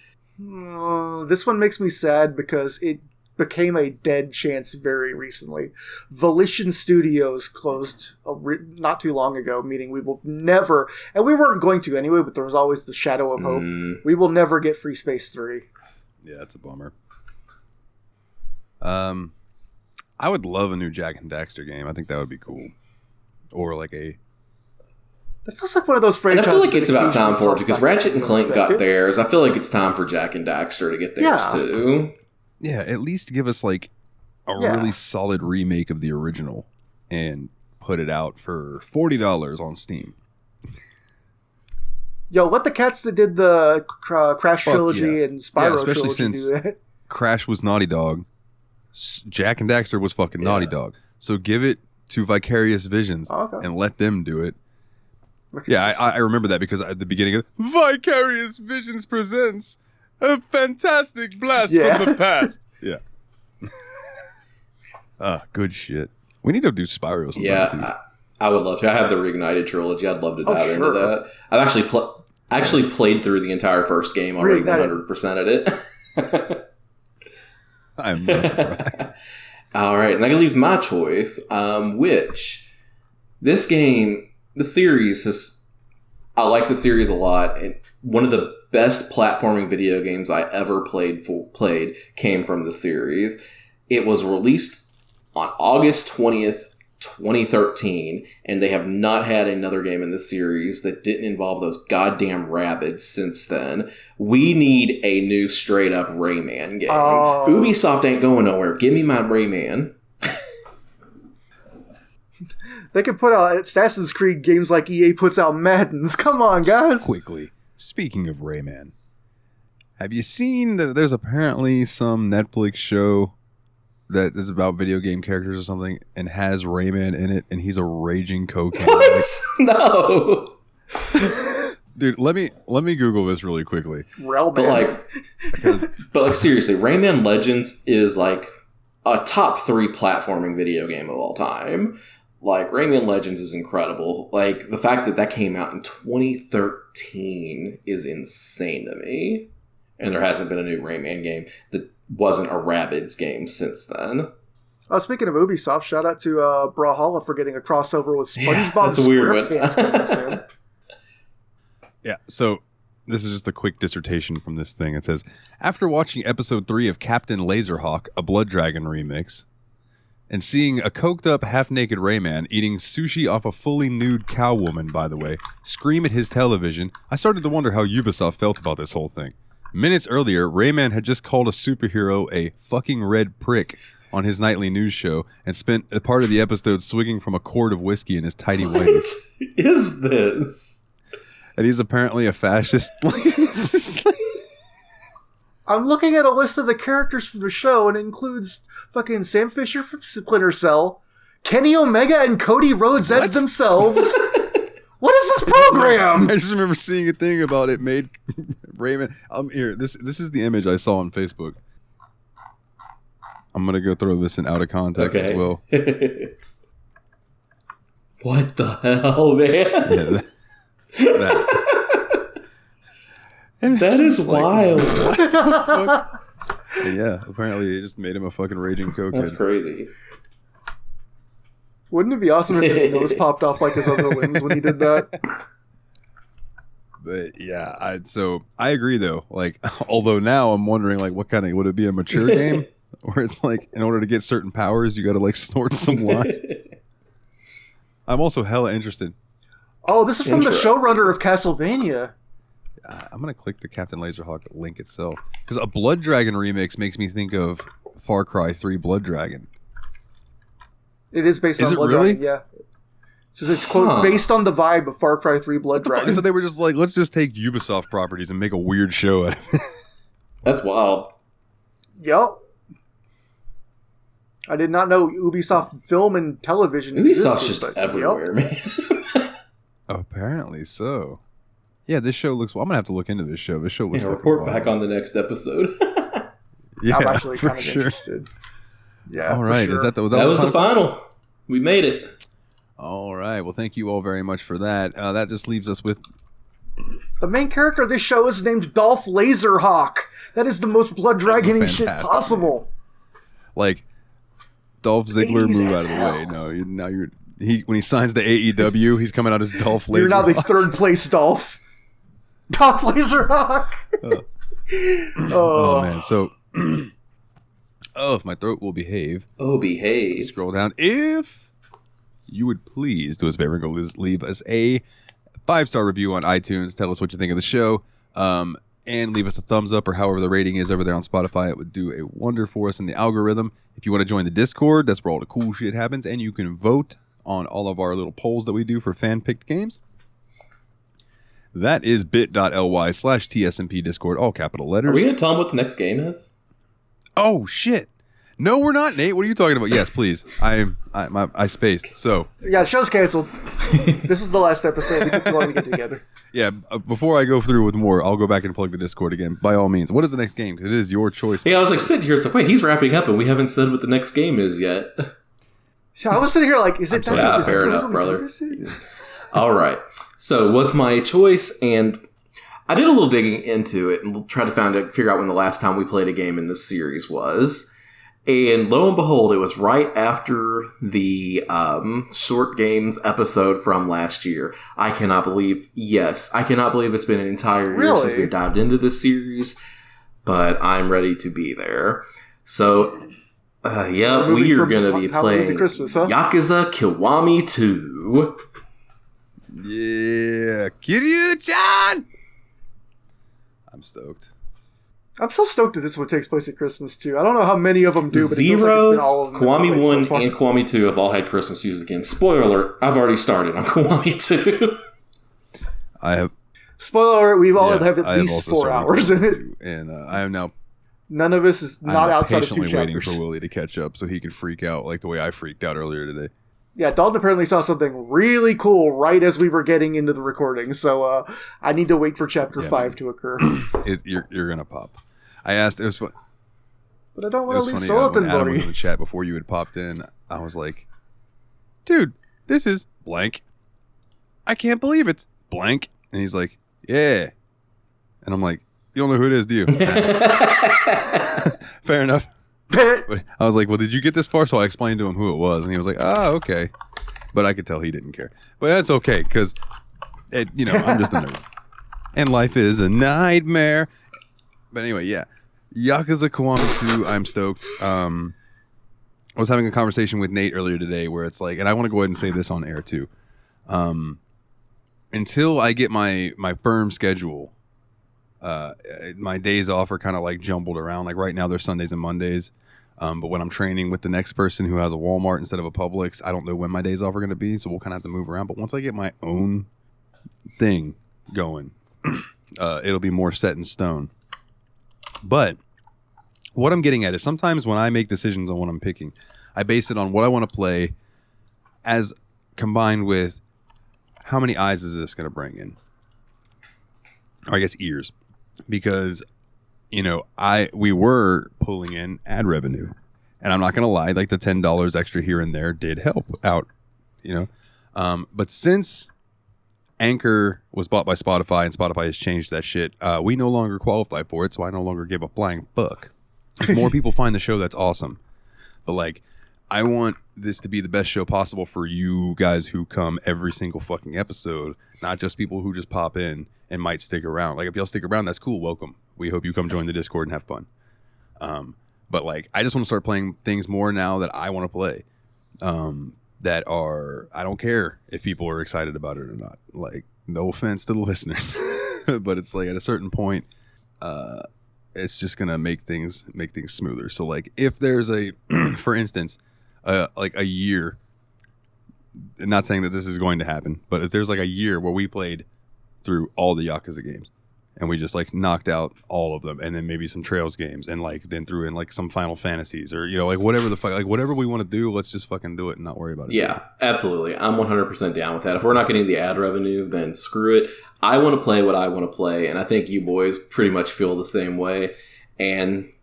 This one makes me sad because it became a dead chance very recently. Volition Studios closed not too long ago, meaning we will never, and we weren't going to anyway, but there was always the shadow of hope. We will never get Free Space 3. Yeah, that's a bummer. I would love a new Jak and Daxter game. I think that would be cool. Or like a... That feels like one of those franchises. And I feel like it's about time for it because Ratchet and Clank got theirs. I feel like it's time for Jak and Daxter to get theirs too. Yeah, at least give us like a really solid remake of the original and put it out for $40 on Steam. Yo, let the cats that did the Crash trilogy and Spyro especially trilogy since do that. Crash was Naughty Dog. Jak and Daxter was fucking Naughty Dog. So give it to Vicarious Visions and let them do it. Yeah, I remember that because at the beginning of Vicarious Visions presents a fantastic blast from the past. Yeah. Good shit. We need to do Spyro sometime too. I would love to. I have the Reignited trilogy. I'd love to dive into that. I've actually played through the entire first game already, 100%ed it. I'm not surprised. All right, and that leaves my choice, which this game, the series, I like the series a lot. And one of the best platforming video games I ever played came from the series. It was released on August 20th, 2013, and they have not had another game in the series that didn't involve those goddamn rabbits since then. We need a new straight-up Rayman game. Ubisoft ain't going nowhere. Give me my Rayman. They could put out Assassin's Creed games like EA puts out Maddens. Come on, guys. Quickly, speaking of Rayman, have you seen that there's apparently some Netflix show that is about video game characters or something and has Rayman in it, and he's a raging cocaine addict? No. Dude, let me Google this really quickly. But like seriously, Rayman Legends is like a top 3 platforming video game of all time. Like, Rayman Legends is incredible. Like, the fact that came out in 2013 is insane to me. And there hasn't been a new Rayman game that wasn't a Rabbids game since then. Speaking of Ubisoft, shout out to Brawlhalla for getting a crossover with SpongeBob. That's a weird one. Yeah, so this is just a quick dissertation from this thing. It says, after watching episode 3 of Captain Laserhawk, a Blood Dragon remix, and seeing a coked-up, half-naked Rayman eating sushi off a fully nude cow woman, by the way, scream at his television, I started to wonder how Ubisoft felt about this whole thing. Minutes earlier, Rayman had just called a superhero a fucking red prick on his nightly news show and spent a part of the episode swigging from a quart of whiskey in his tidy whities. What is this? And he's apparently a fascist. I'm looking at a list of the characters from the show, and it includes fucking Sam Fisher from Splinter Cell, Kenny Omega and Cody Rhodes as themselves. What is this program? I just remember seeing a thing about it made Rayman. Here, this is the image I saw on Facebook. I'm gonna go throw this in out of context as well. What the hell, man? Yeah, that is wild. Yeah, apparently it just made him a fucking raging cokehead. That's crazy. Wouldn't it be awesome if his nose popped off like his other limbs when he did that? But yeah, I agree though. Like, although now I'm wondering, like, what kind of, would it be a mature game, where it's like, in order to get certain powers, you got to like snort some wine? I'm also hella interested. Oh, this is from the showrunner of Castlevania. I'm gonna click the Captain Laserhawk link itself, because a Blood Dragon remix makes me think of Far Cry 3 Blood Dragon. It is based on Blood really? Dragon, yeah. So it's quote based on the vibe of Far Cry 3 Blood Dragon. So they were just like, let's just take Ubisoft properties and make a weird show out of it. That's wild. Yep. I did not know Ubisoft film and television. Ubisoft's just everywhere, man. Apparently so. Yeah, this show looks. Well, I'm gonna have to look into this show. This show looks. Report back on the next episode. Yeah, I'm actually kind of interested. Yeah. All right. Sure. Is that was the final? We made it. All right. Well, thank you all very much for that. That just leaves us with the main character of this show is named Dolph Laserhawk. That is the most Blood Dragon-y shit possible. Like Dolph Ziggler, move out of the way. No, when he signs the AEW, he's coming out as Dolph Laserhawk. You're now the third place Dolph. Dolph Laserhawk. Oh man. So. If my throat will behave. Oh, behave. Scroll down. If you would please do us a favor and go leave us a 5-star review on iTunes. Tell us what you think of the show. And leave us a thumbs up or however the rating is over there on Spotify. It would do a wonder for us in the algorithm. If you want to join the Discord, that's where all the cool shit happens. And you can vote on all of our little polls that we do for fan-picked games. That is bit.ly/TSMP Discord, all capital letters. Are we going to tell them what the next game is? Oh, shit. No, we're not, Nate. What are you talking about? Yes, please. I spaced. So yeah, the show's canceled. This is the last episode. We keep going to get together. Yeah, before I go through with more, I'll go back and plug the Discord again. By all means. What is the next game? Because it is your choice. Yeah, I was like sitting here. It's like, wait, he's wrapping up, and we haven't said what the next game is yet. I was sitting here like, is it that? Yeah, fair enough, brother. All right. So, was my choice, and I did a little digging into it and tried to figure out when the last time we played a game in this series was. And lo and behold, it was right after the short games episode from last year. I cannot believe it's been an entire year since we dived into this series, but I'm ready to be there. So, Yeah, we are going to be playing Christmas, huh? Yakuza Kiwami 2. Yeah, Kiryu-chan! I'm stoked. I'm so stoked that this one takes place at Christmas, too. I don't know how many of them do, but Zero, it feels like it's been all of them. Kiwami 1 and Kiwami 2 have all had Christmas music again. Spoiler alert, I've already started on Kiwami 2. I have... Spoiler alert, we've all have at least 4 hours in it. And I am now... None of us is not outside of 2 chapters. Patiently waiting for Willie to catch up so he can freak out like the way I freaked out earlier today. Yeah, Dalton apparently saw something really cool right as we were getting into the recording, so I need to wait for Chapter 5 to occur. You're going to pop. I asked, it was fun. But I don't want to leave funny, Sultan, when Adam buddy. was in the chat before you had popped in, I was like, dude, this is blank. I can't believe it's blank. And he's like, yeah. And I'm like, you don't know who it is, do you? Fair enough. But I was like, well, did you get this far? So I explained to him who it was. And he was like, oh, okay. But I could tell he didn't care. But that's okay, because, I'm just a nerd. And life is a nightmare. But anyway, yeah. Yakuza Kiwami 2, I'm stoked. I was having a conversation with Nate earlier today where it's like, and I want to go ahead and say this on air too. Until I get my firm schedule, my days off are kind of like jumbled around. Like right now, they're Sundays and Mondays. But when I'm training with the next person who has a Walmart instead of a Publix, I don't know when my days off are going to be. So we'll kind of have to move around. But once I get my own thing going, it'll be more set in stone. But what I'm getting at is sometimes when I make decisions on what I'm picking, I base it on what I want to play as combined with how many eyes is this going to bring in? Or I guess ears. Because, we were pulling in ad revenue. And I'm not going to lie, like the $10 extra here and there did help out, But since Anchor was bought by Spotify and Spotify has changed that shit, we no longer qualify for it, so I no longer give a flying fuck. If more people find the show, that's awesome. But I want this to be the best show possible for you guys who come every single fucking episode, not just people who just pop in and might stick around. Like if y'all stick around, that's cool. Welcome. We hope you come join the Discord and have fun. But I just want to start playing things more now that I want to play. That are, I don't care if people are excited about it or not. No offense to the listeners, but it's at a certain point, it's just gonna make things smoother. So if there's for instance, a year, not saying that this is going to happen, but if there's a year where we played through all the Yakuza games and we just knocked out all of them, and then maybe some Trails games, and then threw in some Final Fantasies, or whatever the fuck, whatever we want to do, let's just fucking do it and not worry about it. Yeah, absolutely. I'm 100% down with that. If we're not getting the ad revenue, then screw it. I want to play what I want to play, and I think you boys pretty much feel the same way. And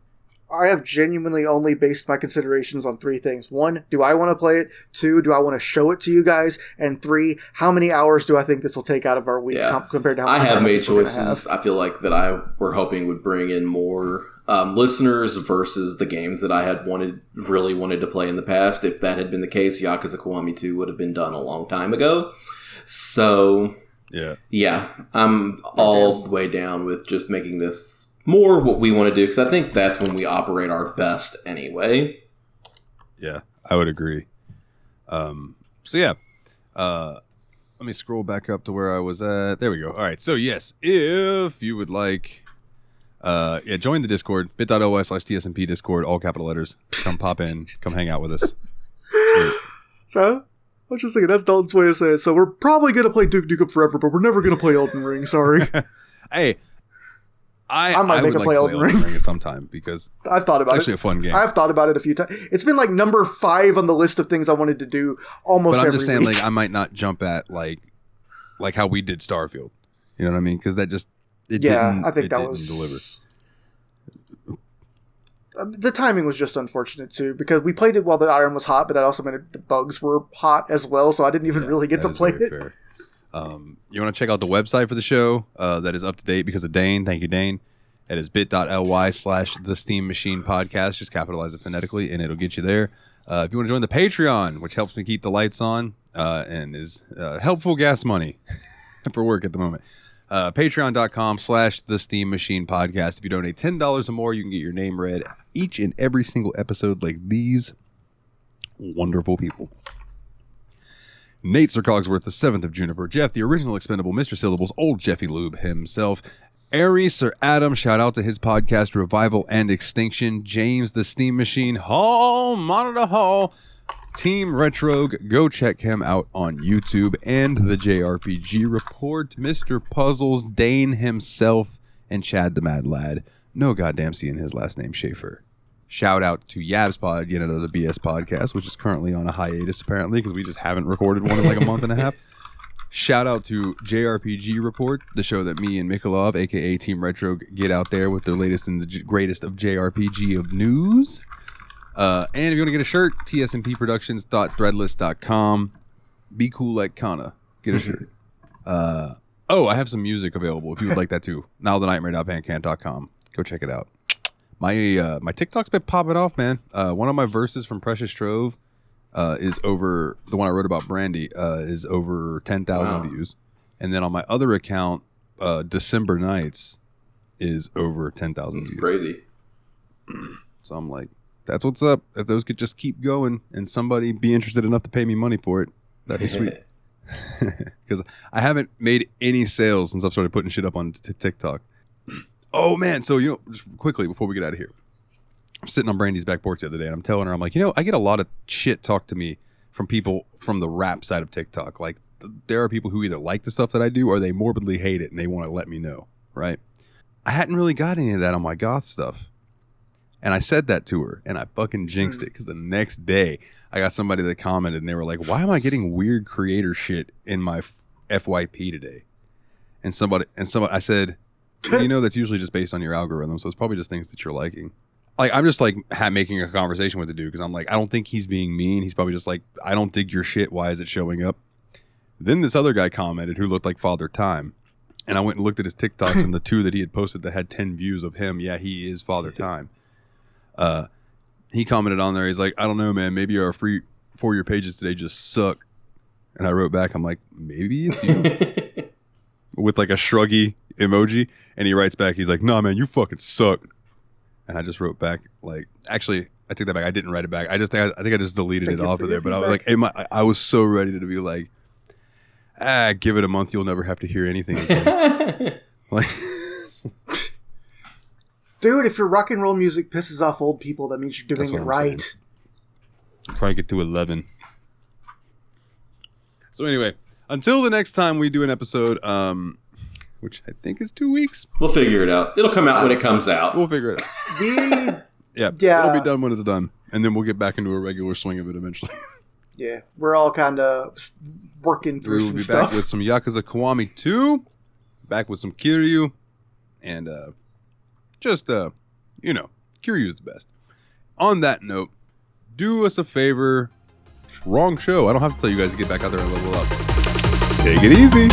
I have genuinely only based my considerations on 3 things. 1, do I want to play it? 2, do I want to show it to you guys? And 3, how many hours do I think this will take out of our weeks compared to how much I have made choices. I feel like that I were hoping would bring in more listeners versus the games that I had really wanted to play in the past. If that had been the case, Yakuza Kiwami 2 would have been done a long time ago. So yeah, I'm all the way down with just making this more what we want to do, because I think that's when we operate our best anyway. Yeah, I would agree. So yeah, let me scroll back up to where I was at. There we go. All right. So yes, if you would like, join the Discord, bit.ly/TSMP Discord, all capital letters. Come pop in, come hang out with us. So, I was just thinking, that's Dalton's way of saying it. So we're probably going to play Duke Nukem Forever, but we're never going to play Elden Ring, sorry. Hey, I might make a play Elden Ring sometime, because I've thought about it's actually a fun game. I've thought about it a few times. It's been number 5 on the list of things I wanted to do almost every week. But I'm just saying, I might not jump at like how we did Starfield. You know what I mean? Because that just I think that was deliver. The timing was just unfortunate too, because we played it while the iron was hot, but that also meant the bugs were hot as well, so I didn't even really get to play it. Fair. You want to check out the website for the show that is up to date because of Dane. Thank you, Dane. It is bit.ly/The Steam Machine Podcast. Just capitalize it phonetically, and it'll get you there. If you want to join the Patreon, which helps me keep the lights on and is helpful gas money for work at the moment, patreon.com/The Steam Machine Podcast. If you donate $10 or more, you can get your name read each and every single episode like these wonderful people. Nate Sir Cogsworth, the 7th of June-iper, Jeff, the original Expendable, Mr. Syllables, old Jeffy Lube himself, Ariesoradam, shout out to his podcast, Revival and Extinction, James the Steam Machine, Hall, Monitor Hall, Team Retrogue, go check him out on YouTube, and the JRPG Report, Mr. Puzzles, Dane himself, and Chad the Mad Lad. No goddamn seeing his last name, Shaffer. Shout out to Yab's Pod, yet another BS podcast, which is currently on a hiatus apparently because we just haven't recorded one in like a month and a half. Shout out to JRPG Report, the show that me and Mikolov, aka Team Retrogue, get out there with the latest and the greatest of JRPG of news. And if you want to get a shirt, tsmpproductions.threadless.com. Be cool like Kana. Get a shirt. I have some music available if you would like that too. nowthenightmare.bandcamp.com. Go check it out. My TikTok's been popping off, man. One of my verses from Precious Trove is over, the one I wrote about Brandy, is over 10,000 views. And then on my other account, December Nights is over 10,000 views. Crazy. So I'm like, that's what's up. If those could just keep going and somebody be interested enough to pay me money for it, that'd be sweet. Because I haven't made any sales since I've started putting shit up on TikTok. Oh, man. So, just quickly before we get out of here, I'm sitting on Brandy's back porch the other day, and I'm telling her, I'm like, I get a lot of shit talked to me from people from the rap side of TikTok. Like, there are people who either like the stuff that I do or they morbidly hate it, and they want to let me know, right? I hadn't really got any of that on my goth stuff. And I said that to her, and I fucking jinxed it, because the next day, I got somebody that commented, and they were like, why am I getting weird creator shit in my FYP today? And somebody, I said, that's usually just based on your algorithm, so it's probably just things that you're liking. Like, I'm just like making a conversation with the dude, because I'm like, I don't think he's being mean. He's probably just like, I don't dig your shit. Why is it showing up? Then this other guy commented who looked like Father Time. And I went and looked at his TikToks, and the two that he had posted that had 10 views of him, yeah, he is Father Time. He commented on there, he's like, I don't know, man, maybe our free for your pages today just suck. And I wrote back, I'm like, maybe it's you. With like a shruggy emoji. And he writes back, he's like, nah, man, you fucking suck. And I just wrote back, like, actually, I take that back. I didn't write it back. I think I just deleted it off of there. But I was like, I was so ready to be like, give it a month, you'll never have to hear anything again. Like, dude, if your rock and roll music pisses off old people, that means you're doing it right. Crank it to 11. So anyway, until the next time we do an episode, which I think is 2 weeks. We'll figure it out. It'll come out when it comes out. We'll figure it out. Yeah, it'll be done when it's done. And then we'll get back into a regular swing of it eventually. Yeah, we're all kind of working through some stuff. We'll be back with some Yakuza Kiwami 2, back with some Kiryu, and Kiryu is the best. On that note, do us a favor. Wrong show. I don't have to tell you guys to get back out there and level up. Take it easy.